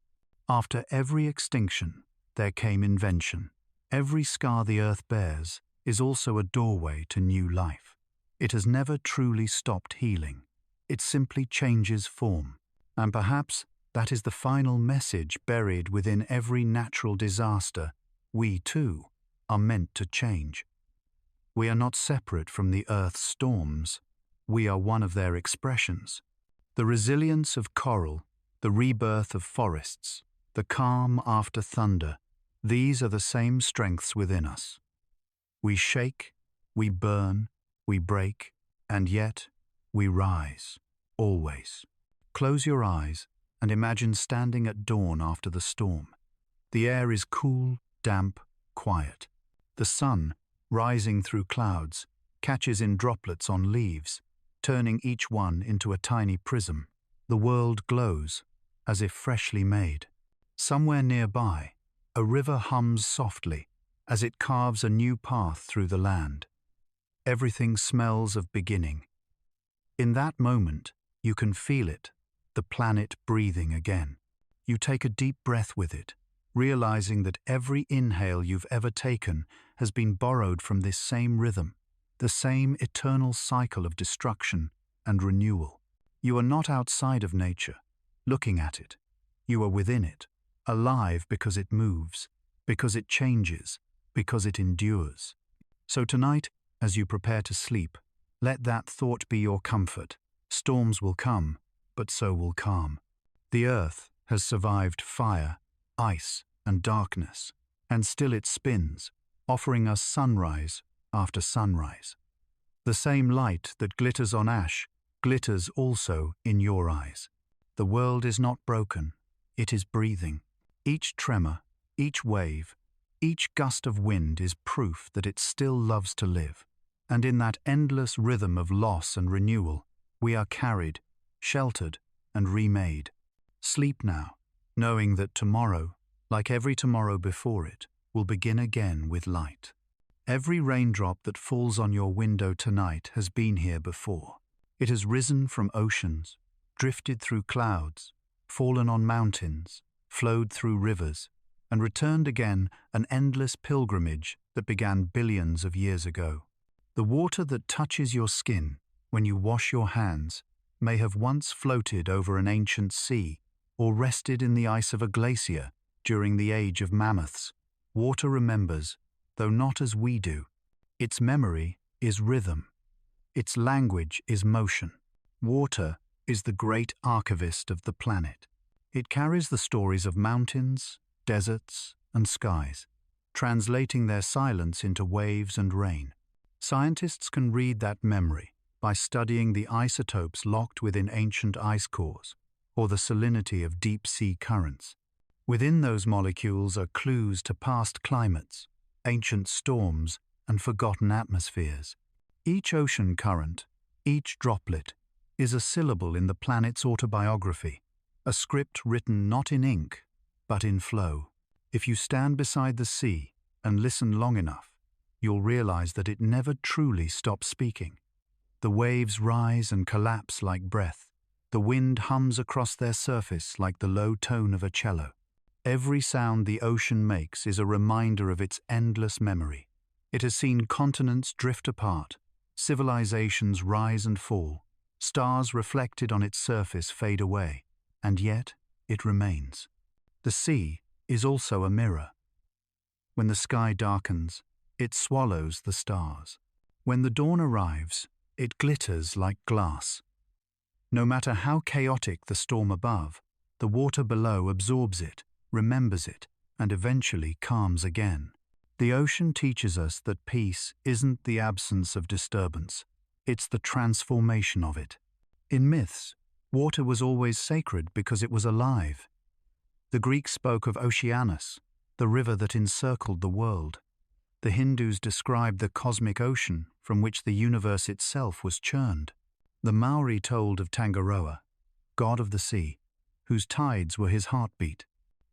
After every extinction, there came invention. Every scar the earth bears is also a doorway to new life. It has never truly stopped healing. It simply changes form. And perhaps that is the final message buried within every natural disaster. We, too, are meant to change. We are not separate from the earth's storms. We are one of their expressions. The resilience of coral, the rebirth of forests, the calm after thunder, these are the same strengths within us. We shake, we burn, we break, and yet We rise, always. Close your eyes and imagine standing at dawn after the storm. The air is cool, damp, quiet. The sun, rising through clouds, catches in droplets on leaves, turning each one into a tiny prism. The world glows, as if freshly made. Somewhere nearby, a river hums softly as it carves a new path through the land. Everything smells of beginning. In that moment, you can feel it, the planet breathing again. You take a deep breath with it, realizing that every inhale you've ever taken has been borrowed from this same rhythm, the same eternal cycle of destruction and renewal. You are not outside of nature, looking at it. You are within it, alive because it moves, because it changes, because it endures. So tonight, as you prepare to sleep, let that thought be your comfort. Storms will come, but so will calm. The earth has survived fire, ice, and darkness, and still it spins, offering us sunrise after sunrise. The same light that glitters on ash glitters also in your eyes. The world is not broken, it is breathing. Each tremor, each wave, each gust of wind is proof that it still loves to live. And in that endless rhythm of loss and renewal, we are carried, sheltered, and remade. Sleep now, knowing that tomorrow, like every tomorrow before it, will begin again with light. Every raindrop that falls on your window tonight has been here before. It has risen from oceans, drifted through clouds, fallen on mountains, flowed through rivers, and returned again, an endless pilgrimage that began billions of years ago. The water that touches your skin when you wash your hands may have once floated over an ancient sea or rested in the ice of a glacier during the age of mammoths. Water remembers, though not as we do. Its memory is rhythm. Its language is motion. Water is the great archivist of the planet. It carries the stories of mountains, deserts, and skies, translating their silence into waves and rain. Scientists can read that memory by studying the isotopes locked within ancient ice cores or the salinity of deep-sea currents. Within those molecules are clues to past climates, ancient storms, and forgotten atmospheres. Each ocean current, each droplet, is a syllable in the planet's autobiography, a script written not in ink, but in flow. If you stand beside the sea and listen long enough, you'll realize that it never truly stops speaking. The waves rise and collapse like breath. The wind hums across their surface like the low tone of a cello. Every sound the ocean makes is a reminder of its endless memory. It has seen continents drift apart, civilizations rise and fall, stars reflected on its surface fade away, and yet it remains. The sea is also a mirror. When the sky darkens, it swallows the stars. When the dawn arrives, it glitters like glass. No matter how chaotic the storm above, the water below absorbs it, remembers it, and eventually calms again. The ocean teaches us that peace isn't the absence of disturbance, it's the transformation of it. In myths, water was always sacred because it was alive. The Greeks spoke of Oceanus, the river that encircled the world. The Hindus described the cosmic ocean from which the universe itself was churned. The Maori told of Tangaroa, god of the sea, whose tides were his heartbeat.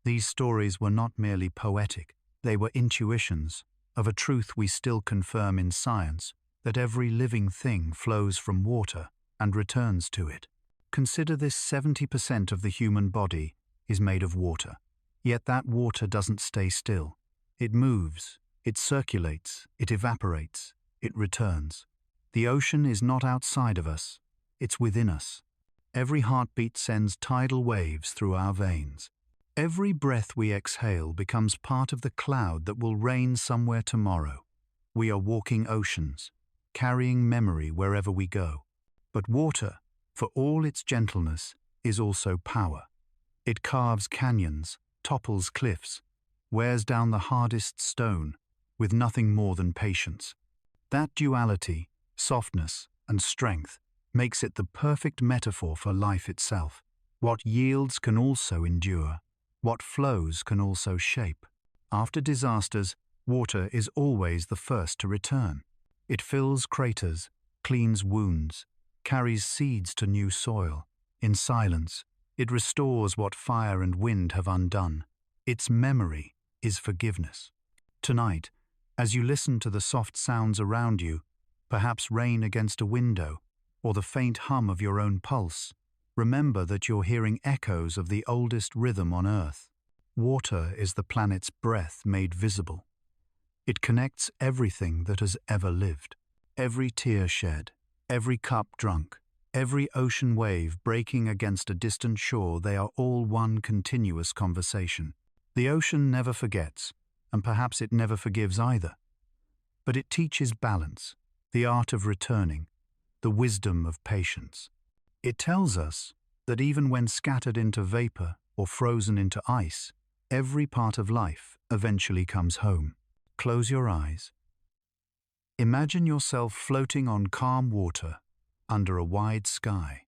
These stories were not merely poetic, they were intuitions of a truth we still confirm in science, that every living thing flows from water and returns to it. Consider this: 70% of the human body is made of water. Yet that water doesn't stay still. It moves, it circulates, it evaporates, it returns. The ocean is not outside of us, it's within us. Every heartbeat sends tidal waves through our veins. Every breath we exhale becomes part of the cloud that will rain somewhere tomorrow. We are walking oceans, carrying memory wherever we go. But water, for all its gentleness, is also power. It carves canyons, topples cliffs, wears down the hardest stone, with nothing more than patience. That duality, softness and strength, makes it the perfect metaphor for life itself. What yields can also endure. What flows can also shape. After disasters, water is always the first to return. It fills craters, cleans wounds, carries seeds to new soil. In silence, it restores what fire and wind have undone. Its memory is forgiveness. Tonight, as you listen to the soft sounds around you, perhaps rain against a window, or the faint hum of your own pulse, remember that you're hearing echoes of the oldest rhythm on Earth. Water is the planet's breath made visible. It connects everything that has ever lived. Every tear shed, every cup drunk, every ocean wave breaking against a distant shore, they are all one continuous conversation. The ocean never forgets, and perhaps it never forgives either. But it teaches balance, the art of returning, the wisdom of patience. It tells us that even when scattered into vapor or frozen into ice, every part of life eventually comes home. Close your eyes. Imagine yourself floating on calm water under a wide sky.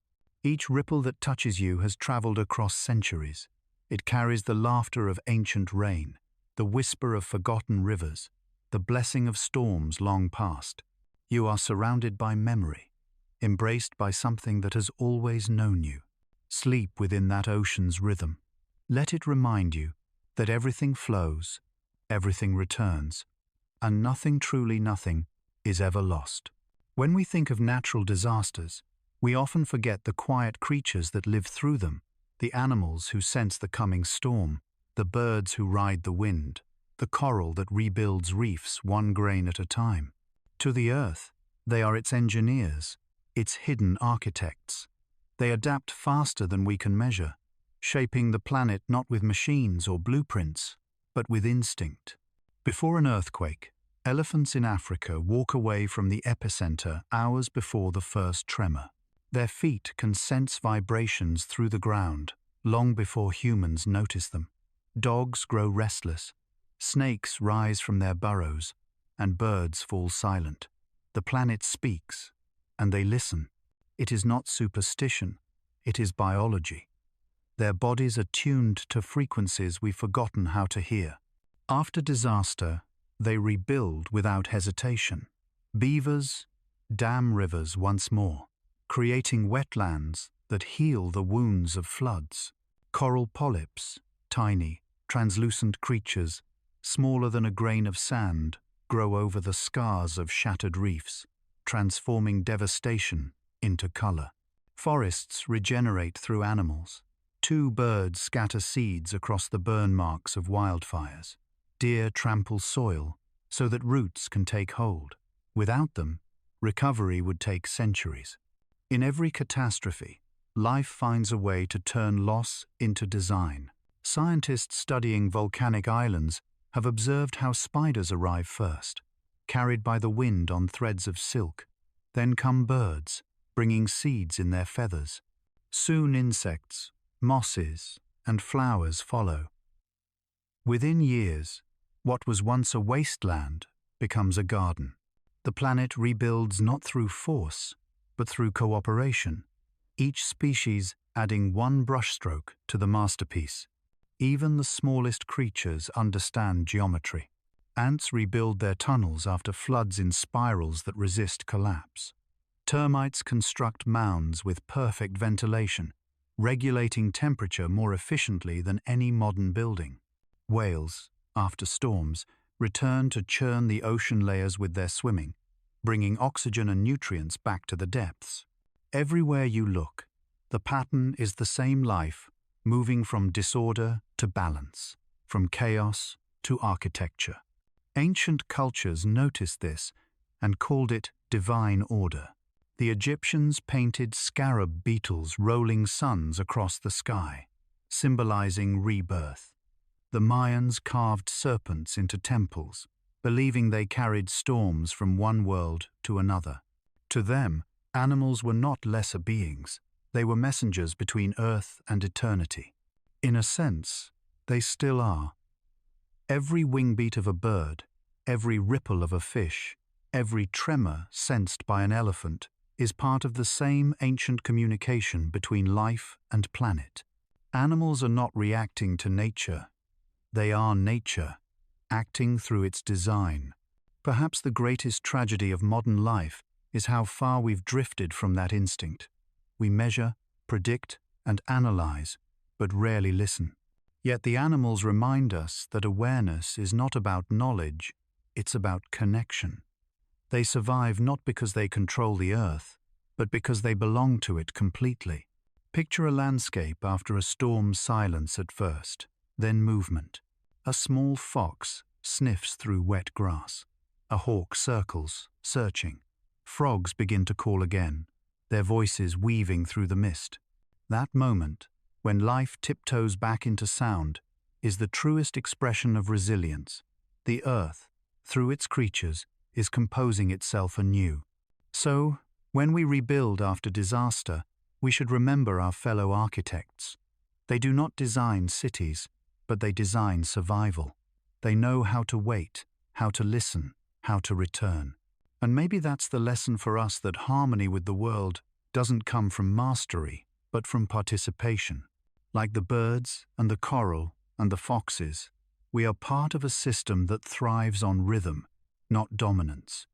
Each ripple that touches you has traveled across centuries. It carries the laughter of ancient rain, the whisper of forgotten rivers, the blessing of storms long past. You are surrounded by memory, embraced by something that has always known you. Sleep within that ocean's rhythm. Let it remind you that everything flows, everything returns, and nothing, truly nothing, is ever lost. When we think of natural disasters, we often forget the quiet creatures that live through them, the animals who sense the coming storm, the birds who ride the wind, the coral that rebuilds reefs one grain at a time. To the earth, they are its engineers, its hidden architects. They adapt faster than we can measure, shaping the planet not with machines or blueprints, but with instinct. Before an earthquake, elephants in Africa walk away from the epicenter hours before the first tremor. Their feet can sense vibrations through the ground long before humans notice them. Dogs grow restless, snakes rise from their burrows, and birds fall silent. The planet speaks, and they listen. It is not superstition, it is biology. Their bodies are tuned to frequencies we've forgotten how to hear. After disaster, they rebuild without hesitation. Beavers dam rivers once more, creating wetlands that heal the wounds of floods. Coral polyps, tiny, translucent creatures, smaller than a grain of sand, grow over the scars of shattered reefs, transforming devastation into color. Forests regenerate through animals. Two birds scatter seeds across the burn marks of wildfires. Deer trample soil so that roots can take hold. Without them, recovery would take centuries. In every catastrophe, life finds a way to turn loss into design. Scientists studying volcanic islands have observed how spiders arrive first, carried by the wind on threads of silk. Then come birds, bringing seeds in their feathers. Soon insects, mosses, and flowers follow. Within years, what was once a wasteland becomes a garden. The planet rebuilds not through force, but through cooperation, each species adding one brushstroke to the masterpiece. Even the smallest creatures understand geometry. Ants rebuild their tunnels after floods in spirals that resist collapse. Termites construct mounds with perfect ventilation, regulating temperature more efficiently than any modern building. Whales, after storms, return to churn the ocean layers with their swimming, bringing oxygen and nutrients back to the depths. Everywhere you look, the pattern is the same life, moving from disorder to balance, from chaos to architecture. Ancient cultures noticed this and called it divine order. The Egyptians painted scarab beetles rolling suns across the sky, symbolizing rebirth. The Mayans carved serpents into temples, believing they carried storms from one world to another. To them, animals were not lesser beings. They were messengers between earth and eternity. In a sense, they still are. Every wingbeat of a bird, every ripple of a fish, every tremor sensed by an elephant is part of the same ancient communication between life and planet. Animals are not reacting to nature. They are nature, acting through its design. Perhaps the greatest tragedy of modern life is how far we've drifted from that instinct. We measure, predict, and analyze, but rarely listen. Yet the animals remind us that awareness is not about knowledge, it's about connection. They survive not because they control the earth, but because they belong to it completely. Picture a landscape after a storm's silence at first, then movement. A small fox sniffs through wet grass. A hawk circles, searching. Frogs begin to call again, their voices weaving through the mist. That moment, when life tiptoes back into sound, is the truest expression of resilience. The earth, through its creatures, is composing itself anew. So, when we rebuild after disaster, we should remember our fellow architects. They do not design cities, but they design survival. They know how to wait, how to listen, how to return. And maybe that's the lesson for us, that harmony with the world doesn't come from mastery, but from participation. Like the birds and the coral and the foxes, we are part of a system that thrives on rhythm, not dominance.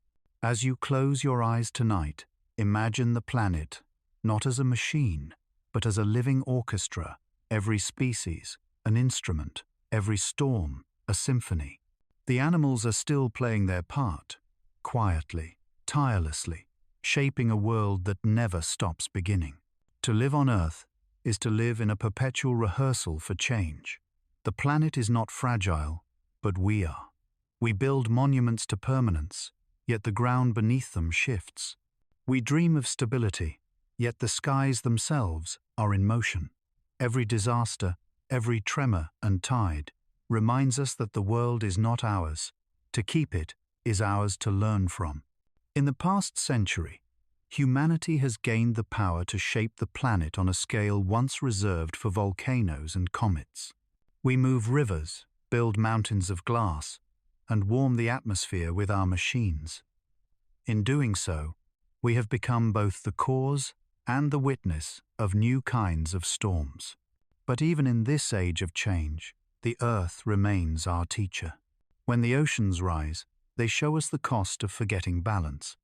As you close your eyes tonight, imagine the planet not as a machine, but as a living orchestra, every species an instrument, every storm a symphony. The animals are still playing their part, quietly, tirelessly, shaping a world that never stops beginning. To live on Earth is to live in a perpetual rehearsal for change. The planet is not fragile, but we are. We build monuments to permanence, yet the ground beneath them shifts. We dream of stability, yet the skies themselves are in motion. Every disaster, every tremor and tide reminds us that the world is not ours. To keep it is ours to learn from. In the past century, humanity has gained the power to shape the planet on a scale once reserved for volcanoes and comets. We move rivers, build mountains of glass, and warm the atmosphere with our machines. In doing so, we have become both the cause and the witness of new kinds of storms. But even in this age of change, the earth remains our teacher. When the oceans rise, they show us the cost of forgetting balance.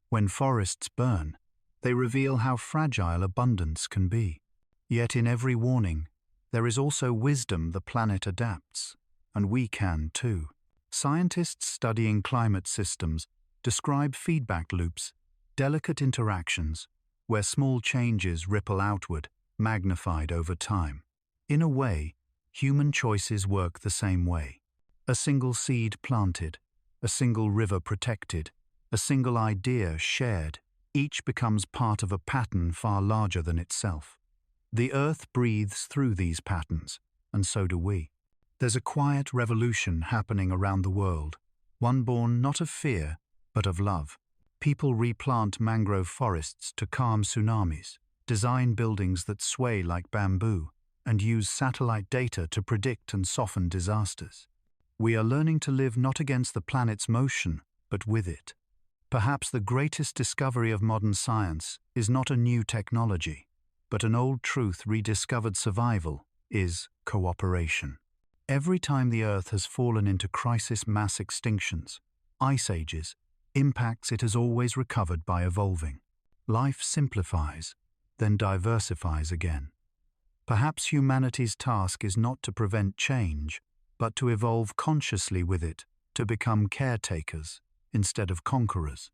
When forests burn, they reveal how fragile abundance can be. Yet in every warning, there is also wisdom. The planet adapts, and we can too. Scientists studying climate systems describe feedback loops, delicate interactions, where small changes ripple outward, magnified over time. In a way, human choices work the same way. A single seed planted, a single river protected, a single idea shared, each becomes part of a pattern far larger than itself. The earth breathes through these patterns, and so do we. There's a quiet revolution happening around the world, one born not of fear, but of love. People replant mangrove forests to calm tsunamis, design buildings that sway like bamboo, and use satellite data to predict and soften disasters. We are learning to live not against the planet's motion, but with it. Perhaps the greatest discovery of modern science is not a new technology, but an old truth rediscovered. Survival is cooperation. Every time the Earth has fallen into crisis mass extinctions, ice ages, impacts, it has always recovered by evolving. Life simplifies, then diversifies again. Perhaps humanity's task is not to prevent change, but to evolve consciously with it, to become caretakers instead of conquerors.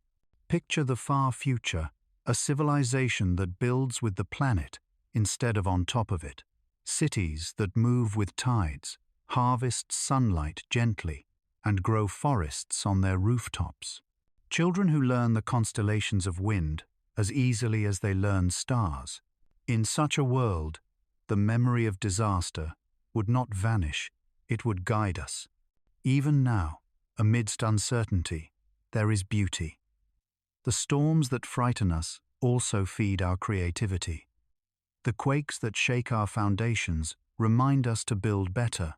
Picture the far future, a civilization that builds with the planet instead of on top of it. Cities that move with tides, harvest sunlight gently, and grow forests on their rooftops. Children who learn the constellations of wind as easily as they learn stars. In such a world, the memory of disaster would not vanish, it would guide us. Even now, amidst uncertainty, there is beauty. The storms that frighten us also feed our creativity. The quakes that shake our foundations remind us to build better.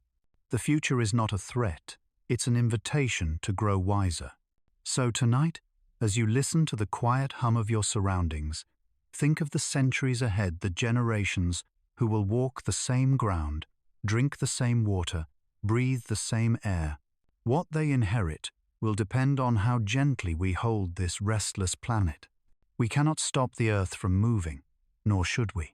The future is not a threat, it's an invitation to grow wiser. So tonight, As you listen to the quiet hum of your surroundings, think of the centuries ahead, the generations who will walk the same ground, drink the same water, breathe the same air. What they inherit will depend on how gently we hold this restless planet. We cannot stop the Earth from moving, nor should we.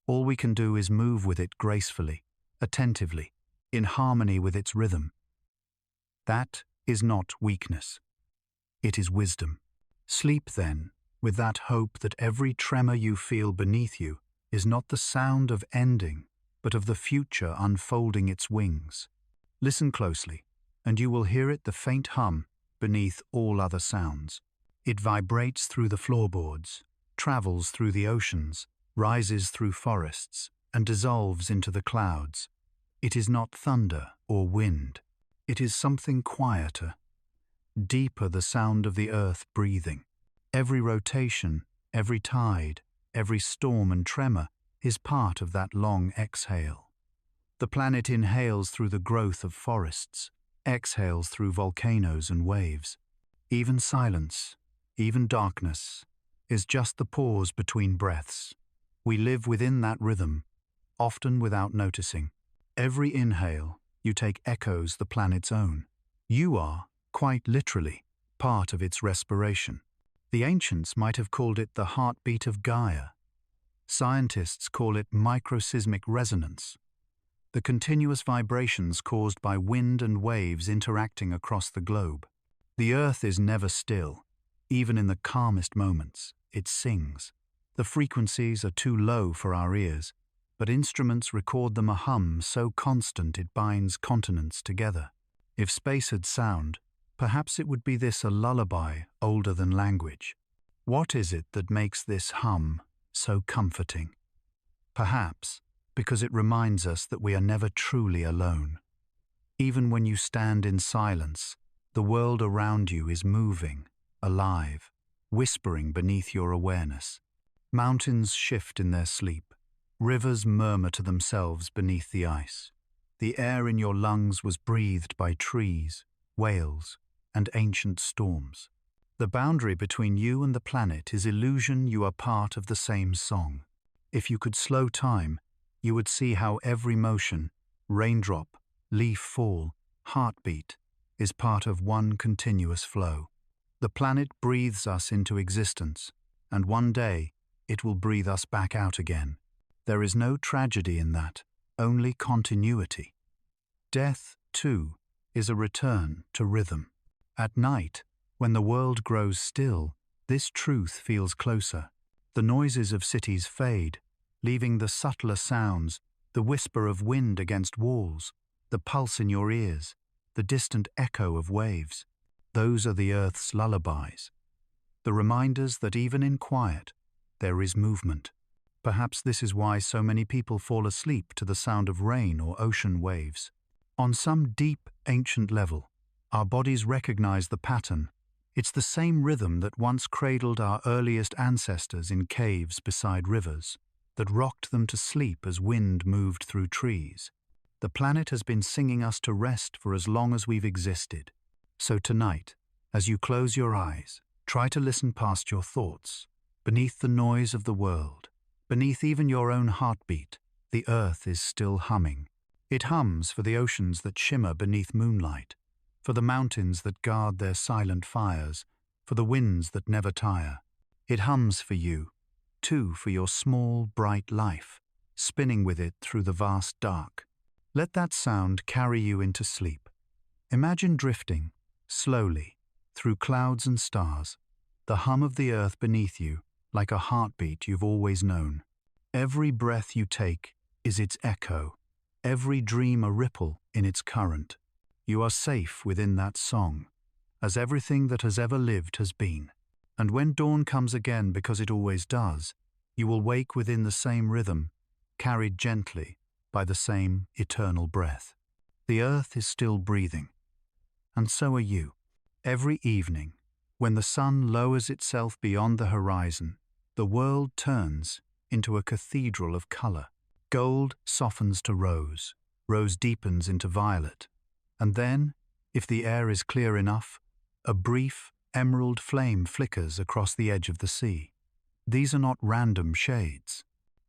All we can do is move with it gracefully, attentively, in harmony with its rhythm. That is not weakness. It is wisdom. Sleep then, with that hope that every tremor you feel beneath you is not the sound of ending, but of the future unfolding its wings. Listen closely, and you will hear it, the faint hum beneath all other sounds. It vibrates through the floorboards, travels through the oceans, rises through forests, and dissolves into the clouds. It is not thunder or wind. It is something quieter, deeper, the sound of the earth breathing. Every rotation, every tide, every storm and tremor is part of that long exhale. The planet inhales through the growth of forests, exhales through volcanoes and waves. Even silence, even darkness, is just the pause between breaths. We live within that rhythm, often without noticing. Every inhale you take echoes the planet's own. You are, quite literally, part of its respiration. The ancients might have called it the heartbeat of Gaia. Scientists call it microsysmic resonance, the continuous vibrations caused by wind and waves interacting across the globe. The Earth is never still. Even in the calmest moments, it sings. The frequencies are too low for our ears, but instruments record them, a hum so constant it binds continents together. If space had sound, perhaps it would be this, a lullaby older than language. What is it that makes this hum so comforting? Perhaps because it reminds us that we are never truly alone. Even when you stand in silence, the world around you is moving, alive, whispering beneath your awareness. Mountains shift in their sleep. Rivers murmur to themselves beneath the ice. The air in your lungs was breathed by trees, whales, and ancient storms. The boundary between you and the planet is illusion. You are part of the same song. If you could slow time, you would see how every motion, raindrop, leaf fall, heartbeat, is part of one continuous flow. The planet breathes us into existence, and one day it will breathe us back out again. There is no tragedy in that, only continuity. Death, too, is a return to rhythm. At night, when the world grows still, this truth feels closer. The noises of cities fade, leaving the subtler sounds, the whisper of wind against walls, the pulse in your ears, the distant echo of waves. Those are the Earth's lullabies, the reminders that even in quiet, there is movement. Perhaps this is why so many people fall asleep to the sound of rain or ocean waves. On some deep, ancient level, our bodies recognize the pattern. It's the same rhythm that once cradled our earliest ancestors in caves beside rivers, that rocked them to sleep as wind moved through trees. The planet has been singing us to rest for as long as we've existed. So tonight, as you close your eyes, try to listen past your thoughts. Beneath the noise of the world, beneath even your own heartbeat, the Earth is still humming. It hums for the oceans that shimmer beneath moonlight, for the mountains that guard their silent fires, for the winds that never tire. It hums for you, too, for your small, bright life, spinning with it through the vast dark. Let that sound carry you into sleep. Imagine drifting, slowly, through clouds and stars, the hum of the earth beneath you, like a heartbeat you've always known. Every breath you take is its echo, every dream a ripple in its current. You are safe within that song, as everything that has ever lived has been. And when dawn comes again, because it always does, you will wake within the same rhythm, carried gently by the same eternal breath. The earth is still breathing, and so are you. Every evening, when the sun lowers itself beyond the horizon, the world turns into a cathedral of color. Gold softens to rose, rose deepens into violet, and then, if the air is clear enough, a brief, emerald flame flickers across the edge of the sea. These are not random shades.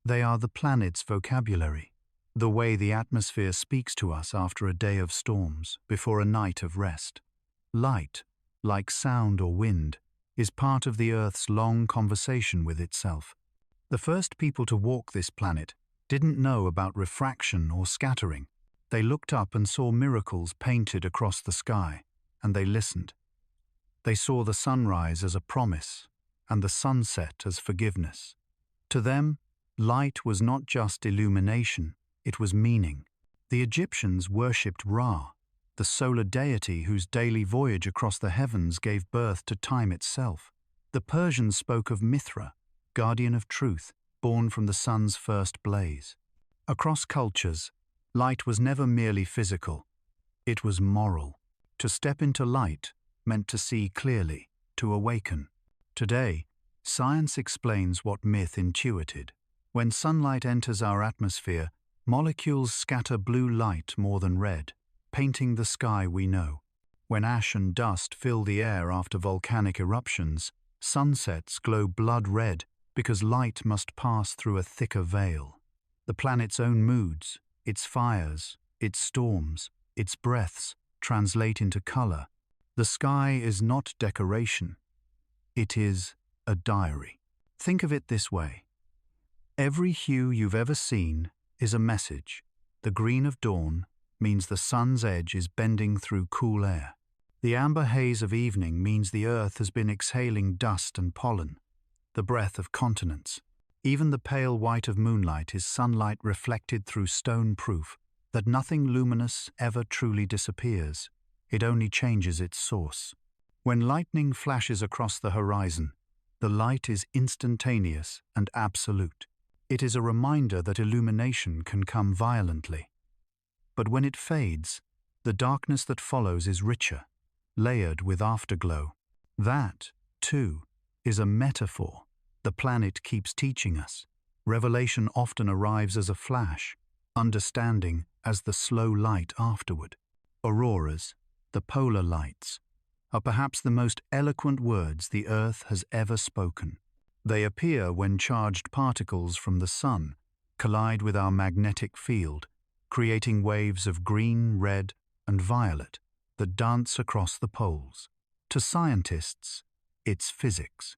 They are the planet's vocabulary, the way the atmosphere speaks to us after a day of storms, before a night of rest. Light, like sound or wind, is part of the Earth's long conversation with itself. The first people to walk this planet didn't know about refraction or scattering. They looked up and saw miracles painted across the sky, and they listened. They saw the sunrise as a promise, and the sunset as forgiveness. To them, light was not just illumination, it was meaning. The Egyptians worshipped Ra, the solar deity whose daily voyage across the heavens gave birth to time itself. The Persians spoke of Mithra, guardian of truth, born from the sun's first blaze. Across cultures, light was never merely physical. It was moral. To step into light meant to see clearly, to awaken. Today, science explains what myth intuited. When sunlight enters our atmosphere, molecules scatter blue light more than red, painting the sky we know. When ash and dust fill the air after volcanic eruptions, sunsets glow blood red because light must pass through a thicker veil. The planet's own moods, its fires, its storms, its breaths, translate into color. The sky is not decoration. It is a diary. Think of it this way. Every hue you've ever seen is a message. The green of dawn means the sun's edge is bending through cool air. The amber haze of evening means the earth has been exhaling dust and pollen, the breath of continents. Even the pale white of moonlight is sunlight reflected through stone, proof that nothing luminous ever truly disappears. It only changes its source. When lightning flashes across the horizon, the light is instantaneous and absolute. It is a reminder that illumination can come violently. But when it fades, the darkness that follows is richer, layered with afterglow. That, too, is a metaphor the planet keeps teaching us. Revelation often arrives as a flash, understanding as the slow light afterward. Auroras, the polar lights, are perhaps the most eloquent words the Earth has ever spoken. They appear when charged particles from the sun collide with our magnetic field, creating waves of green, red, and violet that dance across the poles. To scientists, it's physics.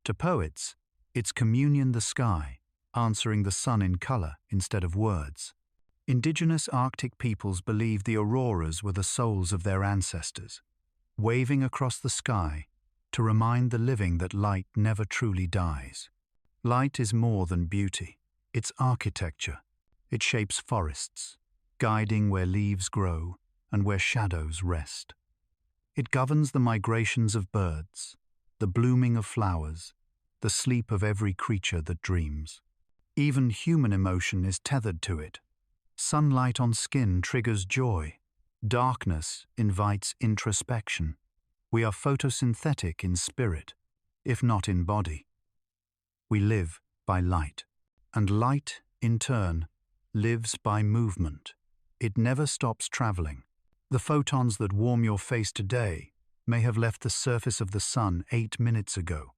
To poets, it's communion the sky, answering the sun in color instead of words. Indigenous Arctic peoples believed the auroras were the souls of their ancestors, waving across the sky to remind the living that light never truly dies. Light is more than beauty. It's architecture. It shapes forests, guiding where leaves grow and where shadows rest. It governs the migrations of birds, the blooming of flowers, the sleep of every creature that dreams. Even human emotion is tethered to it. Sunlight on skin triggers joy. Darkness invites introspection. We are photosynthetic in spirit, if not in body. We live by light, and light, in turn, lives by movement. It never stops traveling. The photons that warm your face today may have left the surface of the sun 8 minutes ago,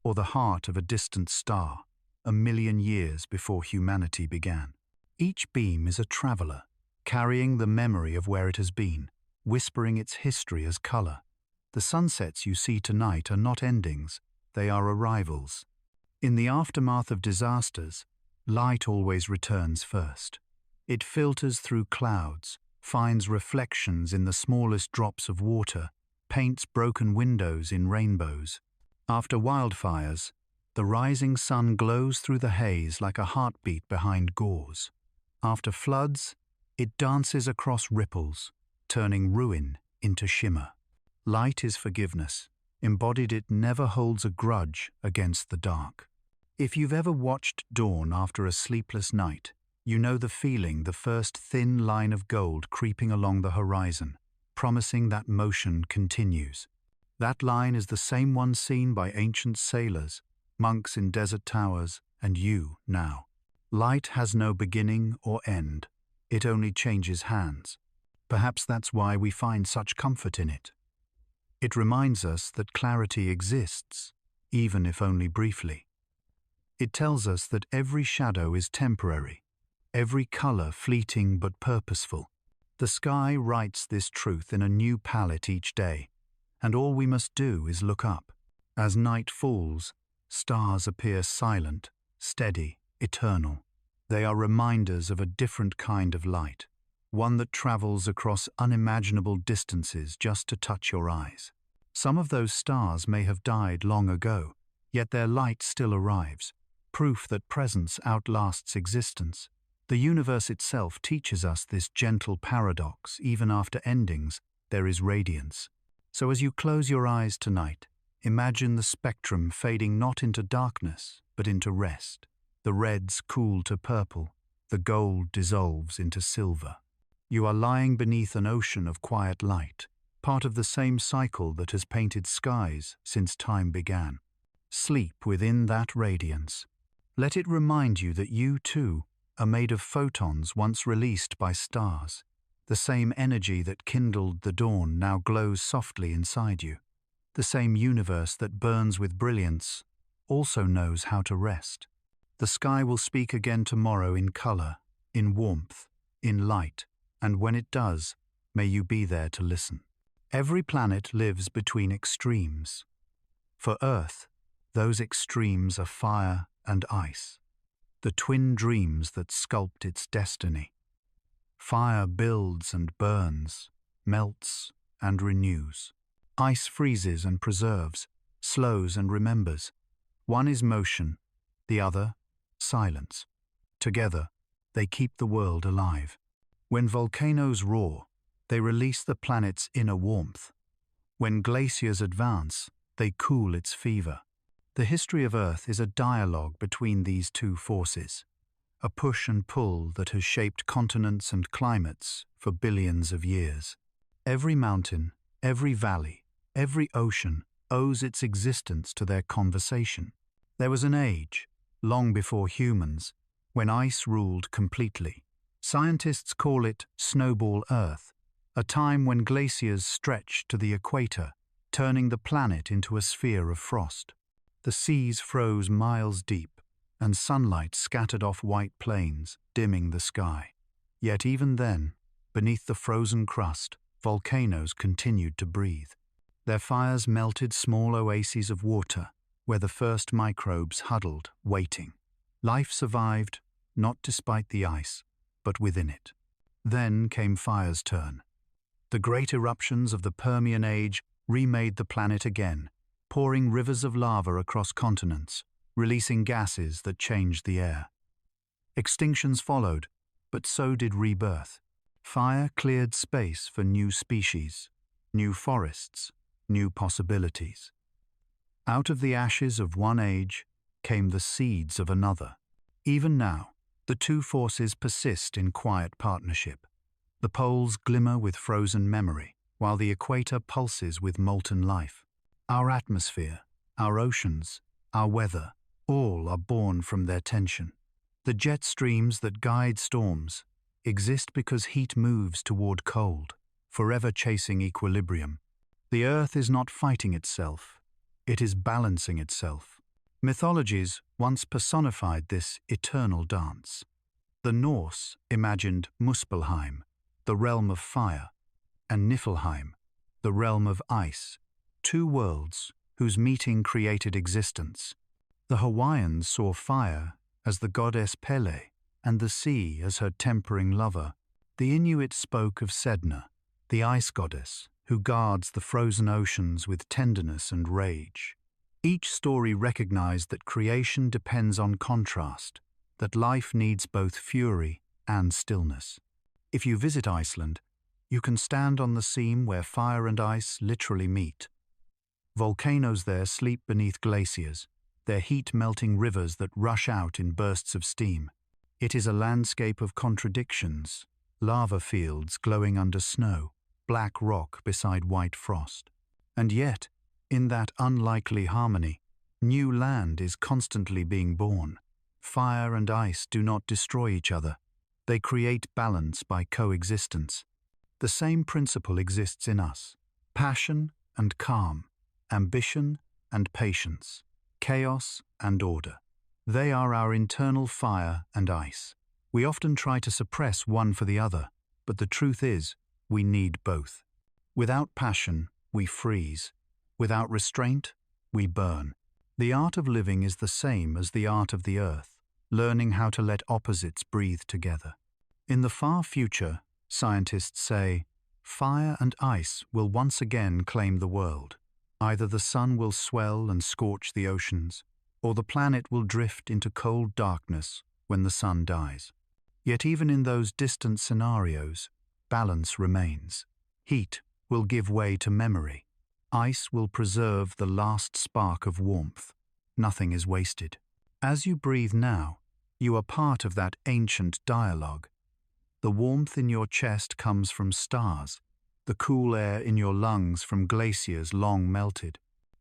or the heart of a distant star 1,000,000 years before humanity began. Each beam is a traveler, carrying the memory of where it has been, whispering its history as color. The sunsets you see tonight are not endings, they are arrivals. In the aftermath of disasters, light always returns first. It filters through clouds, finds reflections in the smallest drops of water, paints broken windows in rainbows. After wildfires, the rising sun glows through the haze like a heartbeat behind gauze. After floods, it dances across ripples, turning ruin into shimmer. Light is forgiveness. Embodied, it never holds a grudge against the dark. If you've ever watched dawn after a sleepless night, you know the feeling, the first thin line of gold creeping along the horizon, promising that motion continues. That line is the same one seen by ancient sailors, monks in desert towers, and you now. Light has no beginning or end. It only changes hands. Perhaps that's why we find such comfort in it. It reminds us that clarity exists, even if only briefly. It tells us that every shadow is temporary, every color fleeting but purposeful. The sky writes this truth in a new palette each day, and all we must do is look up. As night falls, stars appear silent, steady, eternal. They are reminders of a different kind of light, one that travels across unimaginable distances just to touch your eyes. Some of those stars may have died long ago, yet their light still arrives, proof that presence outlasts existence. The universe itself teaches us this gentle paradox. Even after endings, there is radiance. So as you close your eyes tonight, imagine the spectrum fading not into darkness, but into rest. The reds cool to purple, the gold dissolves into silver. You are lying beneath an ocean of quiet light, part of the same cycle that has painted skies since time began. Sleep within that radiance. Let it remind you that you, too, are made of photons once released by stars. The same energy that kindled the dawn now glows softly inside you. The same universe that burns with brilliance also knows how to rest. The sky will speak again tomorrow in color, in warmth, in light, and when it does, may you be there to listen. Every planet lives between extremes. For Earth, those extremes are fire and ice, the twin dreams that sculpt its destiny. Fire builds and burns, melts and renews. Ice freezes and preserves, slows and remembers. One is motion, the other, silence. Together, they keep the world alive. When volcanoes roar, they release the planet's inner warmth. When glaciers advance, they cool its fever. The history of Earth is a dialogue between these two forces, a push and pull that has shaped continents and climates for billions of years. Every mountain, every valley, every ocean owes its existence to their conversation. There was an age, long before humans, when ice ruled completely. Scientists call it Snowball Earth, a time when glaciers stretched to the equator, turning the planet into a sphere of frost. The seas froze miles deep, and sunlight scattered off white plains, dimming the sky. Yet even then, beneath the frozen crust, volcanoes continued to breathe. Their fires melted small oases of water, where the first microbes huddled, waiting. Life survived, not despite the ice, but within it. Then came fire's turn. The great eruptions of the Permian Age remade the planet again, pouring rivers of lava across continents, releasing gases that changed the air. Extinctions followed, but so did rebirth. Fire cleared space for new species, new forests, new possibilities. Out of the ashes of one age came the seeds of another. Even now, the two forces persist in quiet partnership. The poles glimmer with frozen memory, while the equator pulses with molten life. Our atmosphere, our oceans, our weather, all are born from their tension. The jet streams that guide storms exist because heat moves toward cold, forever chasing equilibrium. The earth is not fighting itself, it is balancing itself. Mythologies once personified this eternal dance. The Norse imagined Muspelheim, the realm of fire, and Niflheim, the realm of ice, two worlds whose meeting created existence. The Hawaiians saw fire as the goddess Pele and the sea as her tempering lover. The Inuit spoke of Sedna, the ice goddess who guards the frozen oceans with tenderness and rage. Each story recognized that creation depends on contrast, that life needs both fury and stillness. If you visit Iceland, you can stand on the seam where fire and ice literally meet. Volcanoes there sleep beneath glaciers, their heat-melting rivers that rush out in bursts of steam. It is a landscape of contradictions, lava fields glowing under snow, black rock beside white frost. And yet, in that unlikely harmony, new land is constantly being born. Fire and ice do not destroy each other. They create balance by coexistence. The same principle exists in us. Passion and calm, ambition and patience, chaos and order. They are our internal fire and ice. We often try to suppress one for the other, but the truth is, we need both. Without passion, we freeze. Without restraint, we burn. The art of living is the same as the art of the earth, learning how to let opposites breathe together. In the far future, scientists say, fire and ice will once again claim the world. Either the sun will swell and scorch the oceans, or the planet will drift into cold darkness when the sun dies. Yet even in those distant scenarios, balance remains. Heat will give way to memory. Ice will preserve the last spark of warmth. Nothing is wasted. As you breathe now, you are part of that ancient dialogue. The warmth in your chest comes from stars, the cool air in your lungs from glaciers long melted.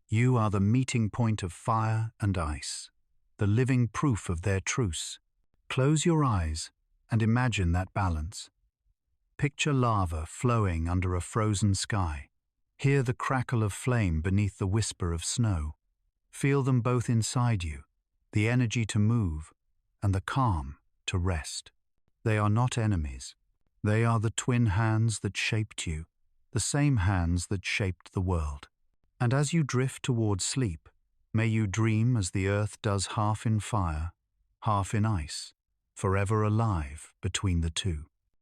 You are the meeting point of fire and ice, the living proof of their truce. Close your eyes and imagine that balance. Picture lava flowing under a frozen sky. Hear the crackle of flame beneath the whisper of snow. Feel them both inside you, the energy to move and the calm to rest. They are not enemies. They are the twin hands that shaped you, the same hands that shaped the world. And as you drift toward sleep, may you dream as the earth does, half in fire, half in ice, forever alive between the two.